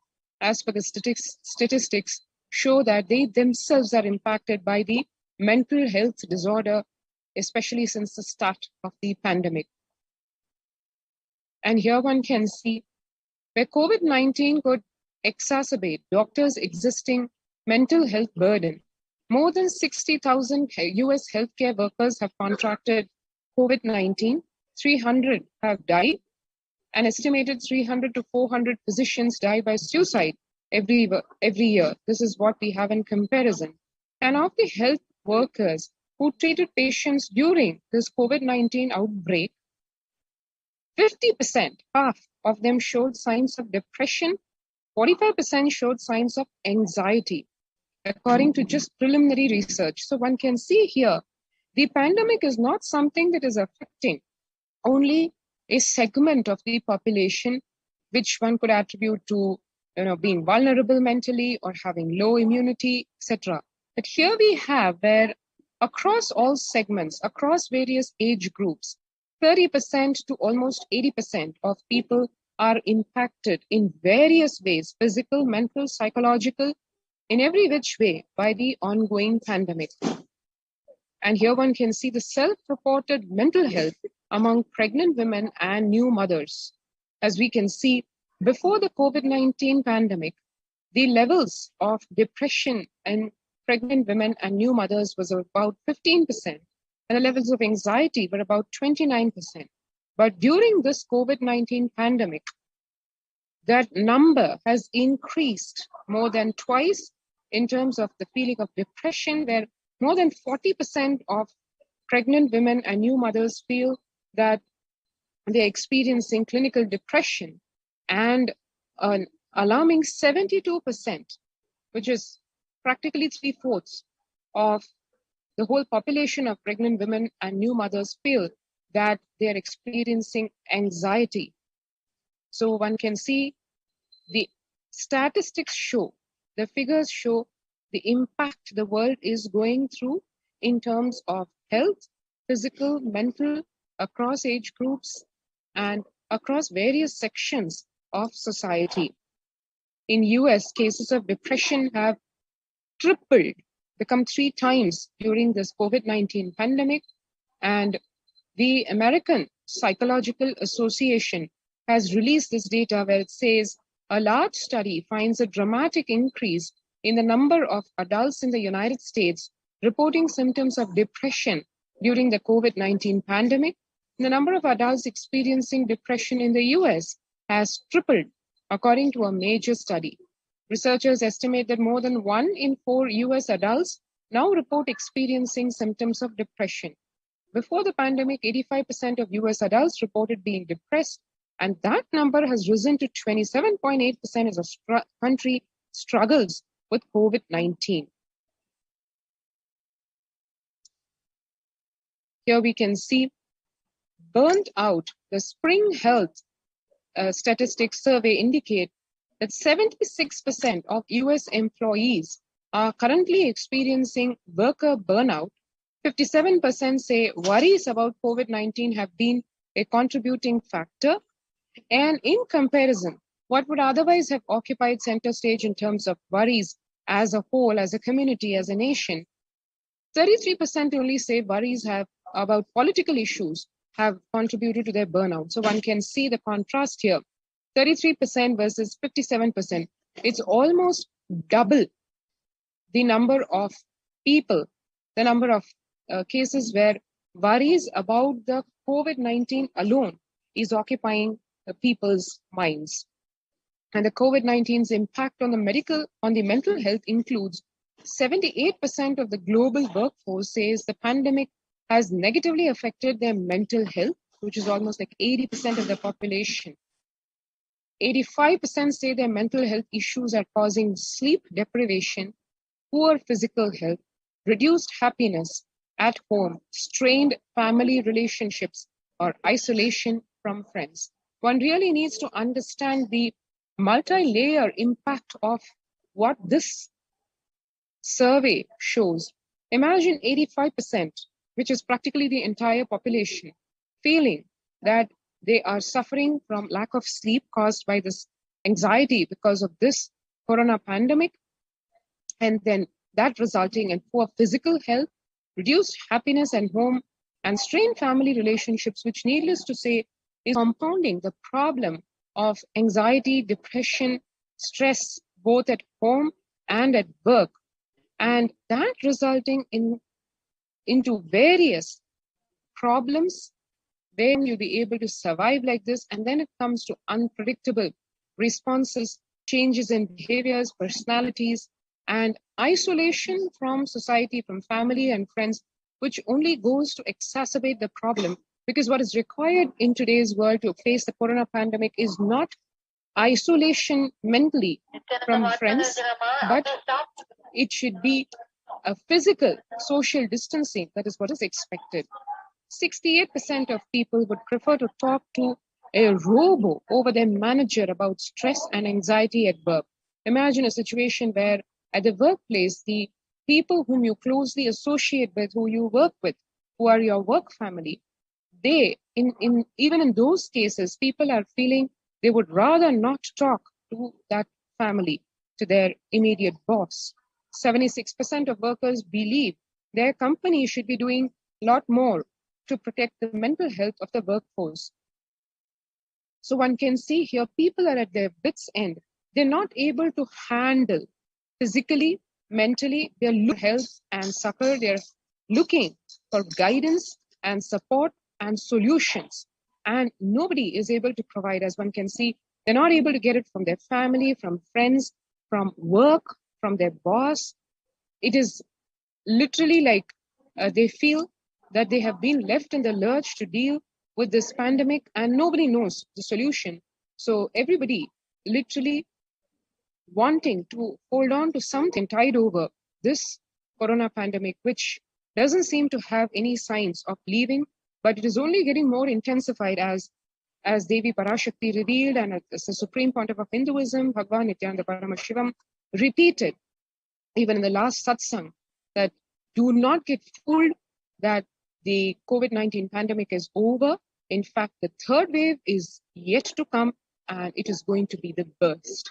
as per the statistics, show that they themselves are impacted by the mental health disorder, especially since the start of the pandemic. And here one can see where COVID-19 could exacerbate doctors' existing mental health burden. More than 60,000 US healthcare workers have contracted COVID-19, 300 have died, an estimated 300 to 400 physicians die by suicide every year. This is what we have in comparison. And of the health workers who treated patients during this COVID-19 outbreak, 50%, half of them showed signs of depression, 45% showed signs of anxiety, according to just preliminary research. So one can see here, the pandemic is not something that is affecting only a segment of the population, which one could attribute to being vulnerable mentally or having low immunity, etc. But here we have where across all segments, across various age groups, 30% to almost 80% of people are impacted in various ways, physical, mental, psychological, in every which way, by the ongoing pandemic. And here one can see the self-reported mental health among pregnant women and new mothers. As we can see, before the COVID-19 pandemic, the levels of depression in pregnant women and new mothers was about 15%, and the levels of anxiety were about 29%. But during this COVID-19 pandemic, that number has increased more than twice in terms of the feeling of depression, where more than 40% of pregnant women and new mothers feel that they're experiencing clinical depression, and an alarming 72%, which is practically 3/4 of the whole population of pregnant women and new mothers, feel that they're experiencing anxiety. So one can see the statistics show, the figures show the impact the world is going through in terms of health, physical, mental, across age groups, and across various sections of society. In US, cases of depression have tripled, become 3 times during this COVID-19 pandemic. And the American Psychological Association has released this data where it says a large study finds a dramatic increase in the number of adults in the United States reporting symptoms of depression during the COVID-19 pandemic, the number of adults experiencing depression in the US has tripled, according to a major study. Researchers estimate that more than 1 in 4 US adults now report experiencing symptoms of depression. Before the pandemic, 85% of US adults reported being depressed, and that number has risen to 27.8% as the country struggles with COVID-19. Here we can see burnt out. The Spring Health Statistics Survey indicate that 76% of US employees are currently experiencing worker burnout. 57% say worries about COVID-19 have been a contributing factor. And in comparison, what would otherwise have occupied center stage in terms of worries as a whole, as a community, as a nation, 33% only say worries about political issues have contributed to their burnout. So one can see the contrast here. 33% versus 57%. It's almost double the number of people, the number of cases where worries about the COVID-19 alone is occupying the people's minds. And the COVID-19's impact on the mental health includes 78% of the global workforce says the pandemic has negatively affected their mental health, which is almost like 80% of the population. 85% say their mental health issues are causing sleep deprivation, poor physical health, reduced happiness at home, strained family relationships, or isolation from friends. One really needs to understand the multi-layer impact of what this survey shows. Imagine 85%, which is practically the entire population, feeling that they are suffering from lack of sleep caused by this anxiety because of this corona pandemic, and then that resulting in poor physical health, reduced happiness at home, and strained family relationships, which needless to say is compounding the problem of anxiety, depression, stress, both at home and at work, and that resulting into various problems when you'll be able to survive like this. And then it comes to unpredictable responses, changes in behaviors, personalities, and isolation from society, from family and friends, which only goes to exacerbate the problem. Because what is required in today's world to face the corona pandemic is not isolation mentally from friends, but it should be a physical social distancing. That is what is expected. 68% of people would prefer to talk to a robo over their manager about stress and anxiety at work. Imagine a situation where at the workplace, the people whom you closely associate with, who you work with, who are your work family, they, even in those cases, people are feeling they would rather not talk to that family, to their immediate boss. 76% of workers believe their company should be doing a lot more to protect the mental health of the workforce. So one can see here, people are at their wits' end. They're not able to handle physically, mentally, their health and succor. They're looking for guidance and support and solutions. And nobody is able to provide, as one can see. They're not able to get it from their family, from friends, from work, from their boss. It is literally like they feel that they have been left in the lurch to deal with this pandemic and nobody knows the solution. So everybody literally wanting to hold on to something tied over this corona pandemic, which doesn't seem to have any signs of leaving, but it is only getting more intensified as Devi Parashakti revealed and as the Supreme Pontiff of Hinduism, Bhagwan Nithyananda Paramashivam, repeated even in the last satsang, that do not get fooled that the COVID-19 pandemic is over. In fact, the third wave is yet to come and it is going to be the burst.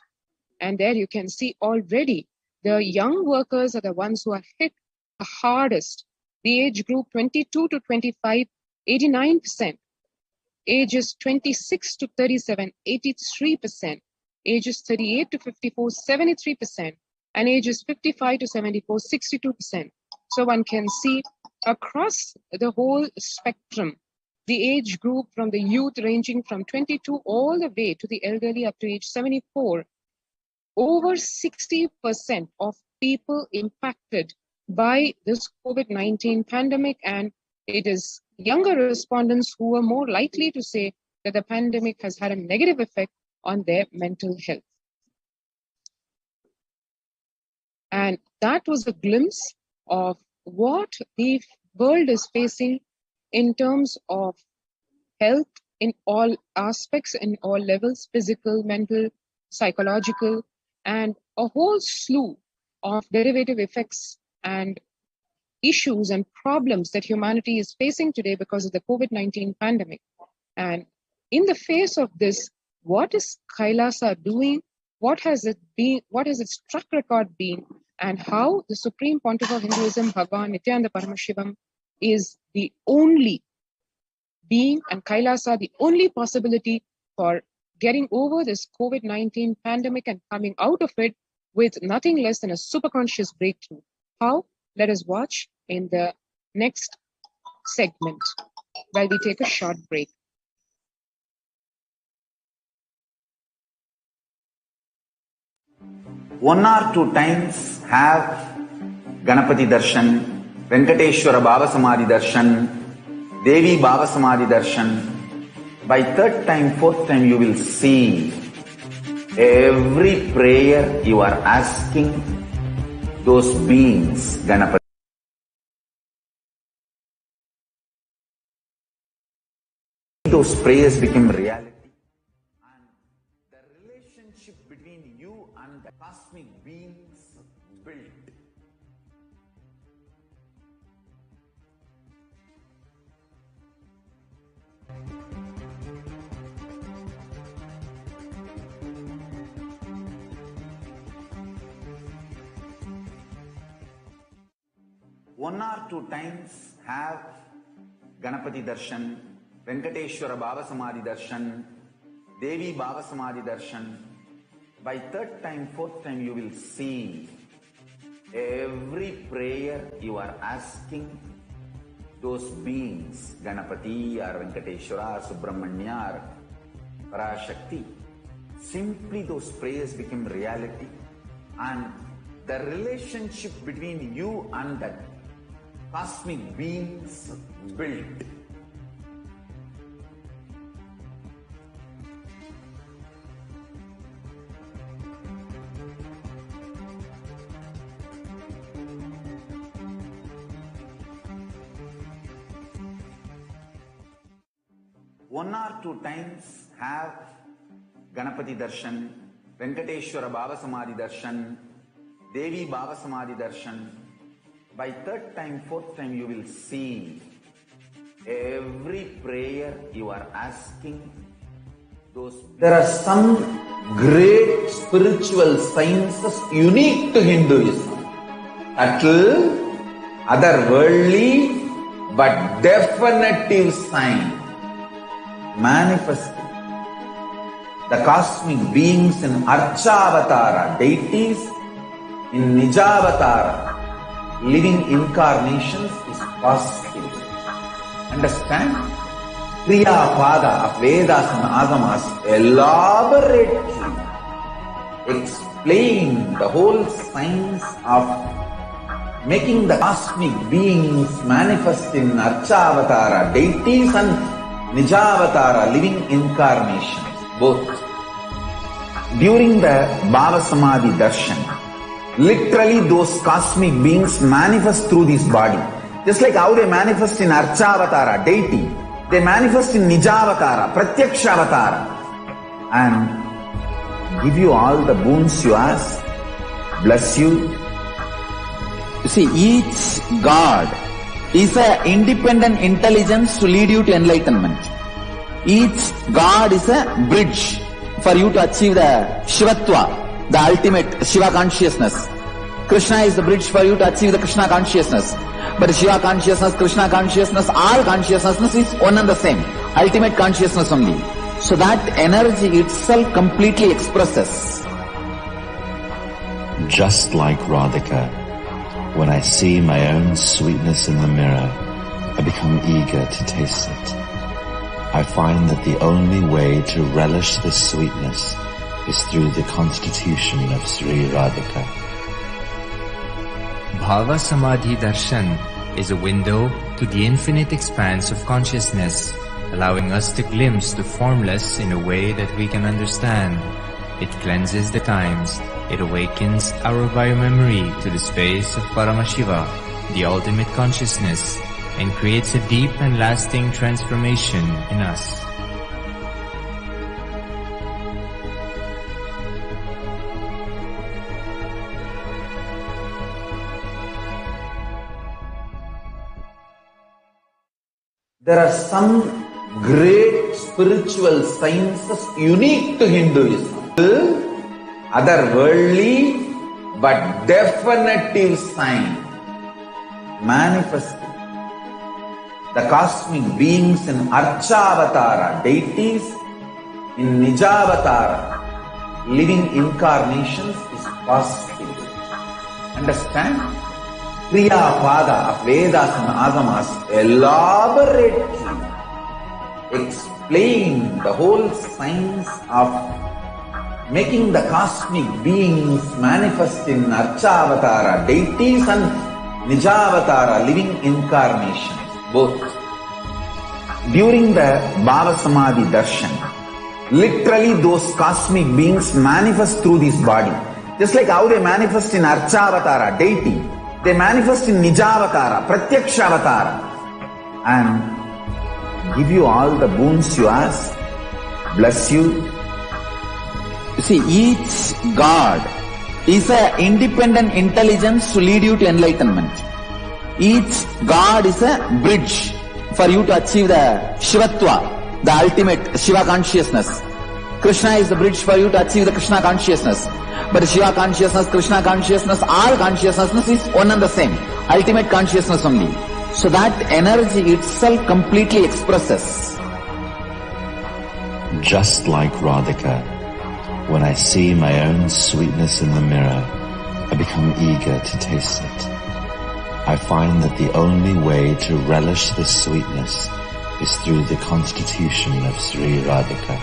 And there you can see already the young workers are the ones who are hit the hardest. The age group 22 to 25, 89%. Ages 26 to 37, 83%. Ages 38 to 54, 73%. and ages 55 to 74, 62%. So one can see across the whole spectrum, the age group from the youth ranging from 22 all the way to the elderly up to age 74, over 60% of people impacted by this COVID-19 pandemic, and it is younger respondents who are more likely to say that the pandemic has had a negative effect on their mental health. And that was a glimpse of what the world is facing in terms of health in all aspects, in all levels, physical, mental, psychological, and a whole slew of derivative effects and issues and problems that humanity is facing today because of the COVID-19 pandemic. And in the face of this, what is Kailasa doing? What has it been? What has its track record been? And how the Supreme Pontiff of Hinduism, Bhagavan Nithyananda Paramashivam, is the only being, and Kailasa the only possibility for getting over this COVID-19 pandemic and coming out of it with nothing less than a superconscious breakthrough. How? Let us watch in the next segment while we take a short break. One or two times have Ganapati Darshan, Venkateshwara Bhava Samadhi Darshan, Devi Bhava Samadhi Darshan. By third time, fourth time, you will see every prayer you are asking those beings, Ganapati. Those prayers become reality. And the relationship between you and the cosmic beings built. One or two times have Ganapati Darshan, Venkateshwara Bhava Samadhi Darshan, Devi Bhava Samadhi Darshan. By third time, fourth time, you will see every prayer you are asking those beings, Ganapati or Venkateshwara, Subramanya or Parashakti. Simply those prayers become reality, and the relationship between you and that cosmic beings built. One or two times have Ganapati Darshan, Venkateshwara Bhava Samadhi Darshan, Devi Bhava Samadhi Darshan. By third time, fourth time, you will see every prayer you are asking those. There are some great spiritual sciences unique to Hinduism. Subtle, otherworldly, but definitive sign. Manifesting the cosmic beings in Archavatara, deities in Nijavatara, living incarnations is possible. Understand? Kriya Pada of Vedas and Agamas elaborately explain the whole science of making the cosmic beings manifest in Archavatara, deities and Nijavatara, living incarnations, both. During the Bhava Samadhi Darshan, literally those cosmic beings manifest through this body. Just like how they manifest in Archavatara, deity, they manifest in Nijavatara, Pratyakshavatara, and give you all the boons you ask, bless you. You see, each God is an independent intelligence to lead you to enlightenment. Each God is a bridge for you to achieve the Shivatva, the ultimate Shiva consciousness. Krishna is the bridge for you to achieve the Krishna consciousness. But Shiva consciousness, Krishna consciousness, all consciousness is one and the same. Ultimate consciousness only. So that energy itself completely expresses Just like Radhika, when I see my own sweetness in the mirror, I become eager to taste it. I find that the only way to relish this sweetness is through the constitution of Sri Radhika. Bhava Samadhi Darshan is a window to the infinite expanse of consciousness, allowing us to glimpse the formless in a way that we can understand. It cleanses the times. It awakens our biomemory to the space of Paramashiva, the ultimate consciousness, and creates a deep and lasting transformation in us. There are some great spiritual sciences unique to Hinduism. Otherworldly but definitive sign manifesting the cosmic beings in Archavatara, deities in Nijavatara, living incarnations is possible. Understand? Kriya Pada of Vedas and Agamas elaborately explain the whole science of making the cosmic beings manifest in Archavatara, deities and Nijavatara, living incarnations, both. During the Bhava Samadhi Darshan, literally those cosmic beings manifest through this body. Just like how they manifest in Archavatara, deity, they manifest in Nijavatara, Pratyakshavatara, and give you all the boons you ask, bless you. You see, each God is an independent intelligence to lead you to enlightenment. Each God is a bridge for you to achieve the Shivatva, the ultimate Shiva consciousness. Krishna is the bridge for you to achieve the Krishna consciousness. But Shiva consciousness, Krishna consciousness, all consciousness is one and the same. Ultimate consciousness only. So that energy itself completely expresses. Just like Radhika, when I see my own sweetness in the mirror, I become eager to taste it. I find that the only way to relish this sweetness is through the constitution of Sri Radhika.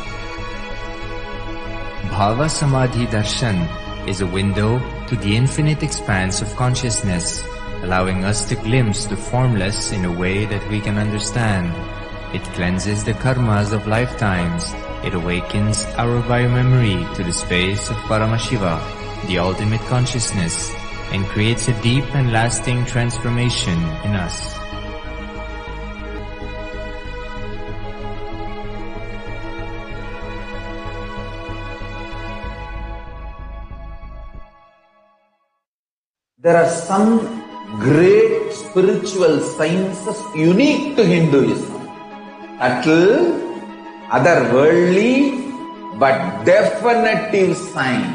Bhava Samadhi Darshan is a window to the infinite expanse of consciousness, allowing us to glimpse the formless in a way that we can understand. It cleanses the karmas of lifetimes. It awakens our biomemory to the space of Paramashiva, the ultimate consciousness, and creates a deep and lasting transformation in us. There are some great spiritual sciences unique to Hinduism. Subtle, otherworldly, but definitive sign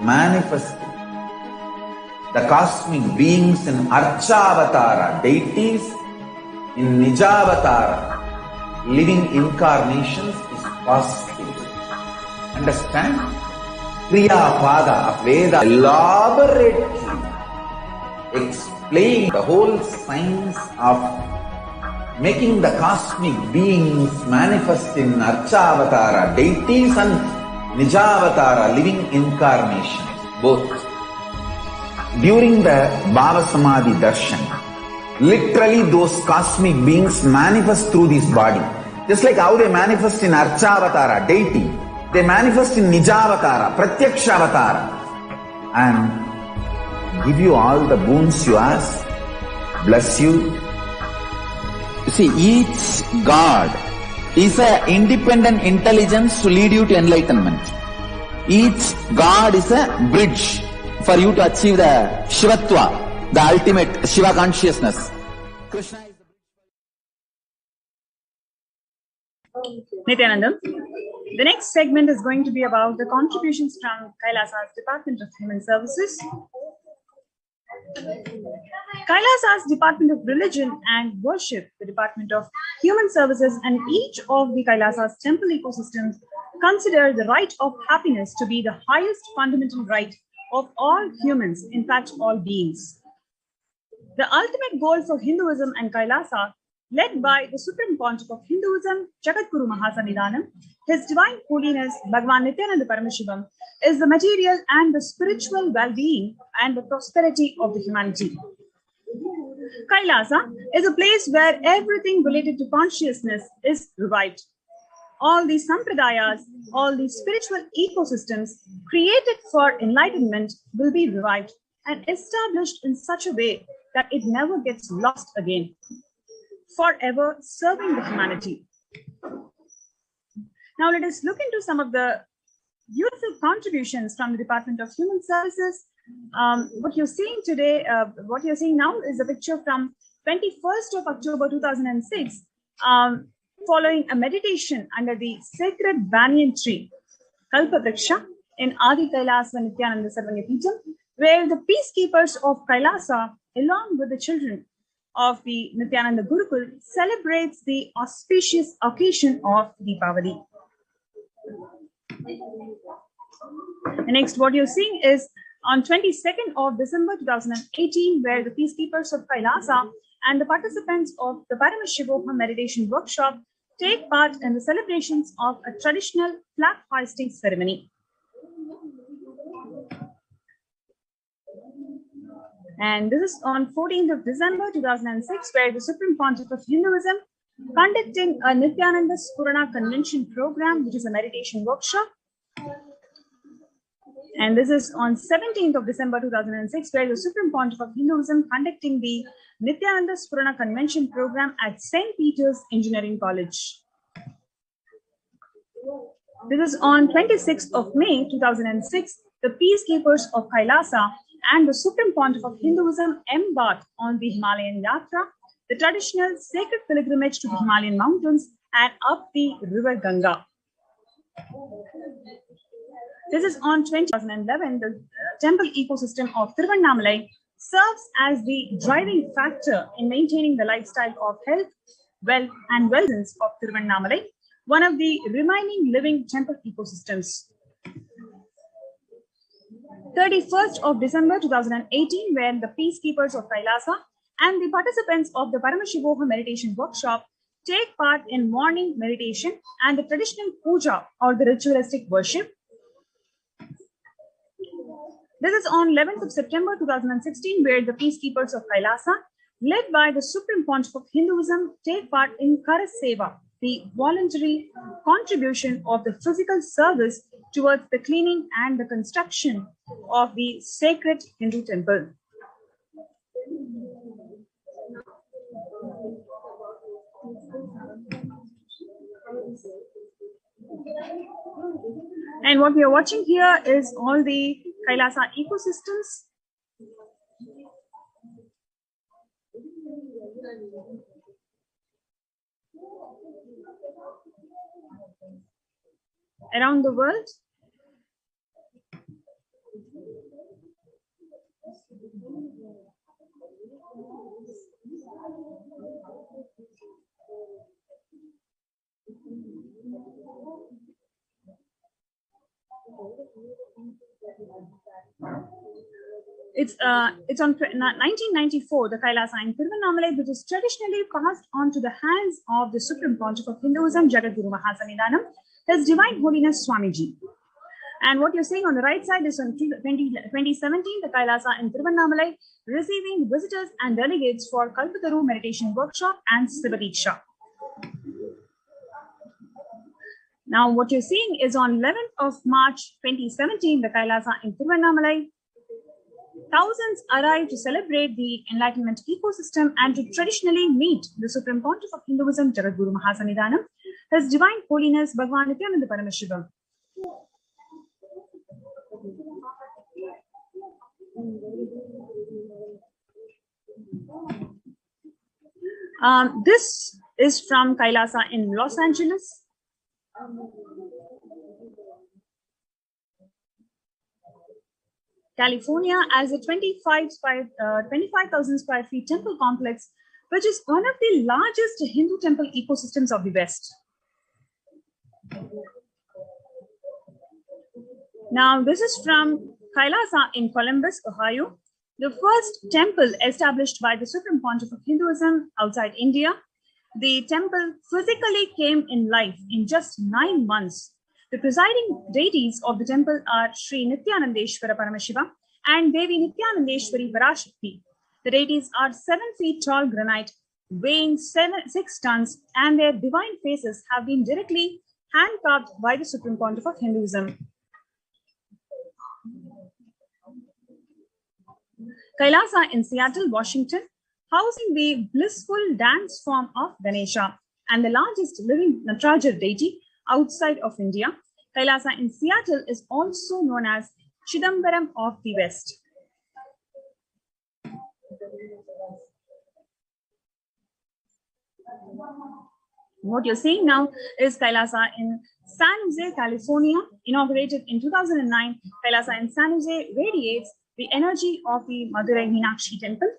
manifesting the cosmic beings in Archavatara, deities in Nijavatara, living incarnations is possible. Understand? Kriya Pada of Vedas elaborately explain the whole science of making the cosmic beings manifest in Archavatara, deities and Nijavatara, living incarnations, both. During the Bhava Samadhi Darshan, literally those cosmic beings manifest through this body. Just like how they manifest in Archavatara, deity, they manifest in Nijavatara, Pratyakshavatara, and give you all the boons you ask, bless you. You see, each God is an independent intelligence to lead you to enlightenment. Each God is a bridge for you to achieve the Shivatva, the ultimate Shiva consciousness. Krishna is Nithyanandam. The next segment is going to be about the contributions from Kailasa's Department of Human Services. Kailasa's Department of Religion and Worship, the Department of Human Services, and each of the Kailasa's temple ecosystems consider the right of happiness to be the highest fundamental right of all humans, in fact, all beings. The ultimate goal for Hinduism and Kailasa, led by the Supreme Pontiff of Hinduism, Jagadguru Mahasanidanam, His Divine Holiness Bhagavan Nithyananda Paramashivam, is the material and the spiritual well-being and the prosperity of the humanity. Kailasa is a place where everything related to consciousness is revived. All these sampradayas, all these spiritual ecosystems created for enlightenment will be revived and established in such a way that it never gets lost again, forever serving the humanity. Now let us look into some of the beautiful contributions from the Department of Human Services. What you're seeing today, what you're seeing now is a picture from 21st of October 2006, following a meditation under the sacred banyan tree, Kalpavriksha, in Adi Kailasa Nithyananda Sarvanyapeetham, where the peacekeepers of Kailasa, along with the children of the Nithyananda Gurukul, celebrates the auspicious occasion of Deepavali. Next, what you're seeing is on 22nd of December 2018, where the peacekeepers of Kailasa and the participants of the Paramashivoham meditation workshop take part in the celebrations of a traditional flag hoisting ceremony. And this is on 14th of December 2006, where the Supreme Pontiff of Hinduism conducting a Nithyananda Spurana Convention program, which is a meditation workshop. And this is on 17th of December 2006, where the Supreme Pontiff of Hinduism conducting the Nithyananda Spurana Convention program at St. Peter's Engineering College. This is on 26th of May 2006, the peacekeepers of Kailasa and the Supreme Pontiff of Hinduism embarked on the Himalayan Yatra, the traditional sacred pilgrimage to the Himalayan mountains and up the river Ganga. This is on 2011. The temple ecosystem of Tiruvannamalai serves as the driving factor in maintaining the lifestyle of health, wealth, and wellness of Tiruvannamalai, one of the remaining living temple ecosystems. 31st of December 2018, when the peacekeepers of Kailasa and the participants of the Paramashivoham meditation workshop take part in morning meditation and the traditional puja or the ritualistic worship. This is on 11th of September 2016, where the peacekeepers of Kailasa, led by the Supreme Pontiff of Hinduism, take part in Kara Seva, the voluntary contribution of the physical service towards the cleaning and the construction of the sacred Hindu temple. And what we are watching here is all the Kailasa ecosystems. Around the world. It's on 1994, the Kailasa in Tiruvannamalai, which is traditionally passed on to the hands of the Supreme Pontiff of Hinduism, Jagadguru Mahasanidanam, His Divine Holiness Swamiji. And what you're seeing on the right side is on 2017, the Kailasa in Tiruvannamalai, receiving visitors and delegates for Kalpataru meditation workshop and Sivadiksha. Now, what you're seeing is on 11th of March 2017, the Kailasa in Tiruvannamalai, thousands arrive to celebrate the enlightenment ecosystem and to traditionally meet the Supreme Pontiff of Hinduism, Jagadguru Mahasanidanam, His Divine Holiness Bhagavan Nithyananda Paramashivam. This is from Kailasa in Los Angeles. California, as a 25,000 square feet temple complex, which is one of the largest Hindu temple ecosystems of the West. Now, this is from Kailasa in Columbus, Ohio, the first temple established by the Supreme Pontiff of Hinduism outside India. The temple physically came in life in just 9 months. The presiding deities of the temple are Sri Nithyananda Paramashivam and Devi Nithyanandeshwari Parashakti. The deities are 7 feet tall granite, weighing 6 tons, and their divine faces have been directly hand-carved by the Supreme Pontiff of Hinduism. Kailasa in Seattle, Washington, housing the blissful dance form of Ganesha and the largest living Nataraja deity outside of India. Kailasa in Seattle is also known as Chidambaram of the West. What you're seeing now is Kailasa in San Jose, California, inaugurated in 2009. Kailasa in San Jose radiates the energy of the Madurai Meenakshi temple.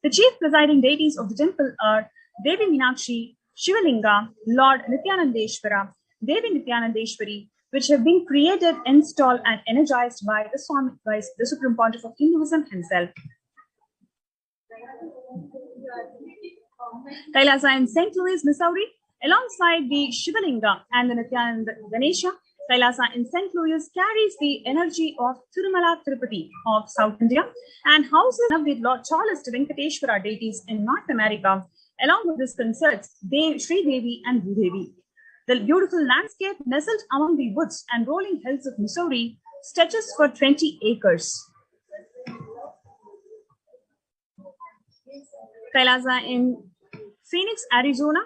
The chief presiding deities of the temple are Devi Meenakshi, Shivalinga, Lord Nithyanandeshwara, Devi Nithyanandeshwari, which have been created, installed, and energized by the Supreme Pontiff of Hinduism himself. Kailasa in St. Louis, Missouri, alongside the Shivalinga and the Nithyananda Ganesha, Kailasa in St. Louis carries the energy of Tirumala Tirupati of South India and houses one of the tallest Venkateshwara deities in North America. Along with this concerts Sri Devi and Bhudevi. The beautiful landscape nestled among the woods and rolling hills of Missouri stretches for 20 acres. Kailasa in Phoenix, Arizona,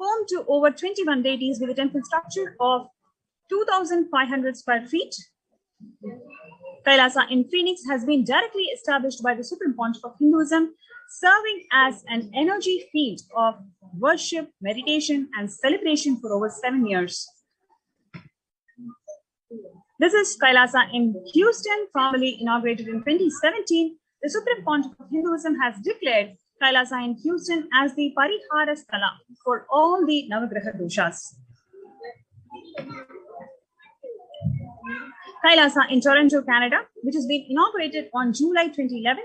home to over 21 deities with a temple structure of 2,500 square feet. Kailasa in Phoenix has been directly established by the Supreme Pontiff of Hinduism, serving as an energy field of worship, meditation, and celebration for over 7 years. This is Kailasa in Houston, formally inaugurated in 2017. The Supreme Pontiff of Hinduism has declared Kailasa in Houston as the Parihara Sthala for all the Navagraha doshas. Kailasa in Toronto, Canada, which has been inaugurated on July 2011.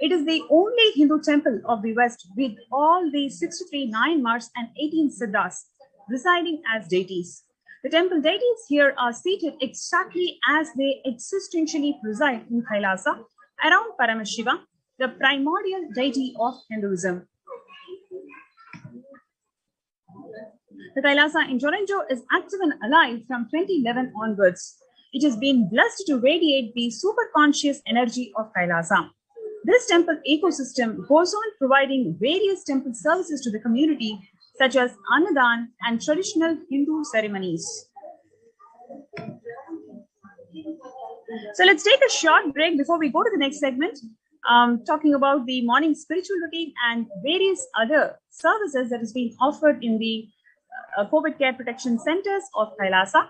It is the only Hindu temple of the West with all the 63 Nayanmars and 18 Siddhas residing as deities. The temple deities here are seated exactly as they existentially preside in Kailasa around Paramashiva, the primordial deity of Hinduism. The Kailasa in Toronto is active and alive from 2011 onwards. It has been blessed to radiate the superconscious energy of Kailasa. This temple ecosystem goes on providing various temple services to the community, such as Annadan and traditional Hindu ceremonies. So let's take a short break before we go to the next segment, talking about the morning spiritual routine and various other services that is being offered in the COVID care protection centers of Kailasa.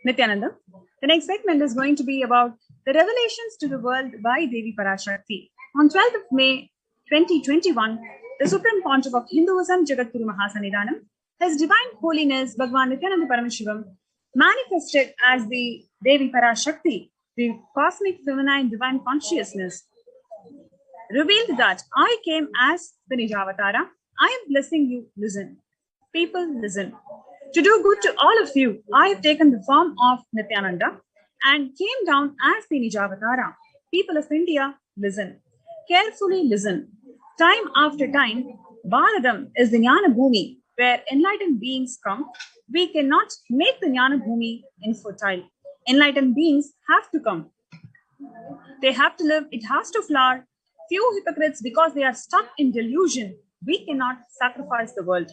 Nithyananda. The next segment is going to be about the revelations to the world by Devi Parashakti. On 12th of May 2021, the Supreme Pontiff of Hinduism, Jagadguru Mahasanidhanam, His Divine Holiness Bhagwan Nithyananda Paramashivam, manifested as the Devi Parashakti, the cosmic feminine divine consciousness, revealed that I came as the Nijavatara. I am blessing you, listen. People, listen. To do good to all of you, I have taken the form of Nithyananda and came down as the Nijavatara. People of India, listen. Carefully listen. Time after time, Bharadam is the Jnana Bhumi where enlightened beings come. We cannot make the Jnana Bhumi infertile. Enlightened beings have to come. They have to live, it has to flower. Few hypocrites, because they are stuck in delusion, we cannot sacrifice the world.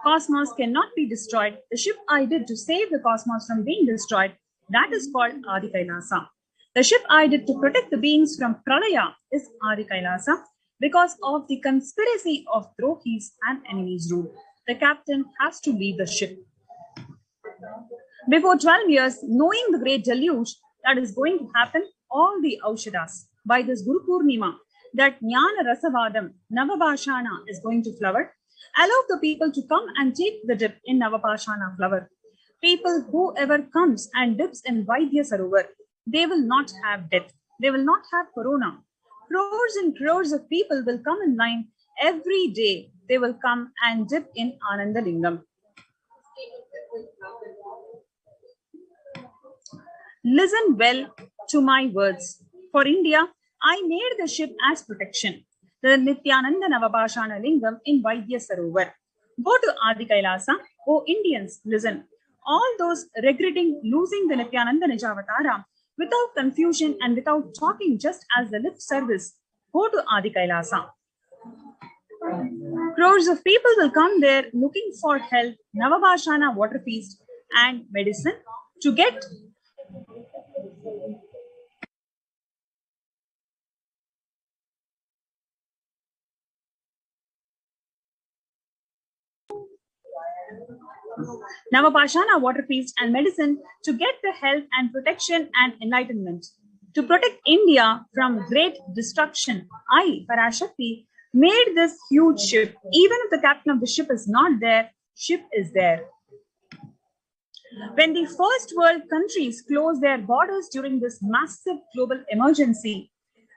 Cosmos cannot be destroyed. The ship I did to save the cosmos from being destroyed, that is called Adi Kailasa. The ship I did to protect the beings from Pralaya is Adi Kailasa. Because of the conspiracy of Drohis and enemies rule, the captain has to leave the ship. Before 12 years, knowing the great deluge that is going to happen, all the Aushadas, by this Guru Purnima, that Jnana Rasavadam, Navabhashana is going to flower, allow the people to come and take the dip in Navabhashana flower. People, whoever comes and dips in Vaidya Sarovar, they will not have death. They will not have corona. Crores and crores of people will come in line every day. They will come and dip in Ananda Lingam. Listen well to my words. For India, I made the ship as protection. The Nithyananda Navabhashana Lingam in Vaidya Sarovar. Go to Adi Kailasa. Oh Indians, listen. All those regretting losing the Nithyananda Nijavatara, without confusion and without talking just as the lip service, go to Adi Kailasa. Crores of people will come there looking for health, Navabhashana water feast and medicine to get Navabhashana water feast and medicine to get the health and protection and enlightenment. To protect India from great destruction, I, Parashakti, made this huge ship. Even if the captain of the ship is not there, ship is there. When the first world countries closed their borders during this massive global emergency,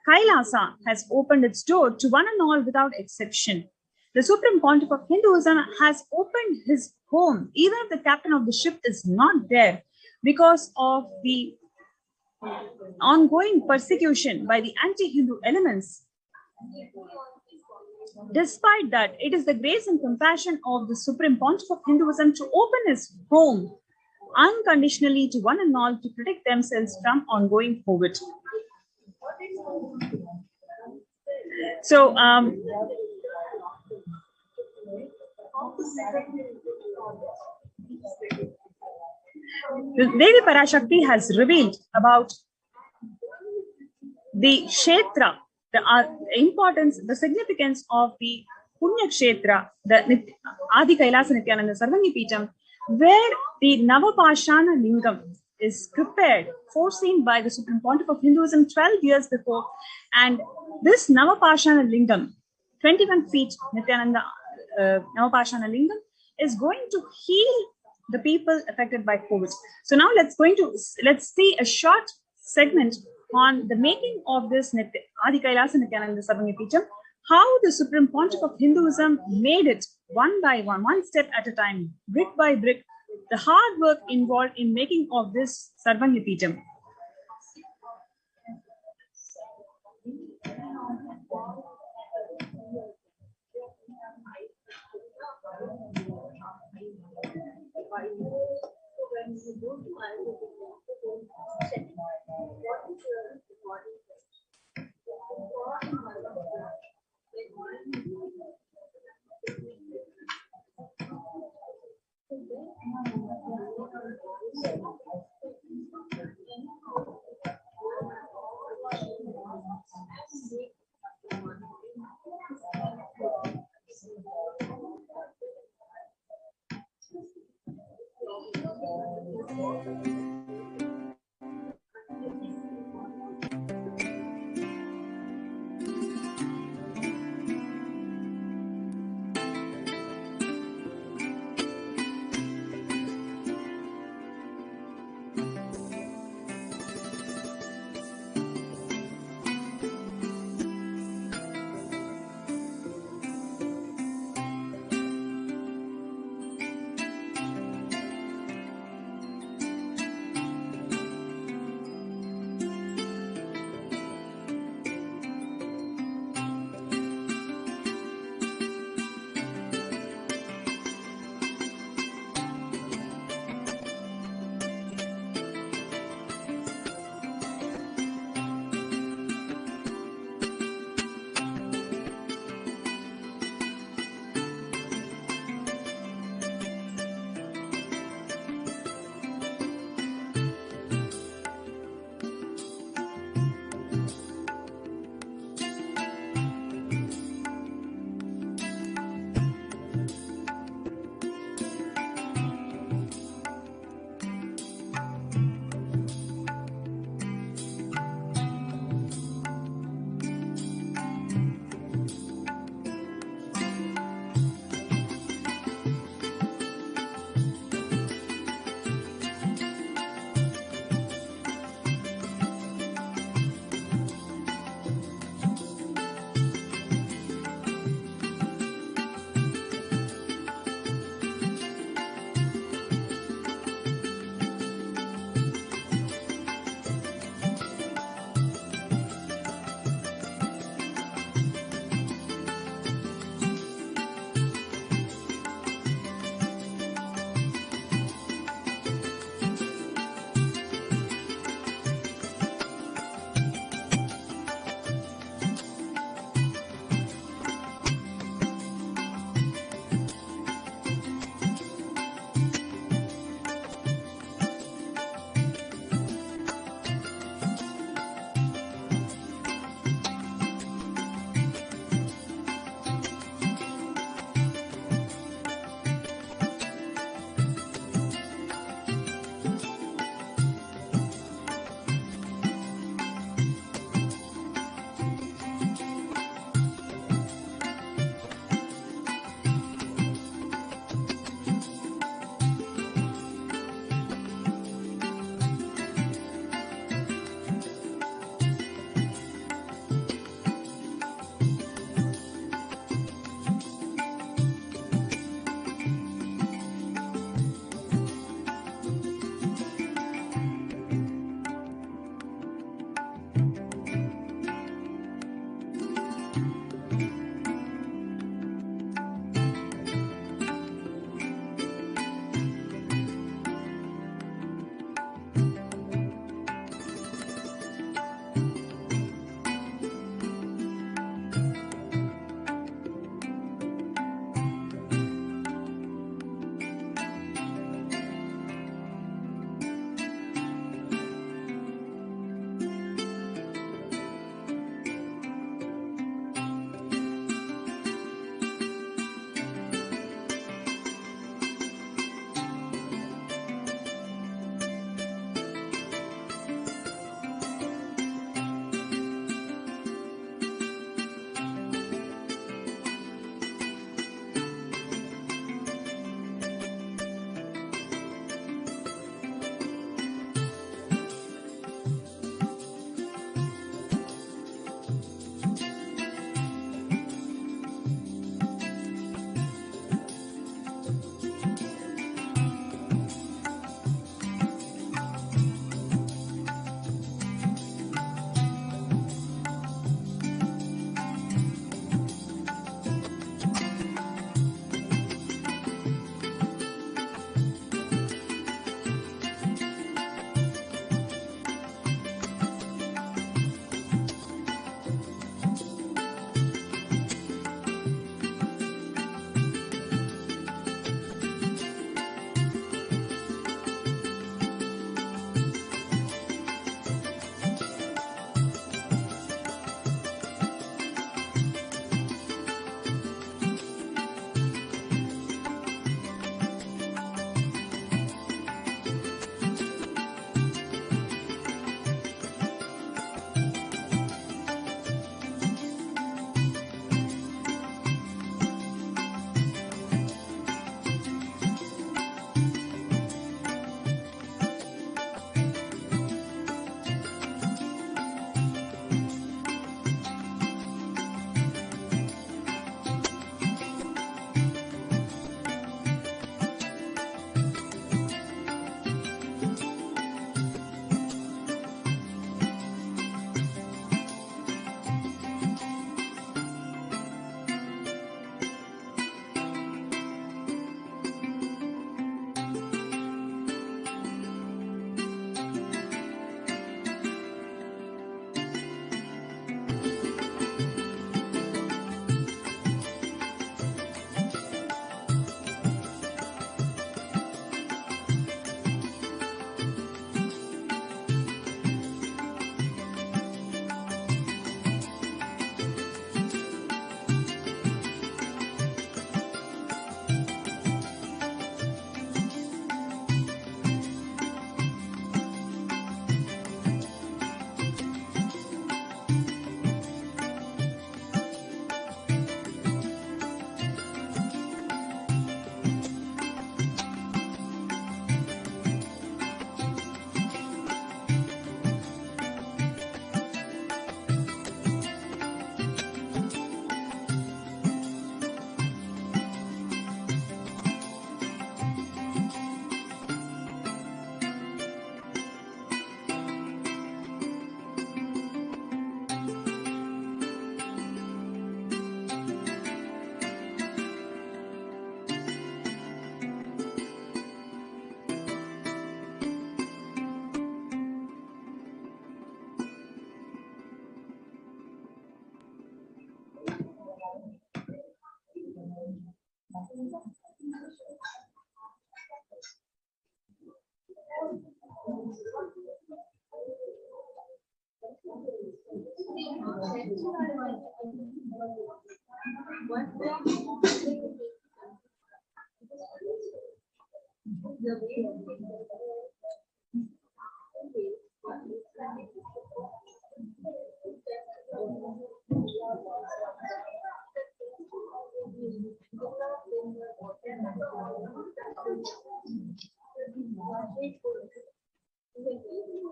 Kailasa has opened its door to one and all without exception. The Supreme Pontiff of Hinduism has opened his home, even if the captain of the ship is not there, because of the ongoing persecution by the anti-Hindu elements. Despite that, it is the grace and compassion of the Supreme Pontiff of Hinduism to open his home unconditionally to one and all to protect themselves from ongoing COVID. So, Devi Parashakti has revealed about the Kshetra, the importance, the significance of the Punya Kshetra, the Adi Kailasa Nithyananda Sarvangi Peetam, where the Navabhashana Lingam is prepared, foreseen by the Supreme Pontiff of Hinduism 12 years before. And this Navabhashana Lingam, 21 feet Nithyananda Navabhashana Lingam, is going to heal the people affected by COVID. So now let's see a short segment on the making of this Adi Kailasa Nithyananda Sarvangi Peetam, how the Supreme Pontiff of Hinduism made it one by one, one step at a time, brick by brick, the hard work involved in making of this Sarvangi Peetam.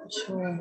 Sure.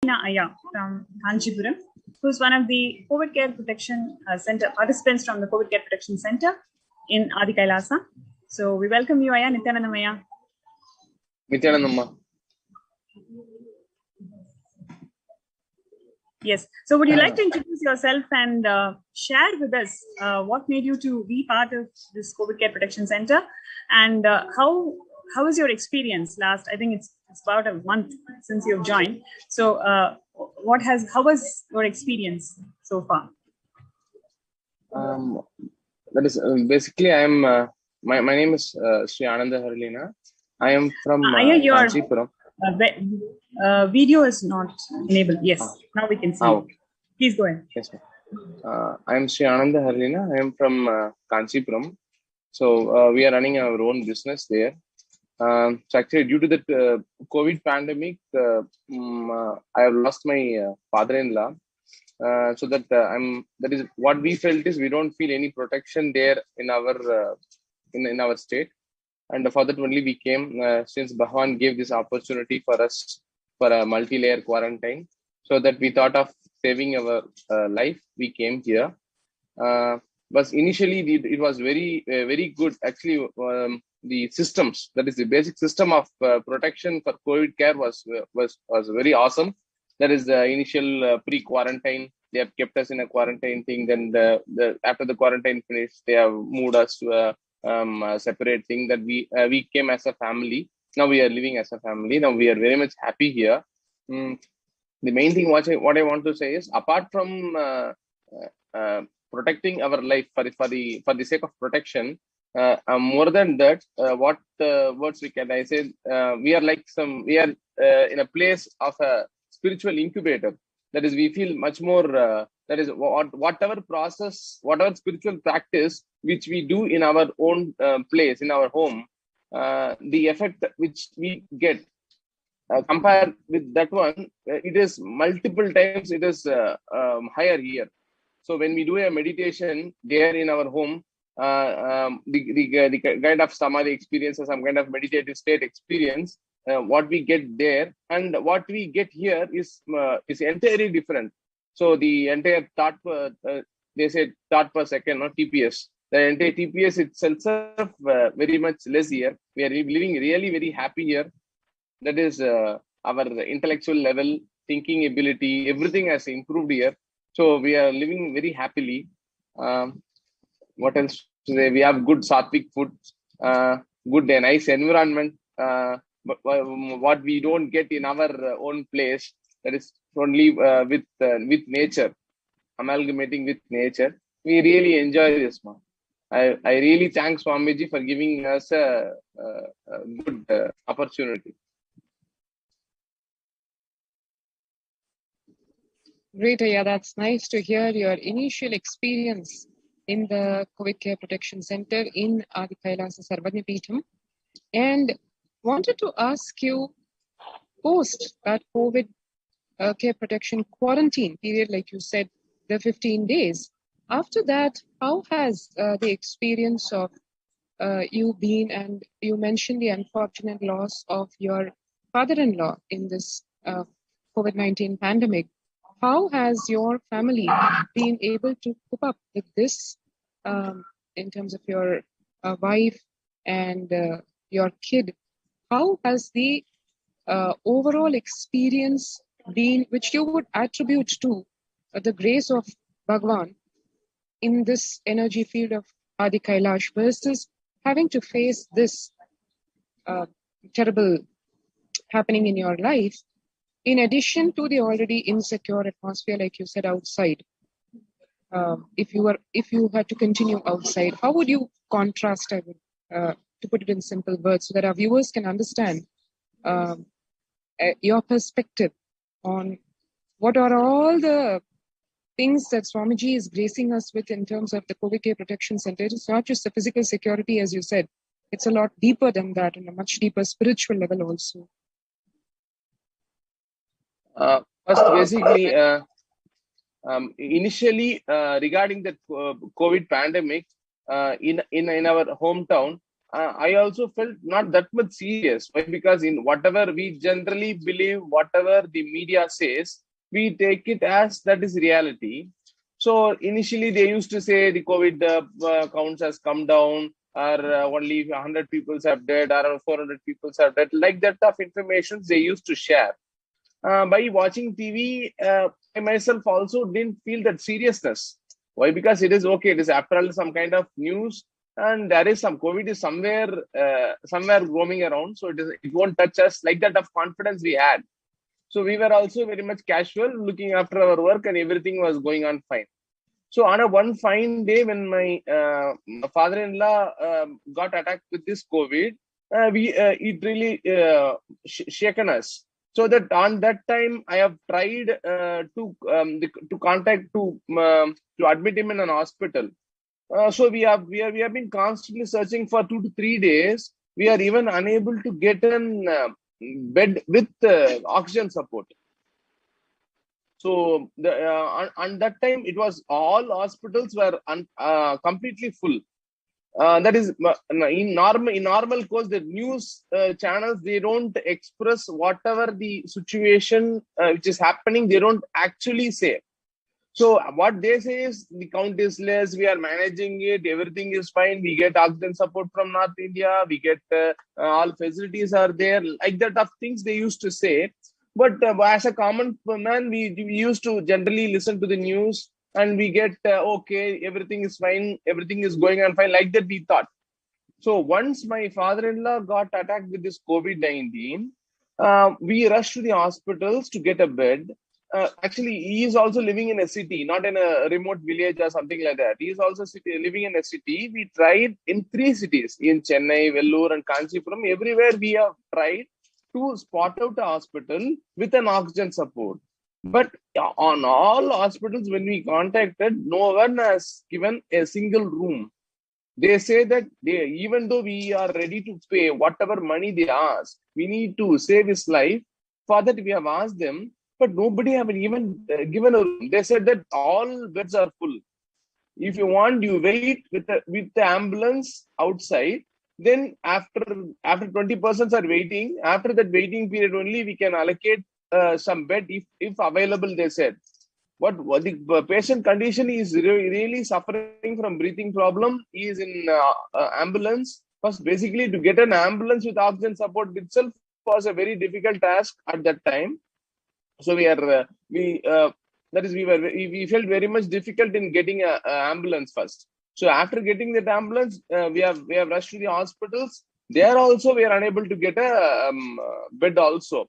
Aya from Kanchipuram, who's one of the COVID Care Protection Center participants from the COVID Care Protection Center in Adi Kailasa. So we welcome you, Aya. Nithyananda Aya. Nithyananda. Yes. So would you like to introduce yourself and share with us what made you to be part of this COVID Care Protection Center, and how is your experience last? I think it's about a month since you've joined. So how was your experience so far? That is basically I am. My name is Sri Ananda Harlina. I am from Kanchipuram. Video is not enabled. Yes, now we can see. Okay. Please go ahead. Yes, ma'am. I am Sri Ananda Harlina. I am from Kanchipuram. So we are running our own business there. So actually, due to the COVID pandemic, I have lost my father-in-law. So that that is what we felt is we don't feel any protection there in our in our state. And for that only we came, since Bhagavan gave this opportunity for us for a multi-layer quarantine, so that we thought of saving our life, we came here. But initially it was very good. Actually, the systems, that is the basic system of protection for COVID care was very awesome. That is the initial pre-quarantine. They have kept us in a quarantine thing. Then after the quarantine finished, they have moved us to a separate thing, that we came as a family. Now we are living as a family. Now we are very much happy here. The main thing what I want to say is, apart from protecting our life for the sake of protection, more than that, what words I say, we are in a place of a spiritual incubator. That is, we feel much more. That is, whatever process, whatever spiritual practice which we do in our own place, in our home, the effect which we get compared with that one, it is multiple times. It is higher here. So when we do a meditation there in our home, the kind of samadhi experience or some kind of meditative state experience, what we get there and what we get here is entirely different. So the entire thought, they say thought per second, not TPS. The entire TPS itself very much less here. We are living really very happy here. That is our intellectual level, thinking ability, everything has improved here. So we are living very happily. What else today? We have good sattvic food, good nice environment. But what we don't get in our own place, that is only with nature, amalgamating with nature. We really enjoy this, man. I really thank Swamiji for giving us a good opportunity. Great, Aya. That's nice to hear your initial experience in the COVID Care Protection Center in Adi Kailasa Sarvajnapeetham. And wanted to ask you, post that COVID Care Protection quarantine period, like you said, the 15 days, after that, how has the experience of you been, and you mentioned the unfortunate loss of your father-in-law in this COVID-19 pandemic. How has your family been able to cope up with this in terms of your wife and your kid? How has the overall experience been, which you would attribute to the grace of Bhagwan in this energy field of Adi Kailash versus having to face this terrible happening in your life, in addition to the already insecure atmosphere, like you said, outside? If you had to continue outside, how would you contrast? I would to put it in simple words, so that our viewers can understand your perspective on what are all the things that Swamiji is gracing us with in terms of the COVID care protection center. It's not just the physical security, as you said. It's a lot deeper than that, and a much deeper spiritual level also. First, basically, initially regarding the COVID pandemic in our hometown, I also felt not that much serious. Why? Because in whatever we generally believe, whatever the media says, we take it as that is reality. So initially they used to say the COVID counts has come down, or only 100 people have died, or 400 people have died. Like that of information they used to share. By watching TV, I myself also didn't feel that seriousness. Why? Because it is okay. It is after all some kind of news, and there is some COVID is somewhere roaming around. So it won't touch us. Like that of confidence we had. So we were also very much casual, looking after our work, and everything was going on fine. So on a one fine day, when my father-in-law got attacked with this COVID, it really shaken us. So that on that time, I have tried to contact to admit him in an hospital. So we have been constantly searching for 2 to 3 days. We are even unable to get an bed with oxygen support. So on that time, it was all hospitals were completely full. That is in normal course, the news channels, they don't express whatever the situation which is happening. They don't actually say. So what they say is the count is less, we are managing it, everything is fine, we get oxygen support from North India, we get all facilities are there, like that of things they used to say. But as a common man, we used to generally listen to the news, and we get okay, everything is fine, everything is going on fine, like that we thought. So once my father-in-law got attacked with this COVID-19, we rushed to the hospitals to get a bed. Actually, he is also living in a city, not in a remote village or something like that. He is also living in a city. We tried in 3 cities, in Chennai, Vellore, and Kanchipuram. Everywhere we have tried to spot out a hospital with an oxygen support. But on all hospitals, when we contacted, no one has given a single room. They say that even though we are ready to pay whatever money they ask, we need to save his life. For that, we have asked them, but nobody have even given a room. They said that all beds are full. If you want, you wait with the ambulance outside. Then after 20 persons are waiting, after that waiting period only, we can allocate some bed if available, they said. What the patient condition is really suffering from breathing problem. He is in ambulance. First, basically, to get an ambulance with oxygen support itself was a very difficult task at that time. So we felt very much difficult in getting an ambulance first. So after getting that ambulance, we have rushed to the hospitals. There also we are unable to get a bed also.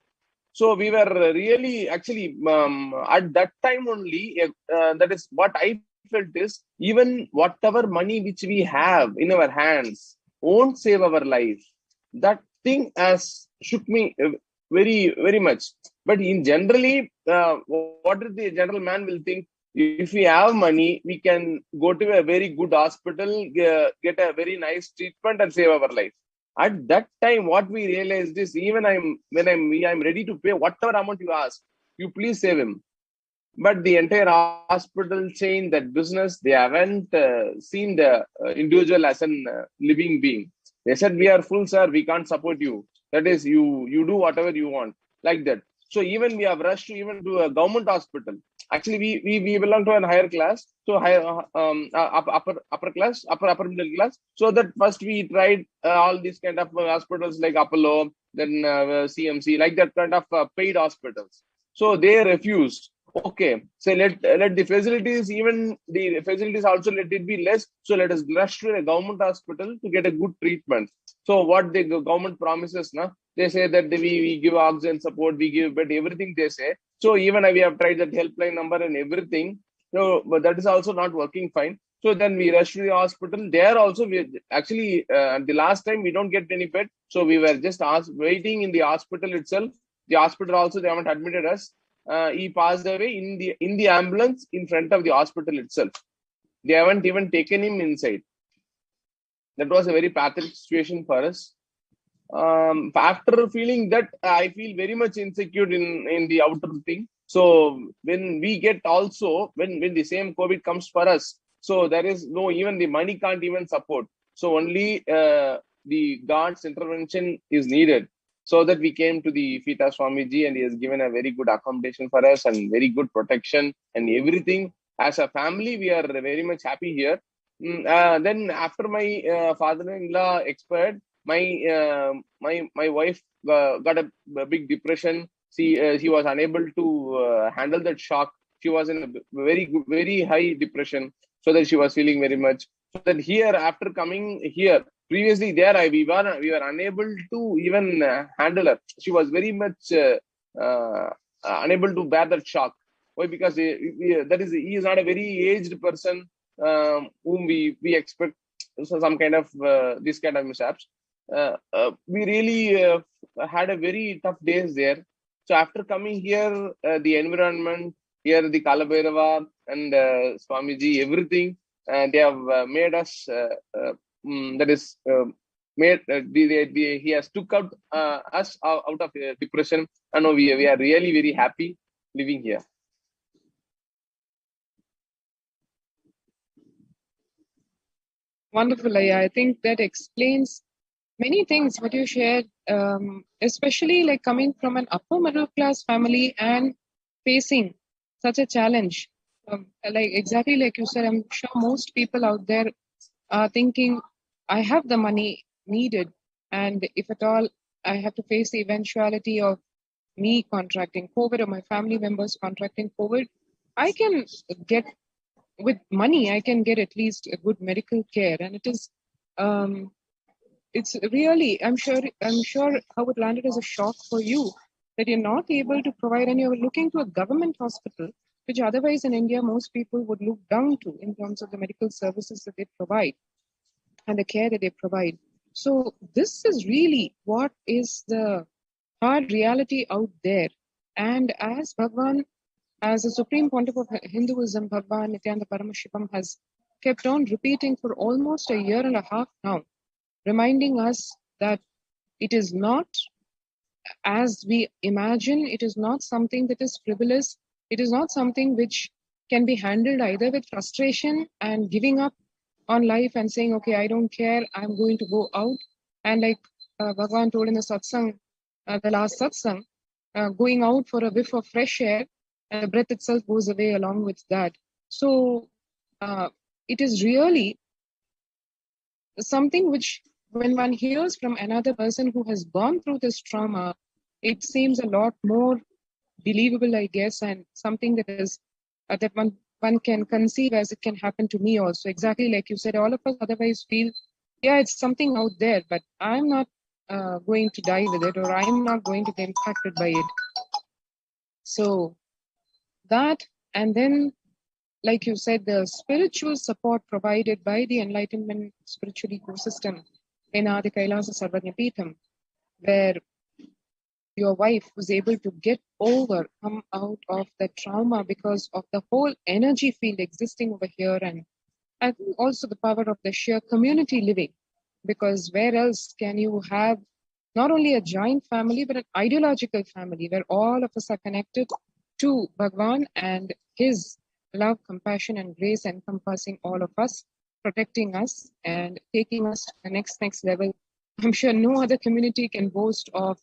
So we were really actually at that time only. That is what I felt is, even whatever money which we have in our hands won't save our life. That thing has shook me very, very much. But in generally, what is the general man will think? If we have money, we can go to a very good hospital, get a very nice treatment, and save our life. At that time, what we realized is, even I'm ready to pay whatever amount you ask, you please save him. But the entire hospital chain, that business, they haven't seen the individual as a living being. They said, we are full, sir, we can't support you. That is, you do whatever you want, like that. So even we have rushed even to a government hospital. Actually, we belong to a higher class, so higher upper class, upper middle class. So that first we tried all these kind of hospitals like Apollo, then CMC, like that kind of paid hospitals. So they refused. Okay, so let the facilities, even the facilities also let it be less. So let us rush to a government hospital to get a good treatment. So what the government promises, na, they say that we give oxygen support, we give bed, everything they say. So even we have tried that helpline number and everything. So, but that is also not working fine. So then we rush to the hospital. There also, we actually the last time we don't get any bed. So we were just waiting in the hospital itself. The hospital also, they haven't admitted us. He passed away in the ambulance in front of the hospital itself. They haven't even taken him inside. That was a very pathetic situation for us. After feeling that, I feel very much insecure in the outer thing. So when we get also, when the same COVID comes for us, so there is no, even the money can't even support. So only the God's intervention is needed. So that we came to the Fita Swamiji, and he has given a very good accommodation for us and very good protection and everything. As a family, we are very much happy here. Then after my father-in-law expired, my wife got a big depression. She was unable to handle that shock. She was in a very high depression. So that she was feeling very much. So that here, after coming here, previously there we were unable to even handle her. She was very much unable to bear that shock. Why? Because he is not a very aged person whom we expect some kind of this kind of mishaps. We really had a very tough days there. So after coming here, the environment here, the Kalabhairava and Swamiji, everything, they have made us. That is made. He has took out us out of depression, and we are really very happy living here. Wonderful, I think that explains many things what you shared, especially like coming from an upper middle class family and facing such a challenge. Like exactly like you said, I'm sure most people out there are thinking, I have the money needed, and if at all I have to face the eventuality of me contracting COVID or my family members contracting COVID, I can get, with money, I can get at least a good medical care. And it is, it's really, I'm sure how it landed as a shock for you that you're not able to provide, and you're looking to a government hospital, which otherwise in India, most people would look down to in terms of the medical services that they provide and the care that they provide. So this is really what is the hard reality out there. And as Bhagwan, as the Supreme Pontiff of Hinduism, Bhagwan Nithyananda Paramashivam, has kept on repeating for almost a year and a half now, reminding us that it is not as we imagine, it is not something that is frivolous, it is not something which can be handled either with frustration and giving up on life and saying, okay, I don't care, I'm going to go out. And like Bhagwan told in the satsang, the last satsang, going out for a whiff of fresh air, and the breath itself goes away along with that. So it is really something which, when one hears from another person who has gone through this trauma, it seems a lot more believable, I guess, and something that is that one can conceive as it can happen to me also. Exactly like you said, all of us otherwise feel, yeah, it's something out there, but I'm not going to die with it, or I'm not going to get impacted by it. So that, and then, like you said, the spiritual support provided by the enlightenment spiritual ecosystem in Adi Kailasa Sarvajna Peetham, where your wife was able to come out of the trauma because of the whole energy field existing over here. And I think also the power of the sheer community living, because where else can you have not only a joint family, but an ideological family where all of us are connected to Bhagwan and his love, compassion, and grace encompassing all of us, protecting us and taking us to the next level. I'm sure no other community can boast of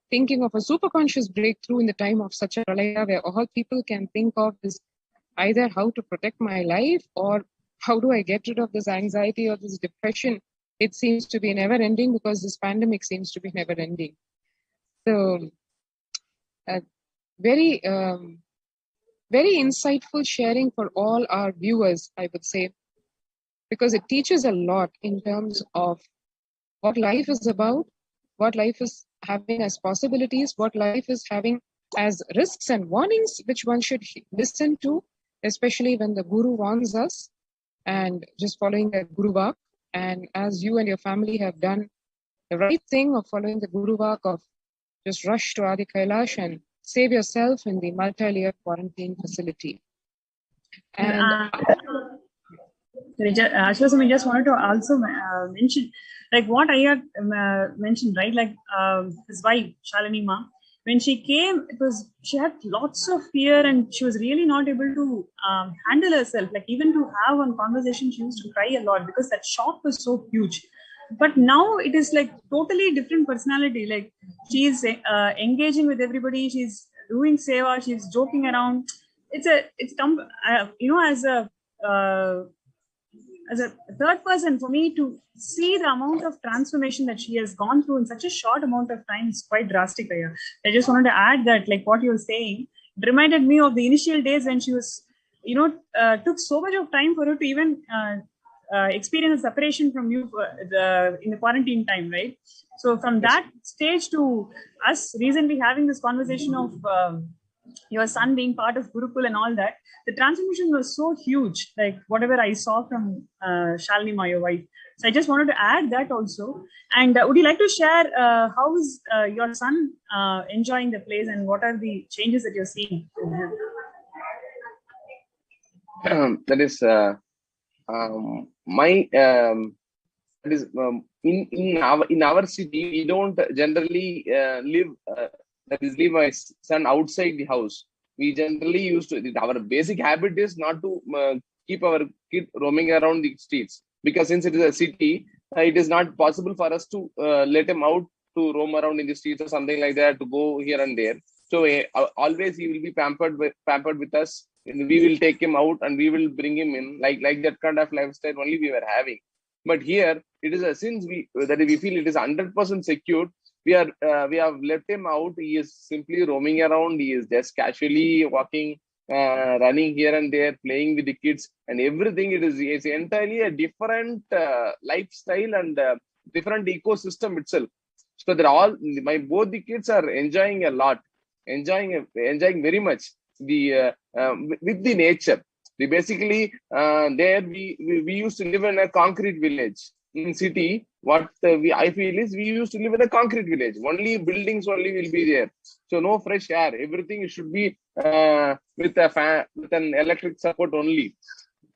thinking of a superconscious breakthrough in the time of such a pralaya, where all people can think of is either how to protect my life or how do I get rid of this anxiety or this depression. It seems to be never ending because this pandemic seems to be never ending. So, very, very insightful sharing for all our viewers, I would say, because it teaches a lot in terms of what life is about, what life is having as possibilities, what life is having as risks and warnings, which one should listen to, especially when the Guru warns us, and just following the Guru Vak. And as you and your family have done the right thing of following the Guru Vak of just rush to Adi Kailash and save yourself in the multi-layer quarantine facility. And Ashwasami, just wanted to also mention, like what I had mentioned, right? Like his wife, Shalini Ma, when she came, she had lots of fear and she was really not able to handle herself. Like even to have one conversation, she used to cry a lot because that shock was so huge. But now it is like totally different personality. Like she's engaging with everybody. She's doing seva. She's joking around. As a third person, for me to see the amount of transformation that she has gone through in such a short amount of time is quite drastic. I just wanted to add that, like what you were saying, it reminded me of the initial days when she was, took so much of time for her to even experience a separation from you in the quarantine time, right? So from that stage to us recently having this conversation of your son being part of Gurukul and all that, the transformation was so huge, like whatever I saw from Shalini, my wife. So I just wanted to add that also. And would you like to share how is your son enjoying the place and what are the changes that you're seeing in him? That is in our city, we don't generally leave my son outside the house. We generally used to, our basic habit is not to keep our kid roaming around the streets, because since it is a city, it is not possible for us to let him out to roam around in the streets or something like that, to go here and there. So always he will be pampered with us, and we will take him out and we will bring him in, like that kind of lifestyle only we were having. But here it is since we feel it is 100% secure, we have left him out. He is simply roaming around. He is just casually walking, running here and there, playing with the kids and everything. It's entirely a different lifestyle and different ecosystem itself. So both the kids are enjoying a lot, enjoying very much with the nature. Basically, there we used to live in a concrete village. In city, what I feel is we used to live in a concrete village. Only buildings only will be there. So no fresh air. Everything should be with a fan, with an electric support only.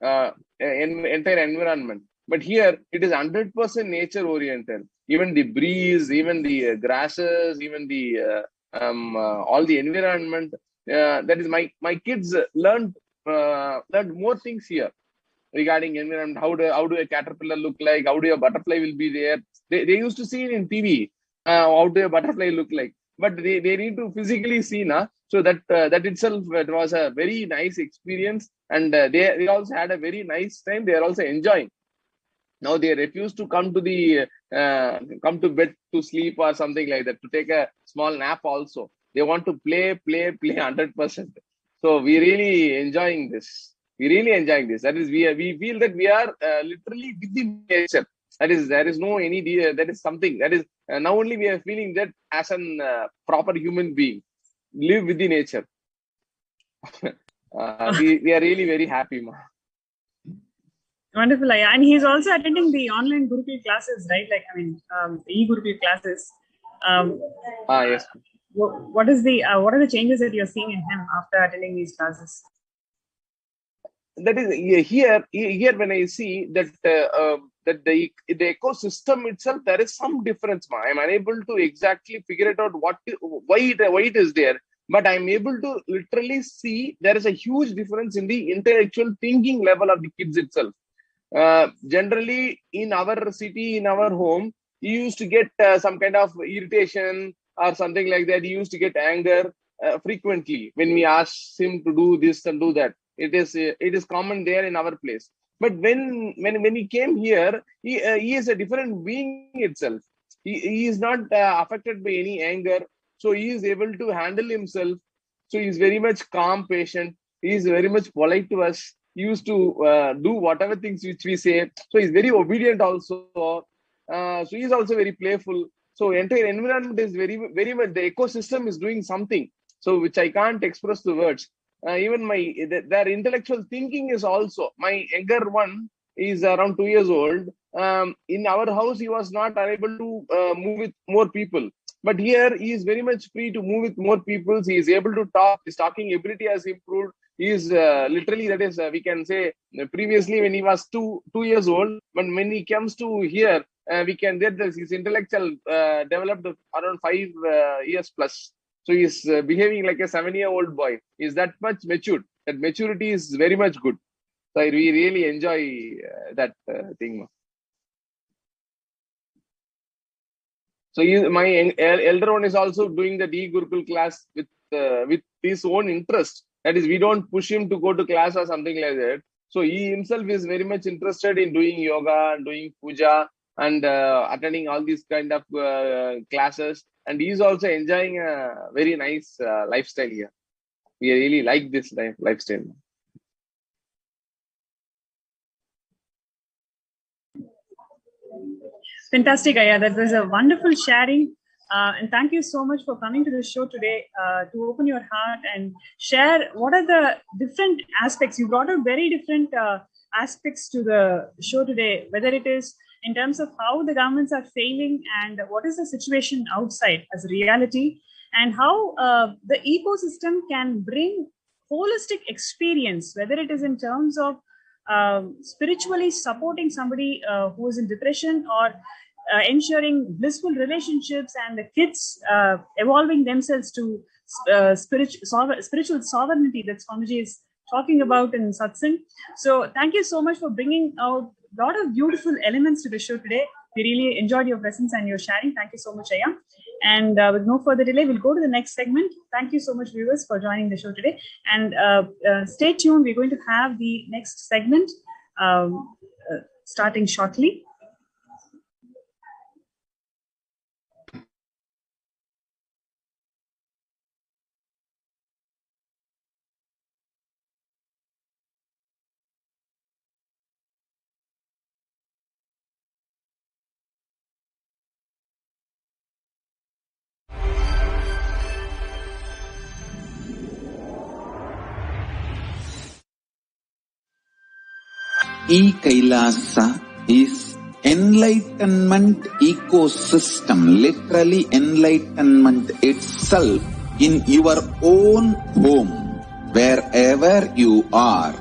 Entire environment. But here it is 100% nature oriented. Even the breeze, even the grasses, even the all the environment. That is my kids learned more things here regarding environment. How do a caterpillar look like? How do a butterfly will be there? They used to see it in TV. How do a butterfly look like? But they need to physically see now. So that itself, it was a very nice experience, and they also had a very nice time. They are also enjoying. Now they refuse to come to bed to sleep or something like that, to take a small nap also. They want to play 100%. So we really enjoying this. That is, we feel that we are literally within nature. There is no any, that is something that is now only we are feeling that as an proper human being, live within nature. We are really very happy, ma. Wonderful, and he's also attending the online Gurukul classes, right? Like, the e-Gurukul classes. Yes. What are the changes that you're seeing in him after attending these classes? That is here when I see that the ecosystem itself, there is some difference. I am unable to exactly figure it out why it is there, but I am able to literally see there is a huge difference in the intellectual thinking level of the kids itself. Generally, in our city, in our home, you used to get some kind of irritation or something like that. He used to get anger frequently when we asked him to do this and do that. It is common there in our place. But when he came here, he is a different being itself. He is not affected by any anger. So he is able to handle himself. So he is very much calm, patient. He is very much polite to us. He used to do whatever things which we say. So he's very obedient also. So he is also very playful. So entire environment is very much, the ecosystem is doing something. So which I can't express the words. Even their intellectual thinking is also, my younger one is around 2 years old. In our house, he was not unable to move with more people. But here, he is very much free to move with more people. He is able to talk. His talking ability has improved. He is literally, that is, we can say, previously when he was two years old, but when he comes to here, we can get this, his intellectual developed around 5 years plus. So he is behaving like a 7-year-old boy. He is that much matured. That maturity is very much good. So we really enjoy that thing. So my elder one is also doing the e-Gurukul class with his own interest. That is, we don't push him to go to class or something like that. So he himself is very much interested in doing yoga and doing puja and attending all these kind of classes. And he is also enjoying a very nice lifestyle here. We really like this lifestyle. Fantastic, Aya. That was a wonderful sharing. And thank you so much for coming to the show today to open your heart and share what are the different aspects. You brought out very different aspects to the show today, whether it is in terms of how the governments are failing and what is the situation outside as reality, and how the ecosystem can bring holistic experience, whether it is in terms of spiritually supporting somebody who is in depression, or ensuring blissful relationships and the kids evolving themselves to spiritual sovereignty that Swamiji is talking about in Satsang. So thank you so much for bringing out a lot of beautiful elements to the show today. We really enjoyed your presence and your sharing. Thank you so much, Aya. And with no further delay, we'll go to the next segment. Thank you so much, viewers, for joining the show today. And stay tuned. We're going to have the next segment starting shortly. Kailasa is enlightenment ecosystem, literally enlightenment itself in your own home, wherever you are.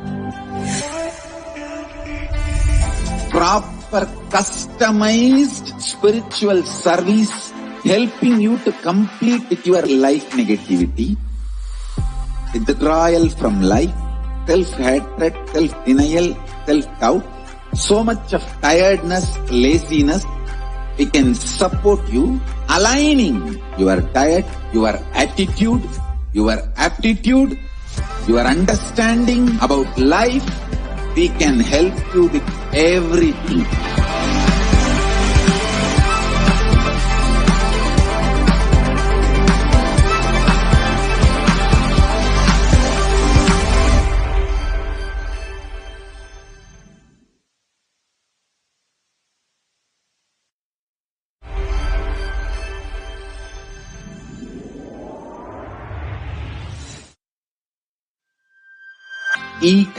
Proper customized spiritual service helping you to complete with your life negativity, withdrawal from life, self-hatred, self-denial, self-doubt, so much of tiredness, laziness. We can support you, aligning your diet, your attitude, your aptitude, your understanding about life. We can help you with everything.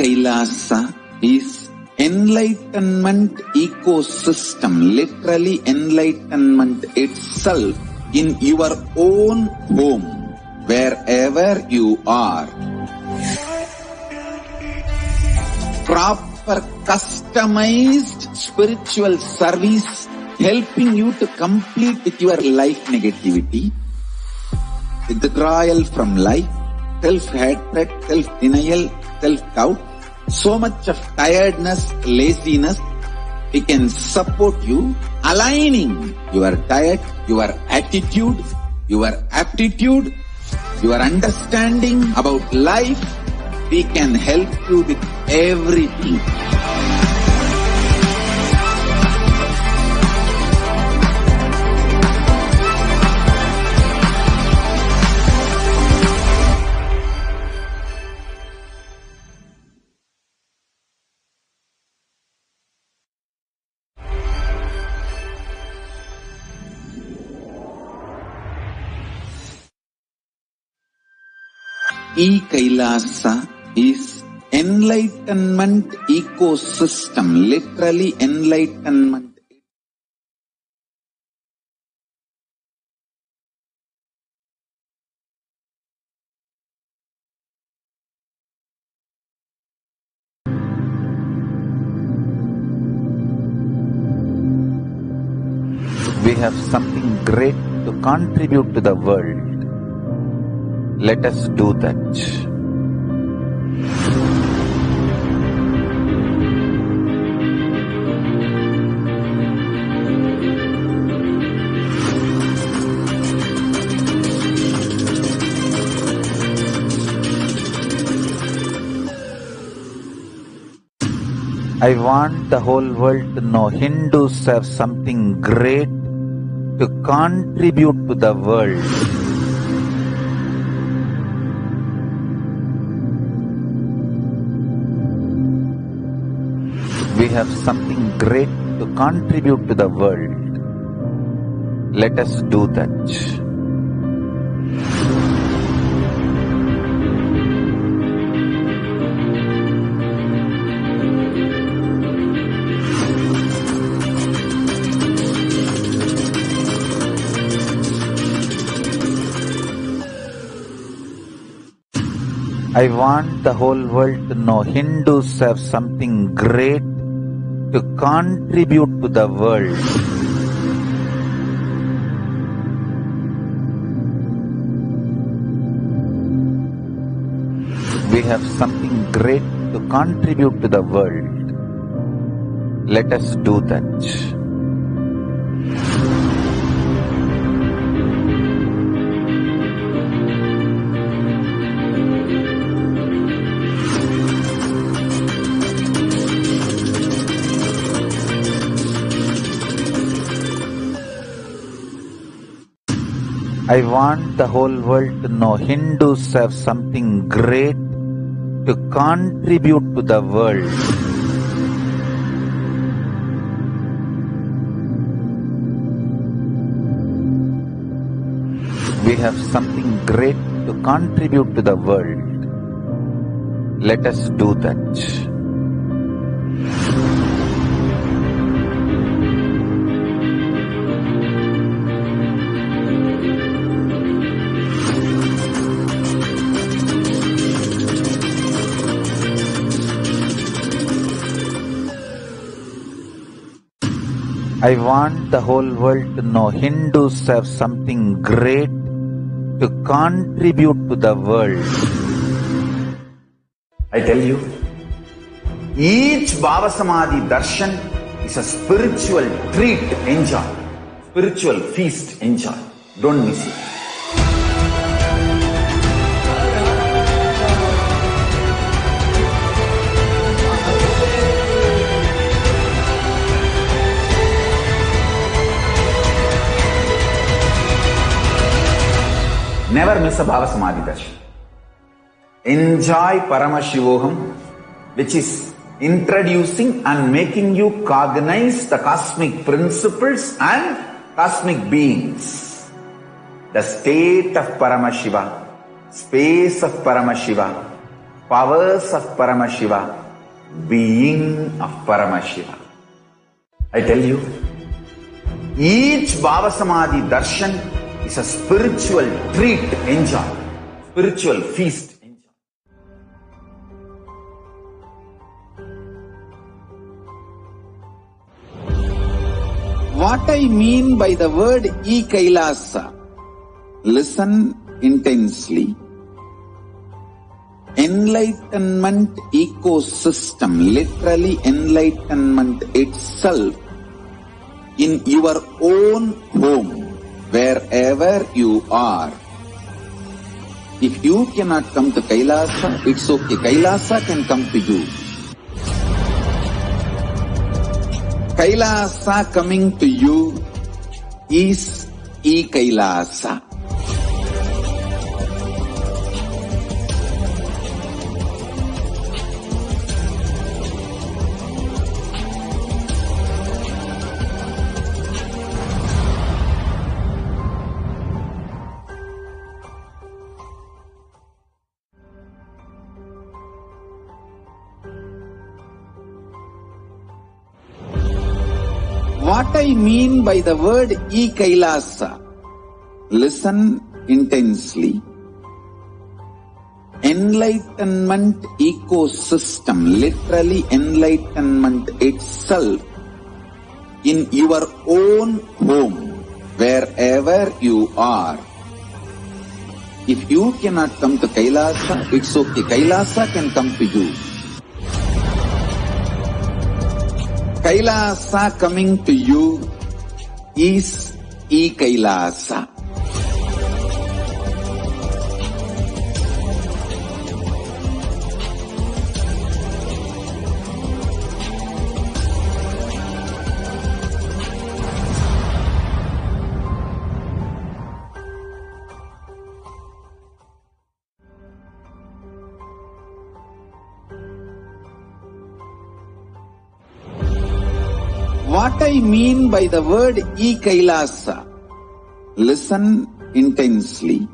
Kailasa is enlightenment ecosystem, literally enlightenment itself in your own home, wherever you are. Proper customized spiritual service helping you to complete with your life negativity, withdrawal from life, self-hatred, self-denial, self-doubt, so much of tiredness, laziness. We can support you, aligning your diet, your attitude, your aptitude, your understanding about life, we can help you with everything. Kailasa is enlightenment ecosystem, literally enlightenment. We have something great to contribute to the world. Let us do that. I want the whole world to know Hindus have something great to contribute to the world. We have something great to contribute to the world. Let us do that. I want the whole world to know Hindus have something great to contribute to the world. We have something great to contribute to the world. Let us do that. I want the whole world to know Hindus have something great to contribute to the world. We have something great to contribute to the world. Let us do that. I want the whole world to know Hindus have something great to contribute to the world. I tell you, each Bhava Samadhi Darshan is a spiritual treat, enjoy. Spiritual feast, enjoy. Don't miss it. Never miss a Bhava Samadhi Darshan. Enjoy Paramashivoham, which is introducing and making you cognize the cosmic principles and cosmic beings. The state of Paramashiva, space of Paramashiva, powers of Paramashiva, being of Paramashiva. I tell you, each Bhava Samadhi Darshan is a spiritual treat, enjoy. Spiritual feast, enjoy. What I mean by the word Kailasa, listen intensely. Enlightenment ecosystem, literally enlightenment itself, in your own home, wherever wherever you are. If you cannot come to Kailasa, it's okay. Kailasa can come to you. Kailasa coming to you is Kailasa. What I mean by the word Kailasa, listen intensely. Enlightenment ecosystem, literally enlightenment itself, in your own home, wherever you are. If you cannot come to Kailasa, it's okay. Kailasa can come to you. Kailasa coming to you is Kailasa. What I mean by the word Kailasa, listen intensely.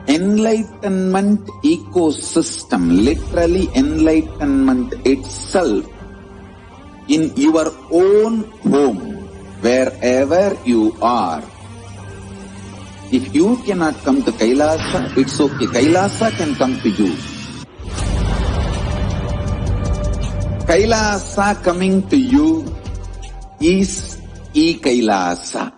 Enlightenment ecosystem, literally enlightenment itself, in your own home, wherever you are. If you cannot come to Kailasa, it's okay. Kailasa can come to you. Kailasa coming to you is Kailasa.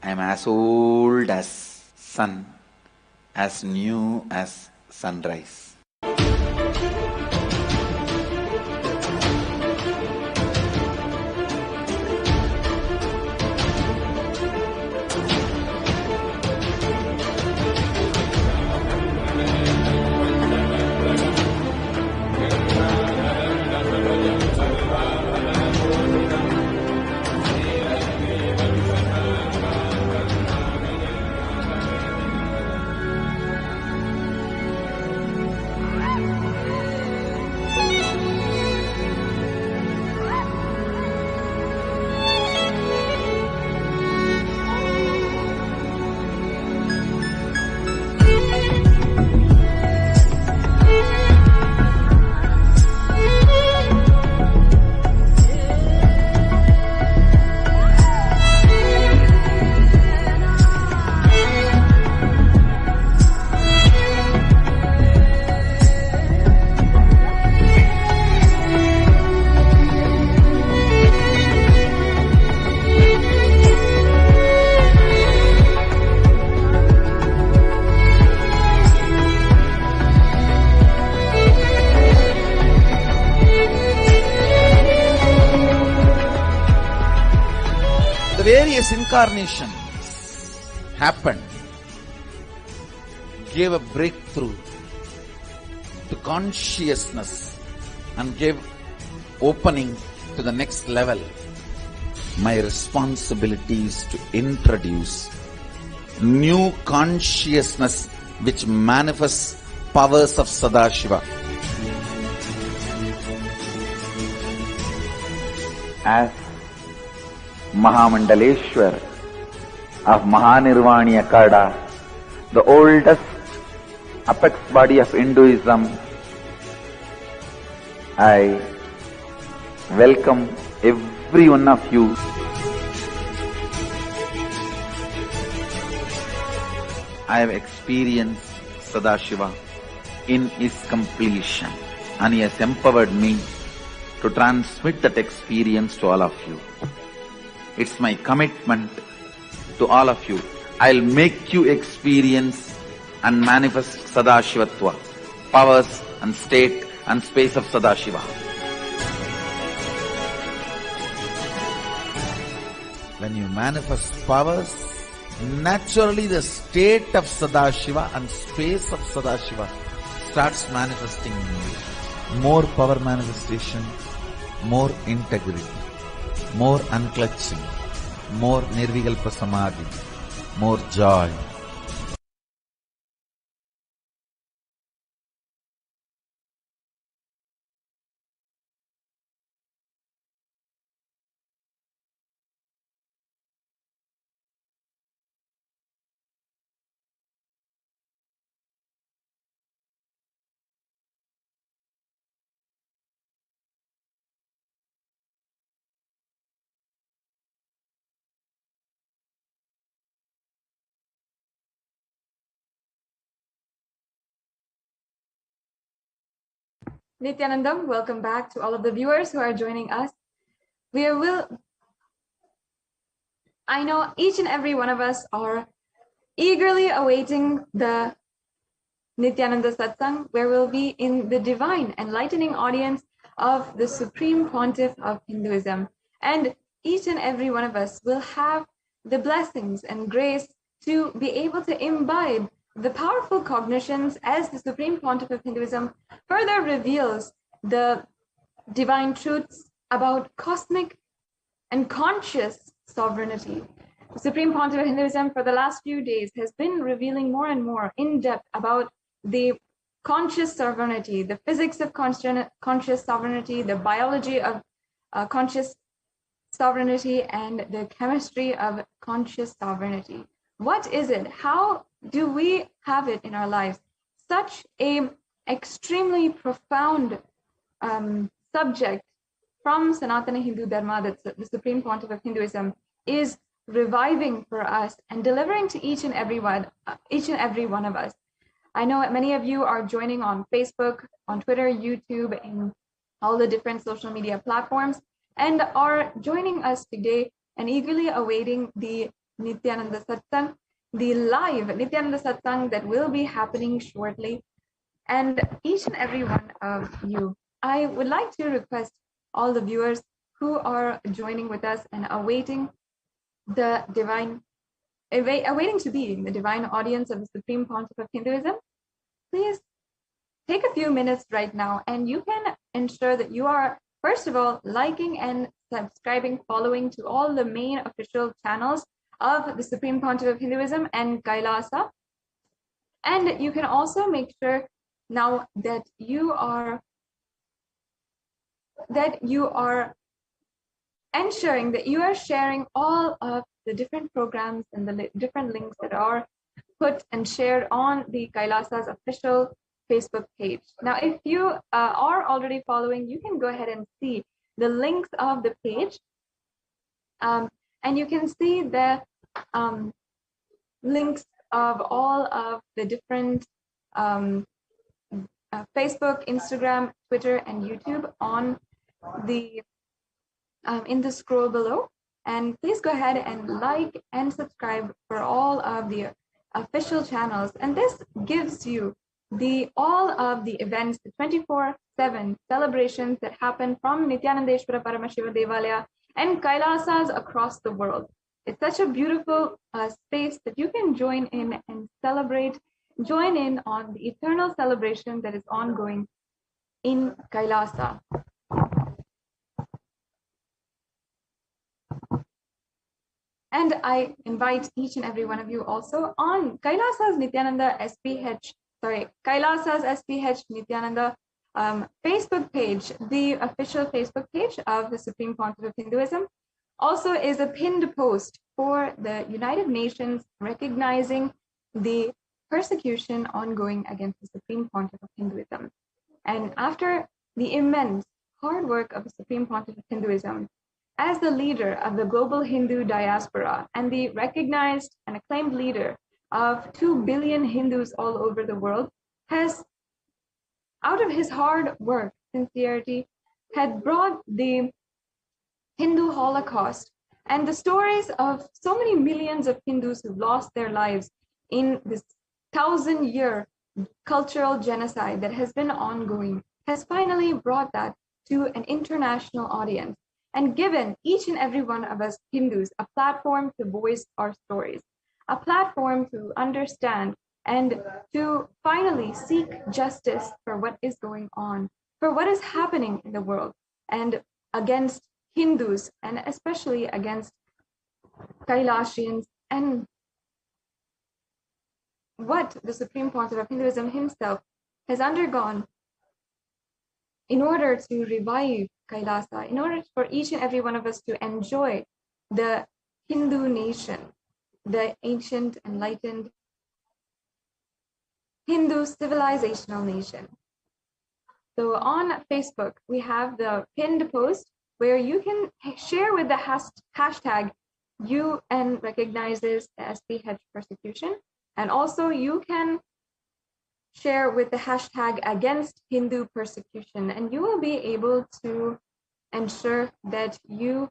I am as old as sun, as new as sunrise. Various incarnations happened, gave a breakthrough to consciousness and gave opening to the next level. My responsibility is to introduce new consciousness which manifests powers of Sadashiva. As Mahamandaleshwar of Mahanirvani Akada, the oldest apex body of Hinduism, I welcome every one of you. I have experienced Sadashiva in his completion, and he has empowered me to transmit that experience to all of you. It's my commitment to all of you. I'll make you experience and manifest Sadashivatva, powers and state and space of Sadashiva. When you manifest powers, naturally the state of Sadashiva and space of Sadashiva starts manifesting in you. More power manifestation, more integrity, more unclutching, more nirvikalpa samadhi, more joy. Nithyanandam, welcome back to all of the viewers who are joining us. I know each and every one of us are eagerly awaiting the Nithyananda Satsang, where we'll be in the divine, enlightening audience of the Supreme Pontiff of Hinduism. And each and every one of us will have the blessings and grace to be able to imbibe the powerful cognitions as the Supreme Pontiff of Hinduism further reveals the divine truths about cosmic and conscious sovereignty. The Supreme Pontiff of Hinduism for the last few days has been revealing more and more in depth about the conscious sovereignty, the physics of conscious sovereignty, the biology of conscious sovereignty, and the chemistry of conscious sovereignty. What is it? How do we have it in our lives? Such a extremely profound subject from Sanatana Hindu Dharma that the Supreme Pontiff of Hinduism is reviving for us and delivering to each and every one of us. I know many of you are joining on Facebook, on Twitter, YouTube, and all the different social media platforms, and are joining us today and eagerly awaiting the Nithyananda Satsang, the live Nithyananda Satsang that will be happening shortly. And each and every one of you, I would like to request all the viewers who are joining with us and awaiting the divine, awaiting to be in the divine audience of the Supreme Pontiff of Hinduism, please take a few minutes right now, and you can ensure that you are, first of all, liking and subscribing, following to all the main official channels of the Supreme Pontiff of Hinduism and Kailasa. And you can also make sure now that you are ensuring that you are sharing all of the different programs and the different links that are put and shared on the Kailasa's official Facebook page. Now, if you are already following, you can go ahead and see the links of the page, and you can see the links of all of the different Facebook, Instagram, Twitter, and YouTube on the in the scroll below. And please go ahead and like and subscribe for all of the official channels. And this gives you all of the events, the 24/7 celebrations that happen from Nithyanandeshwara Paramashiva Devalaya and Kailasas across the world. It's such a beautiful space that you can join in and join in on the eternal celebration that is ongoing in Kailasa. And I invite each and every one of you also on Kailasa's SPH Nithyananda Facebook page, the official Facebook page of the Supreme Pontiff of Hinduism. Also is a pinned post for the United Nations recognizing the persecution ongoing against the Supreme Pontiff of Hinduism. And after the immense hard work of the Supreme Pontiff of Hinduism, as the leader of the global Hindu diaspora and the recognized and acclaimed leader of 2 billion Hindus all over the world, has, out of his hard work, sincerity, had brought the Hindu Holocaust and the stories of so many millions of Hindus who lost their lives in this 1,000-year cultural genocide that has been ongoing, has finally brought that to an international audience. and given each and every one of us Hindus a platform to voice our stories, a platform to understand and to finally seek justice for what is going on, for what is happening in the world, and against Hindus, and especially against Kailasians, and what the Supreme Pontiff of Hinduism himself has undergone in order to revive Kailasa, in order for each and every one of us to enjoy the Hindu nation, the ancient, enlightened Hindu civilizational nation. So on Facebook, we have the pinned post where you can share with the hashtag UN recognizes the SPH persecution, and also you can share with the hashtag against Hindu persecution, and you will be able to ensure that you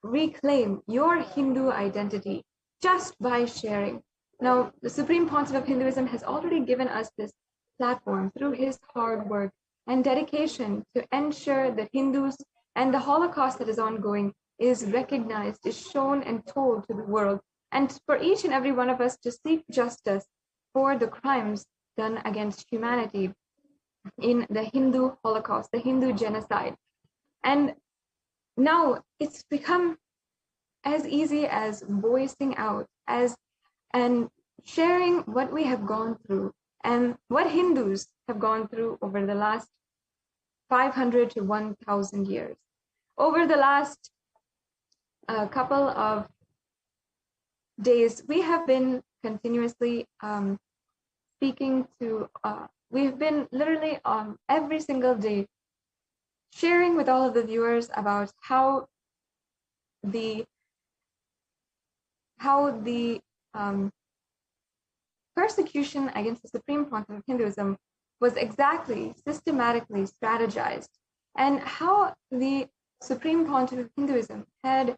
reclaim your Hindu identity just by sharing. Now, the Supreme Pontiff of Hinduism has already given us this platform through his hard work and dedication to ensure that Hindus and the Holocaust that is ongoing is recognized, is shown and told to the world, and for each and every one of us to seek justice for the crimes done against humanity in the Hindu Holocaust, the Hindu genocide. And now it's become as easy as voicing out, and sharing what we have gone through and what Hindus have gone through over the last 500 to 1,000 years. Over the last couple of days, we have been continuously speaking to, we've been literally every single day sharing with all of the viewers about how the persecution against the Supreme Pontiff of Hinduism was exactly systematically strategized, and how the Supreme Pontiff of Hinduism had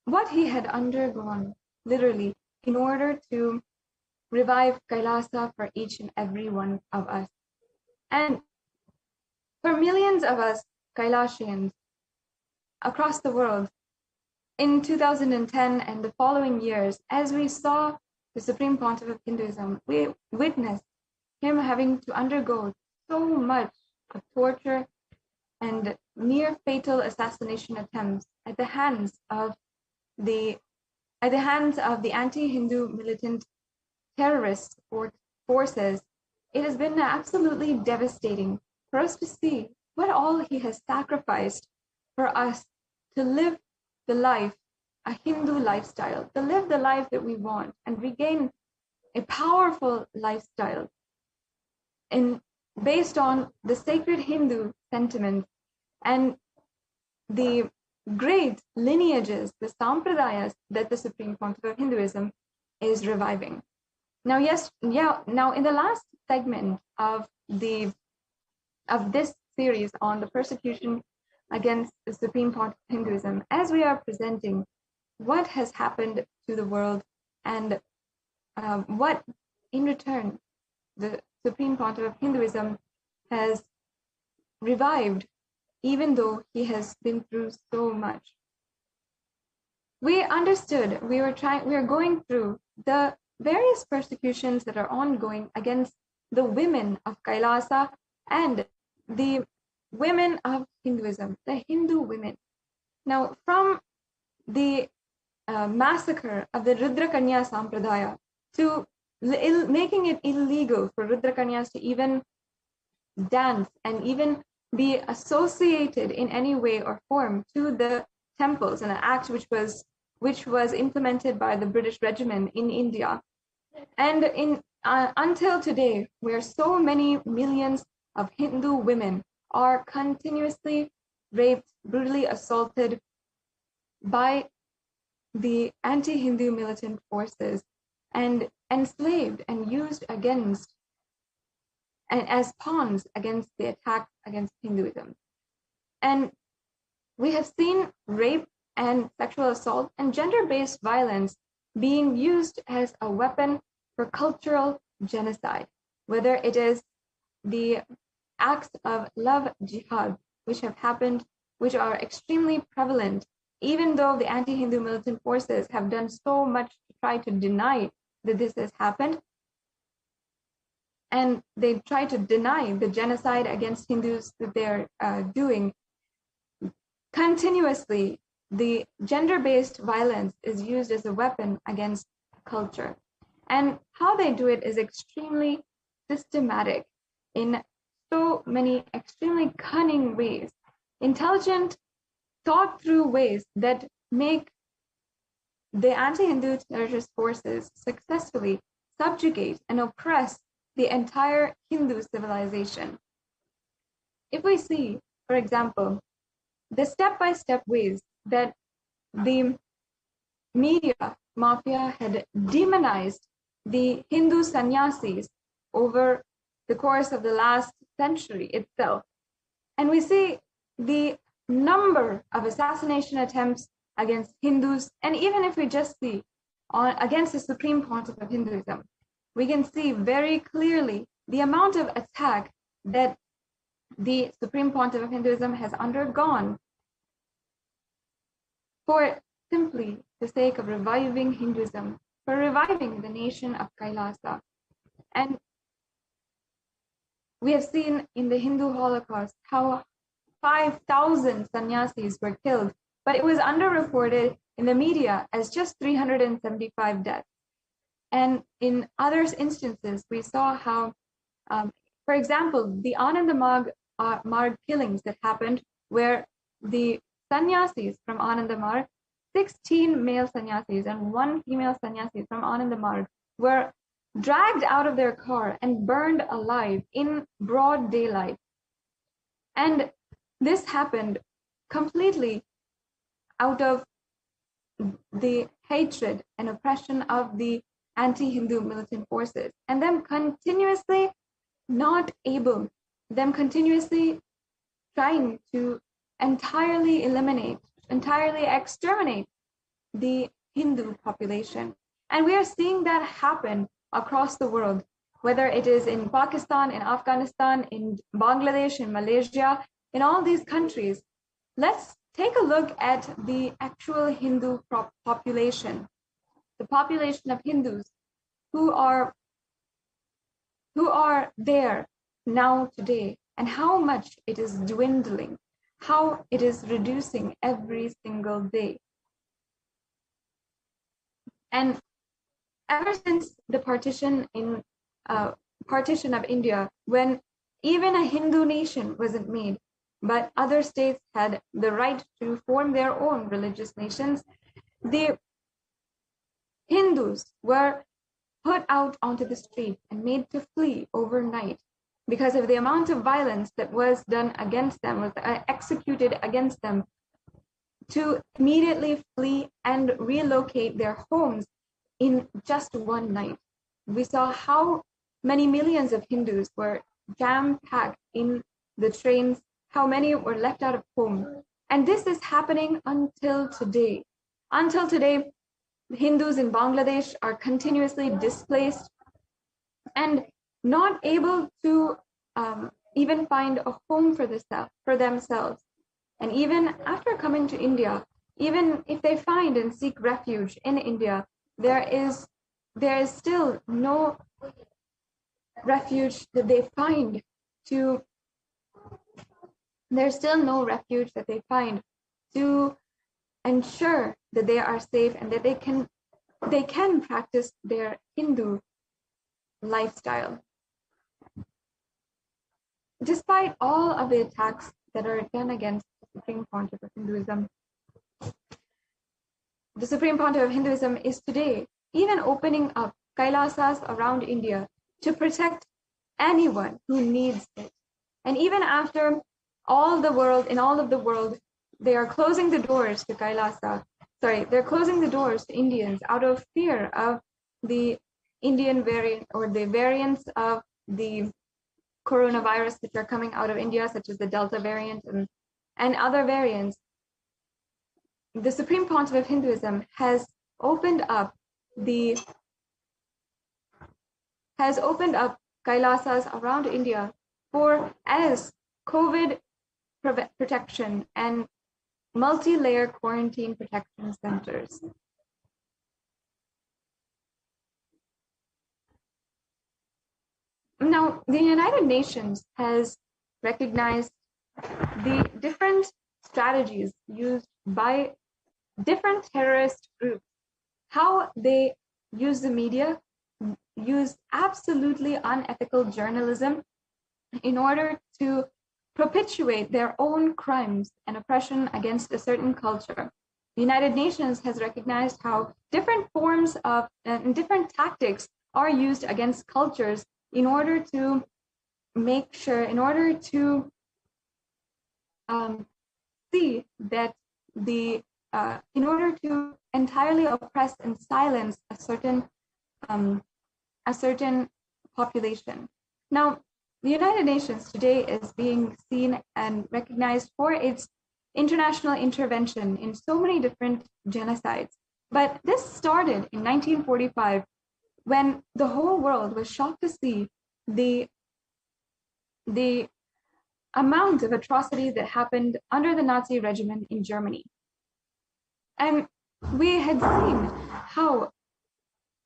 what he had undergone literally in order to revive Kailasa for each and every one of us. And for millions of us Kailasians across the world, in 2010 and the following years, as we saw the Supreme Pontiff of Hinduism, we witnessed him having to undergo so much of torture and near fatal assassination attempts at the hands of the anti-Hindu militant terrorist forces. It has been absolutely devastating for us to see what all he has sacrificed for us to live the life, a Hindu lifestyle, to live the life that we want and regain a powerful lifestyle based on the sacred Hindu sentiments and the great lineages, the sampradayas that the Supreme Pontiff of Hinduism is reviving. Now, now in the last segment of this series on the persecution against the Supreme Pontiff of Hinduism, as we are presenting what has happened to the world and what in return the Supreme Pontiff of Hinduism has revived, even though he has been through so much. We understood, we are going through the various persecutions that are ongoing against the women of Kailasa and the women of Hinduism, the Hindu women. Now, from the massacre of the Rudrakanya Sampradaya to making it illegal for Rudrakanyas to even dance and even be associated in any way or form to the temples, an act which was implemented by the British regime in India. And until today, where so many millions of Hindu women are continuously raped, brutally assaulted by the anti-Hindu militant forces and enslaved and used against and as pawns against the attack against Hinduism. And we have seen rape and sexual assault and gender-based violence being used as a weapon for cultural genocide, whether it is the acts of love jihad, which have happened which are extremely prevalent, even though the anti-Hindu militant forces have done so much to try to deny that this has happened. And they try to deny the genocide against Hindus that they're doing. Continuously, the gender-based violence is used as a weapon against culture. And how they do it is extremely systematic in so many extremely cunning ways, intelligent, thought through ways that make the anti-Hindu terrorist forces successfully subjugate and oppress the entire Hindu civilization. If we see, for example, the step-by-step ways that the media mafia had demonized the Hindu sannyasis over the course of the last century itself. And we see the number of assassination attempts against Hindus, and even if we just see against the Supreme Pontiff of Hinduism, we can see very clearly the amount of attack that the Supreme Pontiff of Hinduism has undergone for simply the sake of reviving Hinduism, for reviving the nation of Kailasa. And we have seen in the Hindu Holocaust how 5,000 sannyasis were killed, but it was underreported in the media as just 375 deaths. And in other instances, we saw how, for example, the Ananda Marg killings that happened, where the sannyasis from Ananda Marg, 16 male sannyasis and 1 female sannyasi from Ananda Marg were dragged out of their car and burned alive in broad daylight. And this happened completely out of the hatred and oppression of the anti-Hindu militant forces, and them continuously trying to entirely eliminate, entirely exterminate the Hindu population. And we are seeing that happen across the world, whether it is in Pakistan, in Afghanistan, in Bangladesh, in Malaysia, in all these countries. Let's take a look at the actual Hindu population, the population of Hindus who are there now today, and how much it is dwindling, how it is reducing every single day. And ever since the partition of India, when even a Hindu nation wasn't made, but other states had the right to form their own religious nations, the Hindus were put out onto the street and made to flee overnight because of the amount of violence that was done against them, was executed against them, to immediately flee and relocate their homes in just one night. We saw how many millions of Hindus were jam-packed in the trains, how many were left out of home. And this is happening until today. Until today, Hindus in Bangladesh are continuously displaced and not able to even find a home for themselves. And even after coming to India, even if they find and seek refuge in India, there is still no refuge that they find to ensure that they are safe and that they can practice their Hindu lifestyle. Despite all of the attacks that are done against the Supreme Pontiff of Hinduism, the Supreme Pontiff of Hinduism is today even opening up Kailasas around India to protect anyone who needs it. And even after all of the world, they are closing the doors to Kailasa. They're closing the doors to Indians out of fear of the Indian variant or the variants of the coronavirus which are coming out of India, such as the Delta variant and other variants. The Supreme Pontiff of Hinduism has opened up Kailasas around India for, as COVID protection and multi-layer quarantine protection centers. Now, the United Nations has recognized the different strategies used by different terrorist groups, how they use the media, use absolutely unethical journalism in order to perpetuate their own crimes and oppression against a certain culture. The United Nations has recognized how different forms of different tactics are used against cultures in order to make sure, in order to see that in order to entirely oppress and silence a certain population. Now, the United Nations today is being seen and recognized for its international intervention in so many different genocides. But this started in 1945 when the whole world was shocked to see the amount of atrocity that happened under the Nazi regime in Germany. And we had seen how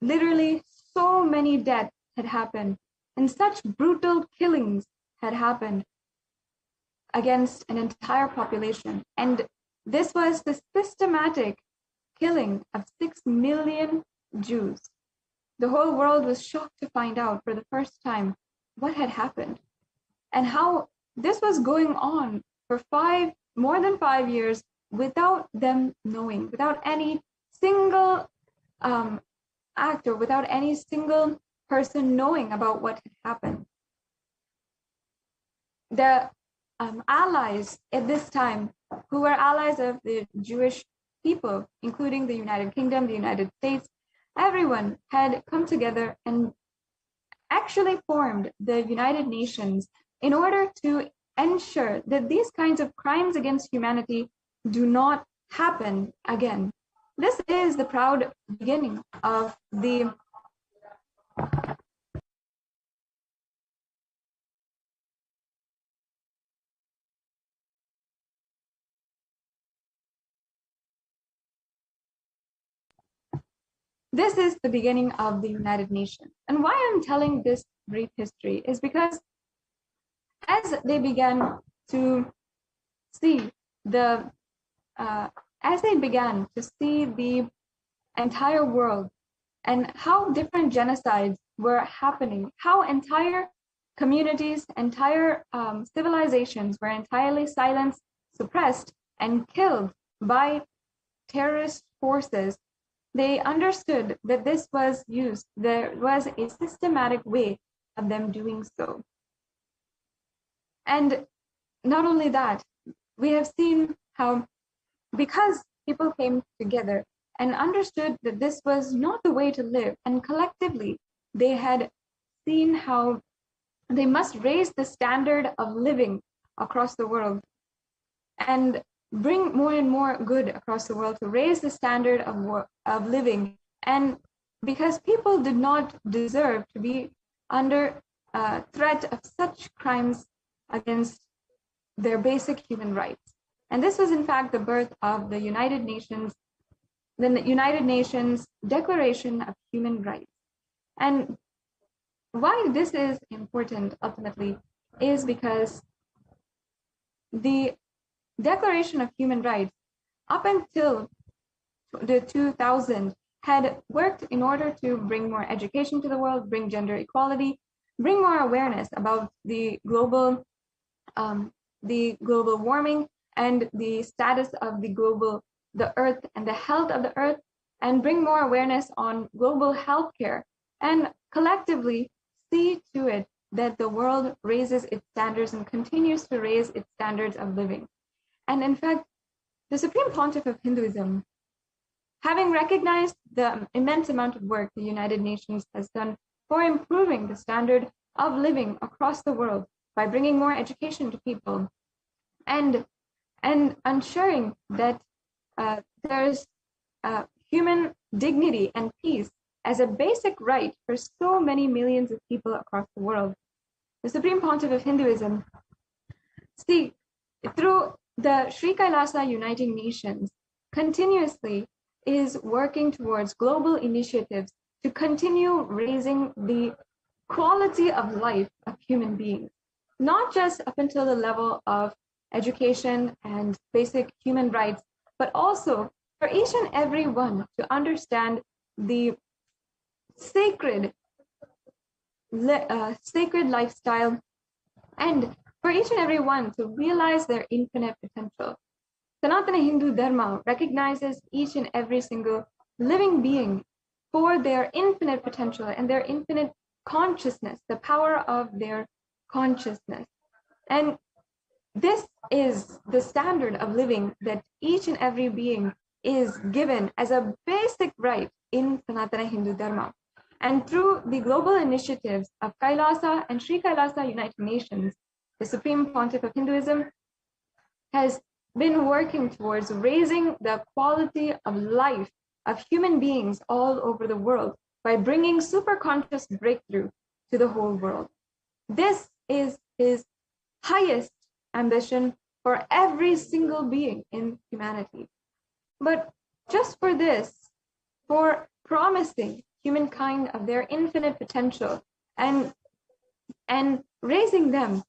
literally so many deaths had happened and such brutal killings had happened against an entire population. And this was the systematic killing of 6 million Jews. The whole world was shocked to find out for the first time what had happened and how this was going on for more than 5 years without them knowing, without any single act or without any single person knowing about what had happened. The allies at this time, who were allies of the Jewish people, including the United Kingdom, the United States, everyone had come together and actually formed the United Nations in order to ensure that these kinds of crimes against humanity do not happen again. This is the proud beginning of the This is the beginning of the United Nations. And why I'm telling this brief history is because as they began to see the entire world and how different genocides were happening, how entire communities, entire civilizations were entirely silenced, suppressed, and killed by terrorist forces, they understood that there was a systematic way of them doing so. And not only that, we have seen how, because people came together and understood that this was not the way to live, and collectively they had seen how they must raise the standard of living across the world and bring more and more good across the world to raise the standard of living. And because people did not deserve to be under threat of such crimes against their basic human rights. And this was in fact the birth of the United Nations Declaration of Human Rights. And why this is important ultimately is because the Declaration of Human Rights up until the 2000 had worked in order to bring more education to the world, bring gender equality, bring more awareness about the global warming and the status of the earth and the health of the earth, and bring more awareness on global healthcare, and collectively see to it that the world raises its standards and continues to raise its standards of living. And in fact, the Supreme Pontiff of Hinduism, having recognized the immense amount of work the United Nations has done for improving the standard of living across the world by bringing more education to people and ensuring that there's human dignity and peace as a basic right for so many millions of people across the world. The Supreme Pontiff of Hinduism through the Sri Kailasa Uniting Nations, continuously is working towards global initiatives to continue raising the quality of life of human beings, not just up until the level of education and basic human rights, but also for each and every one to understand the sacred lifestyle, and for each and every one to realize their infinite potential. Sanatana Hindu Dharma recognizes each and every single living being for their infinite potential and their infinite consciousness, the power of their consciousness. And this is the standard of living that each and every being is given as a basic right in Sanatana Hindu Dharma. And through the global initiatives of Kailasa and Sri Kailasa United Nations, the Supreme Pontiff of Hinduism has been working towards raising the quality of life of human beings all over the world by bringing superconscious breakthrough to the whole world. This is his highest ambition for every single being in humanity. But just for this, for promising humankind of their infinite potential and raising them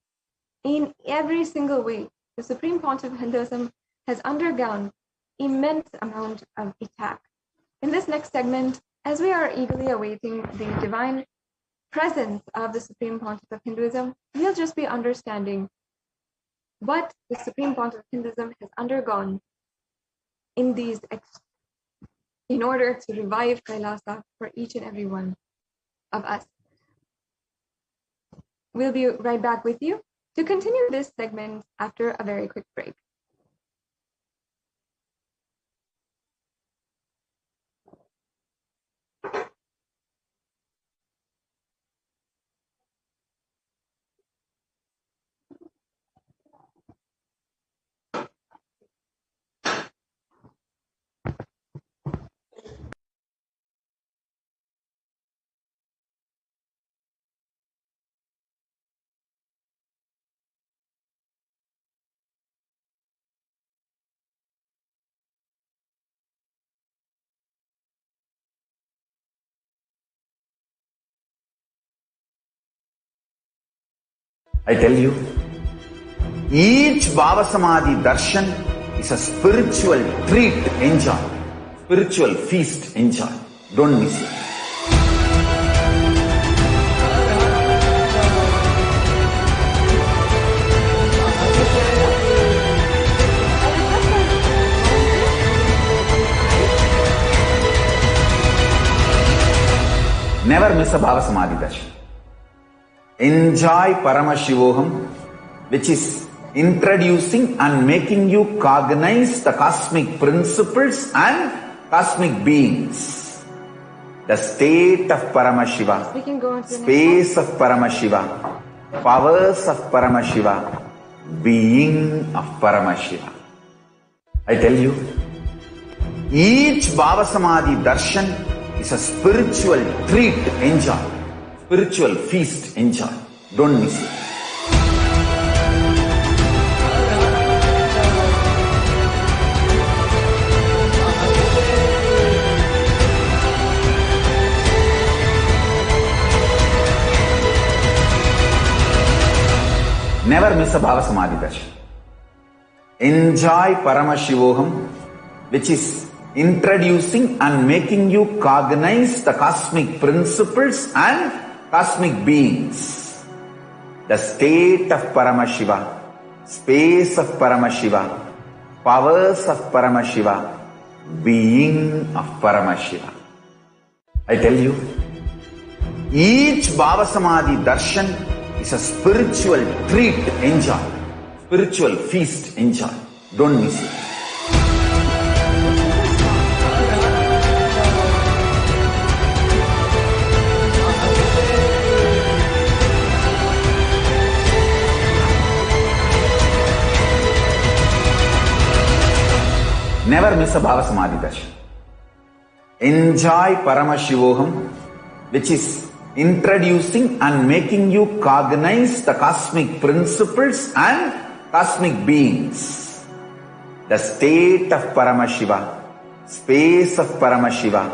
in every single way, the Supreme Pontiff of Hinduism has undergone immense amount of attack. In this next segment, as we are eagerly awaiting the divine presence of the Supreme Pontiff of Hinduism, we'll just be understanding what the Supreme Pontiff of Hinduism has undergone in order to revive Kailasa for each and every one of us. We'll be right back with you to continue this segment after a very quick break. I tell you, each Bhava Samadhi Darshan is a spiritual treat, enjoy. Spiritual feast, enjoy. Don't miss it. Never miss a Bhava Samadhi Darshan. Enjoy Paramashivoham, which is introducing and making you cognize the cosmic principles and cosmic beings. The state of Paramashiva, space of Paramashiva, powers of Paramashiva, being of Paramashiva. I tell you, each Bhava Samadhi Darshan is a spiritual treat, enjoy. Spiritual feast, enjoy. Don't miss it. Never miss a Bhava Samadhi Darshan. Enjoy Paramashivoham, which is introducing and making you cognize the cosmic principles and cosmic beings. The state of Paramashiva, space of Paramashiva, powers of Paramashiva, being of Paramashiva. I tell you, each Bhava Samadhi Darshan is a spiritual treat, enjoy. Spiritual feast, enjoy. Don't miss it. Never miss a Bhava Samadhi Darshan. Enjoy Paramashivoham, which is introducing and making you cognize the cosmic principles and cosmic beings, the state of Paramashiva, space of Paramashiva,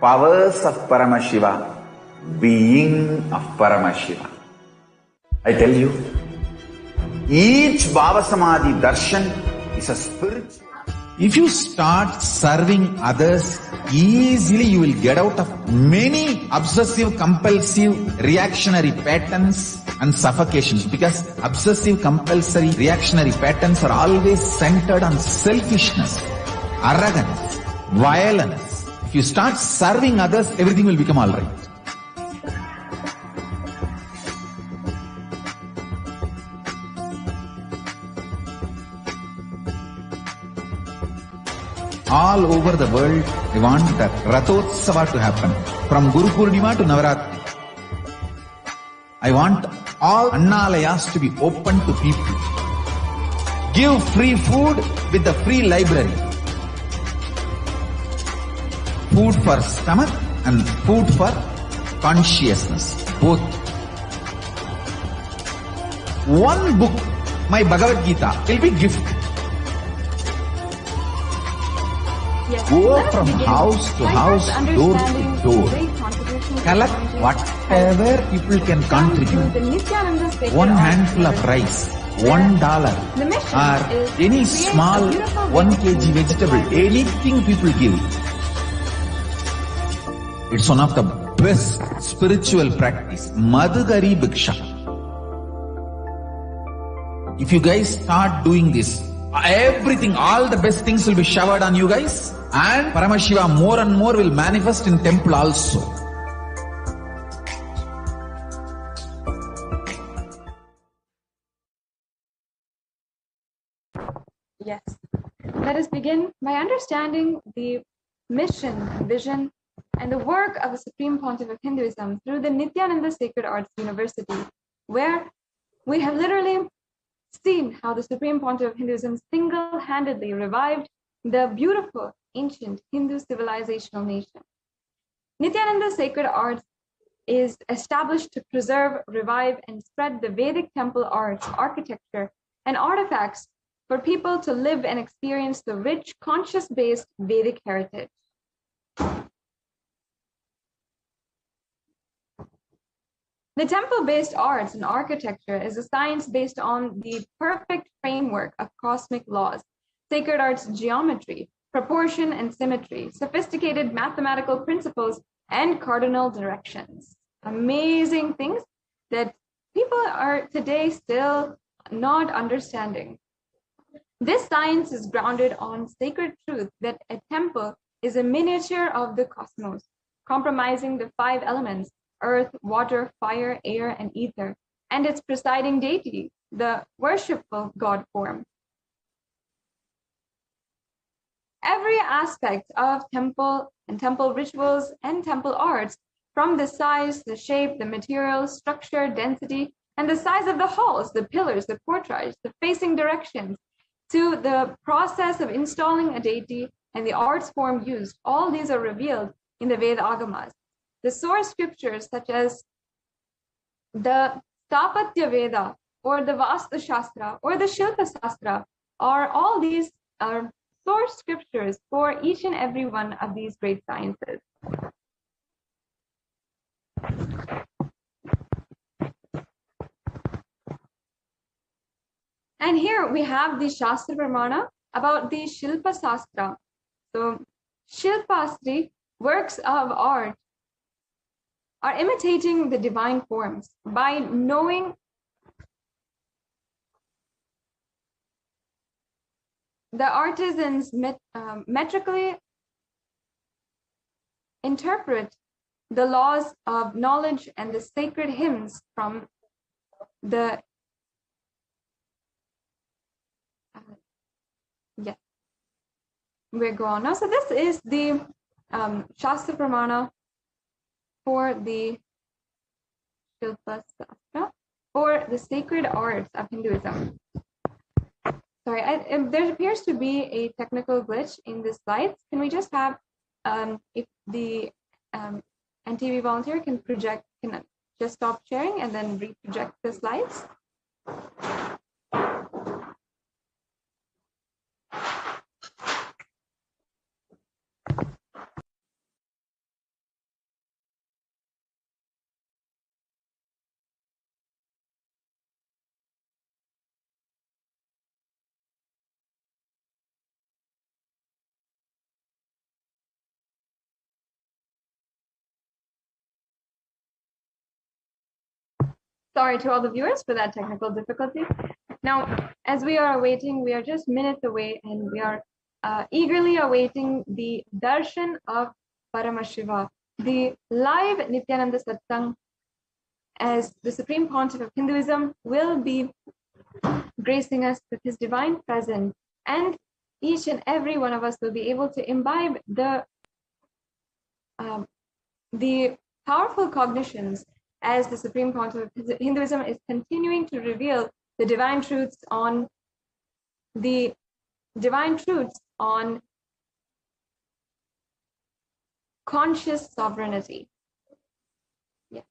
powers of Paramashiva, being of Paramashiva. I tell you, each Bhava Samadhi Darshan is a spiritual. If you start serving others, easily you will get out of many obsessive, compulsive, reactionary patterns and suffocations, because obsessive, compulsory, reactionary patterns are always centered on selfishness, arrogance, violence. If you start serving others, everything will become all right. All over the world, I want the Rathotsava to happen. From Guru Purnima to Navaratri. I want all Annalayas to be open to people. Give free food with the free library. Food for stomach and food for consciousness. Both. One book, my Bhagavad Gita, will be gift. Yes. Go from house to house, door to door. Collect whatever people can contribute. One handful of rice, $1, or any small 1 kg vegetable, anything people give. It's one of the best spiritual practice. Madhugari Bhiksha. If you guys start doing this, everything, all the best things will be showered on you guys. And Paramashiva more and more will manifest in temple also. Yes. Let us begin by understanding the mission, vision, and the work of the Supreme Pontiff of Hinduism through the Nithyananda Sacred Arts University, where we have literally seen how the Supreme Pontiff of Hinduism single-handedly revived the beautiful ancient Hindu civilizational nation. Nithyananda Sacred Arts is established to preserve, revive, and spread the Vedic temple arts, architecture, and artifacts for people to live and experience the rich, conscious-based Vedic heritage. The temple-based arts and architecture is a science based on the perfect framework of cosmic laws, sacred arts geometry, proportion and symmetry, sophisticated mathematical principles, and cardinal directions. Amazing things that people are today still not understanding. This science is grounded on sacred truth that a temple is a miniature of the cosmos, comprising the 5 elements: earth, water, fire, air, and ether, and its presiding deity, the worshipful God form. Every aspect of temple and temple rituals and temple arts, from the size, the shape, the material, structure, density, and the size of the halls, the pillars, the portiques, the facing directions, to the process of installing a deity and the arts form used, all these are revealed in the Veda Agamas. The source scriptures such as the Stapatya Veda or the Vastu Shastra or the Shilpa Shastra all these are source scriptures for each and every one of these great sciences. And here we have the Shastra Pramana about the Shilpa Shastra. So Shilpastri, works of art, are imitating the divine forms by knowing the artisans metrically interpret the laws of knowledge and the sacred hymns from the we're going now. So this is the Shastra Pramana for the Shilpa Shastra, for the sacred arts of Hinduism. Sorry, there appears to be a technical glitch in the slides. Can we just have, if the NTV volunteer can just stop sharing and then re-project the slides? Sorry to all the viewers for that technical difficulty. Now, as we are awaiting, we are just minutes away, and we are eagerly awaiting the darshan of Paramashiva, the live Nithyananda Satsang, as the Supreme Pontiff of Hinduism will be gracing us with his divine presence, and each and every one of us will be able to imbibe the powerful cognitions as the Supreme Pontiff of Hinduism is continuing to reveal the divine truths on conscious sovereignty. Yeah.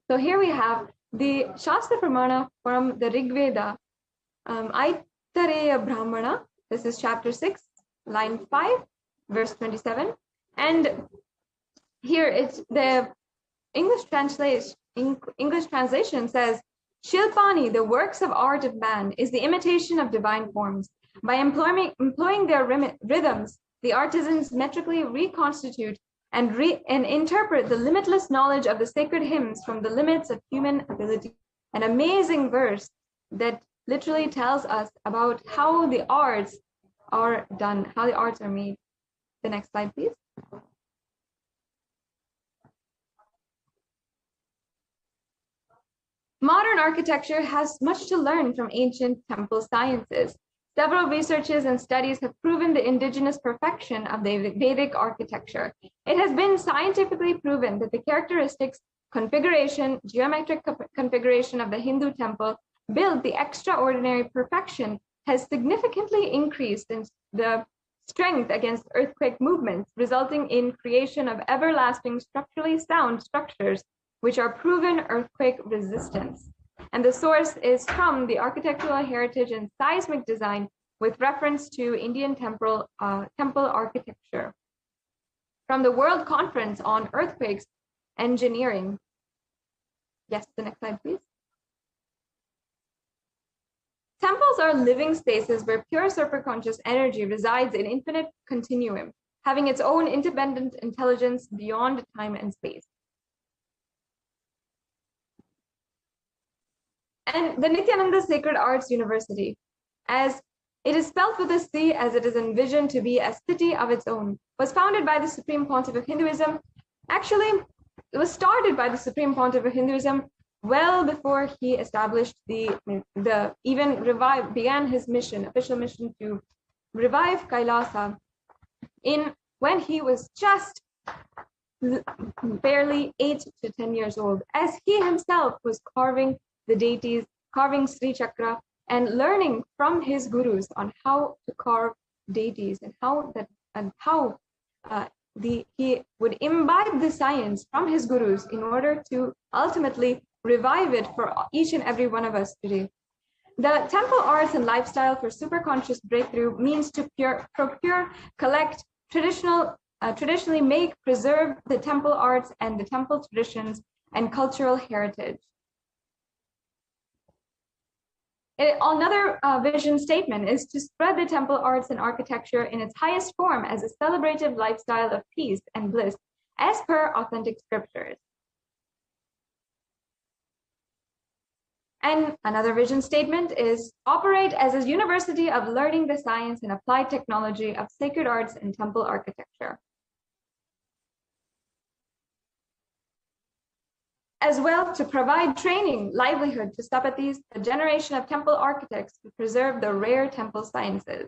So here we have the Shastra Pramana from the Rig Veda, Aitareya Brahmana. This is chapter 6, line 5, verse 27. And here it's the English translation says, Shilpani, the works of art of man, is the imitation of divine forms. By employing their rhythms, the artisans metrically reconstitute and interpret the limitless knowledge of the sacred hymns from the limits of human ability. An amazing verse that literally tells us about how the arts are done, how the arts are made. The next slide, please. Modern architecture has much to learn from ancient temple sciences. Several researches and studies have proven the indigenous perfection of the Vedic architecture. It has been scientifically proven that the characteristics, configuration, geometric configuration of the Hindu temple built the extraordinary perfection has significantly increased in the strength against earthquake movements, resulting in creation of everlasting structurally sound structures which are proven earthquake resistance. And the source is from the architectural heritage and seismic design with reference to Indian temple architecture. From the World Conference on Earthquakes Engineering. Yes, the next slide, please. Temples are living spaces where pure superconscious energy resides in infinite continuum, having its own independent intelligence beyond time and space. And the Nithyananda Sacred Arts University, as it is spelt with a C as it is envisioned to be a city of its own, was founded by the Supreme Pontiff of Hinduism. Actually, it was started by the Supreme Pontiff of Hinduism well before he established began his mission, official mission to revive Kailasa when he was just barely 8 to 10 years old, as he himself was carving the deities, carving Sri Chakra, and learning from his gurus on how to carve deities and how he would imbibe the science from his gurus in order to ultimately revive it for each and every one of us today. The temple arts and lifestyle for superconscious breakthrough means to procure, collect, traditionally make, preserve the temple arts and the temple traditions and cultural heritage. Another vision statement is to spread the temple arts and architecture in its highest form as a celebrative lifestyle of peace and bliss, as per authentic scriptures. And another vision statement is operate as a university of learning the science and applied technology of sacred arts and temple architecture. As well, to provide training, livelihood to Stapatis, a generation of temple architects to preserve the rare temple sciences.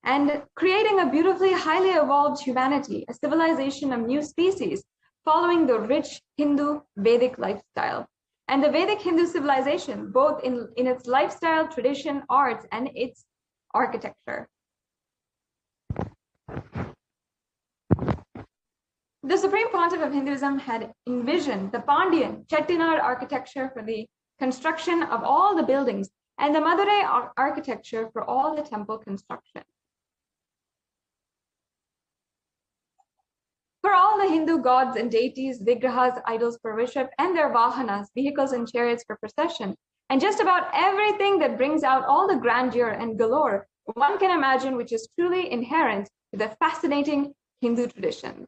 And creating a beautifully highly evolved humanity, a civilization of new species, following the rich Hindu Vedic lifestyle. And the Vedic Hindu civilization, both in its lifestyle, tradition, arts, and its architecture. The Supreme Pontiff of Hinduism had envisioned the Pandyan Chettinad architecture for the construction of all the buildings and the Madurai architecture for all the temple construction. For all the Hindu gods and deities, vigrahas, idols for worship, and their vahanas, vehicles and chariots for procession, and just about everything that brings out all the grandeur and galore one can imagine, which is truly inherent to the fascinating Hindu tradition.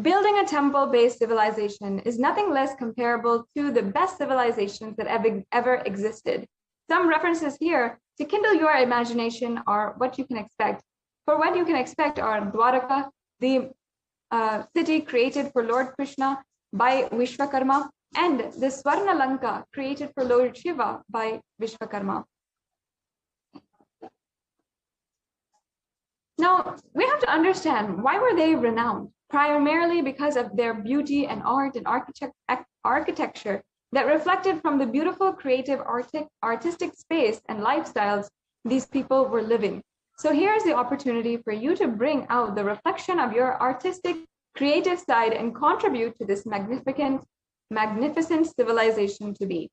Building a temple-based civilization is nothing less comparable to the best civilizations that ever existed. Some references here to kindle your imagination are what you can expect. For what you can expect are Dwaraka, the city created for Lord Krishna by Vishwakarma, and the Swarna Lanka created for Lord Shiva by Vishwakarma. Now, we have to understand, why were they renowned? Primarily because of their beauty and art and architecture that reflected from the beautiful, creative, artistic space and lifestyles these people were living. So here's the opportunity for you to bring out the reflection of your artistic, creative side and contribute to this magnificent civilization to be.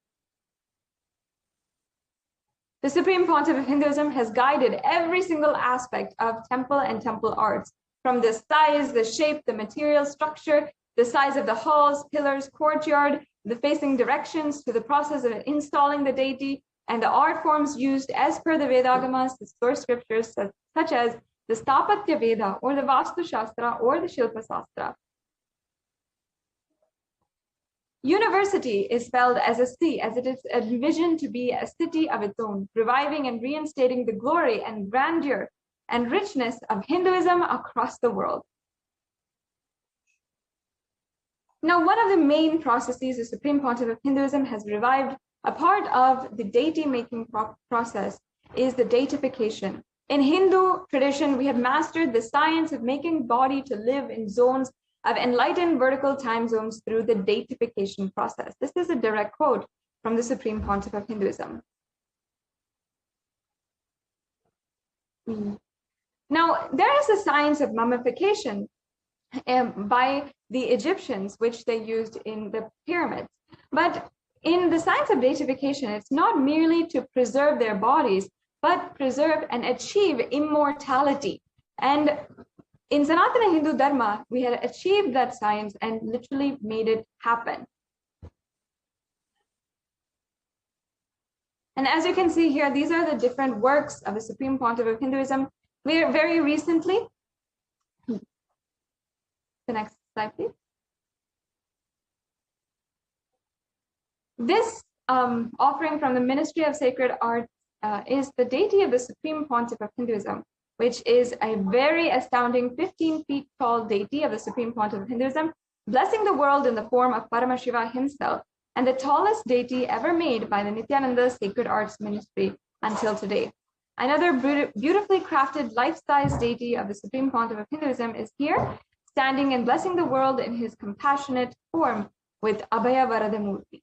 The Supreme Pontiff of Hinduism has guided every single aspect of temple and temple arts, from the size, the shape, the material structure, the size of the halls, pillars, courtyard, the facing directions, to the process of installing the deity, and the art forms used as per the Vedagamas, the source scriptures, such as the Stapatya Veda, or the Vastu Shastra, or the Shilpa Shastra. University is spelled as a C, as it is envisioned to be a city of its own, reviving and reinstating the glory and grandeur and richness of Hinduism across the world. Now, one of the main processes the Supreme Pontiff of Hinduism has revived, a part of the deity-making process, is the deification. In Hindu tradition, we have mastered the science of making body to live in zones of enlightened vertical time zones through the deification process. This is a direct quote from the Supreme Pontiff of Hinduism. Now, there is a science of mummification by the Egyptians, which they used in the pyramids. But in the science of deification, it's not merely to preserve their bodies, but preserve and achieve immortality. And in Sanatana Hindu Dharma, we had achieved that science and literally made it happen. And as you can see here, these are the different works of the Supreme Pontiff of Hinduism. We are very recently, the next slide, please. This offering from the Ministry of Sacred Art is the deity of the Supreme Pontiff of Hinduism, which is a very astounding 15 feet tall deity of the Supreme Pontiff of Hinduism, blessing the world in the form of Paramashiva himself, and the tallest deity ever made by the Nithyananda Sacred Arts Ministry until today. Another beautifully crafted life-size deity of the Supreme Pontiff of Hinduism is here, standing and blessing the world in his compassionate form with Abhaya Varadamurti,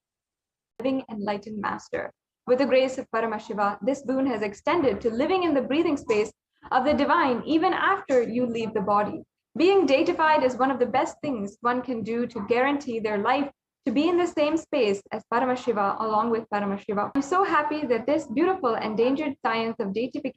living enlightened master. With the grace of Paramashiva, this boon has extended to living in the breathing space of the divine even after you leave the body. Being deified is one of the best things one can do to guarantee their life to be in the same space as Paramashiva along with Paramashiva. I'm so happy that this beautiful endangered science of deification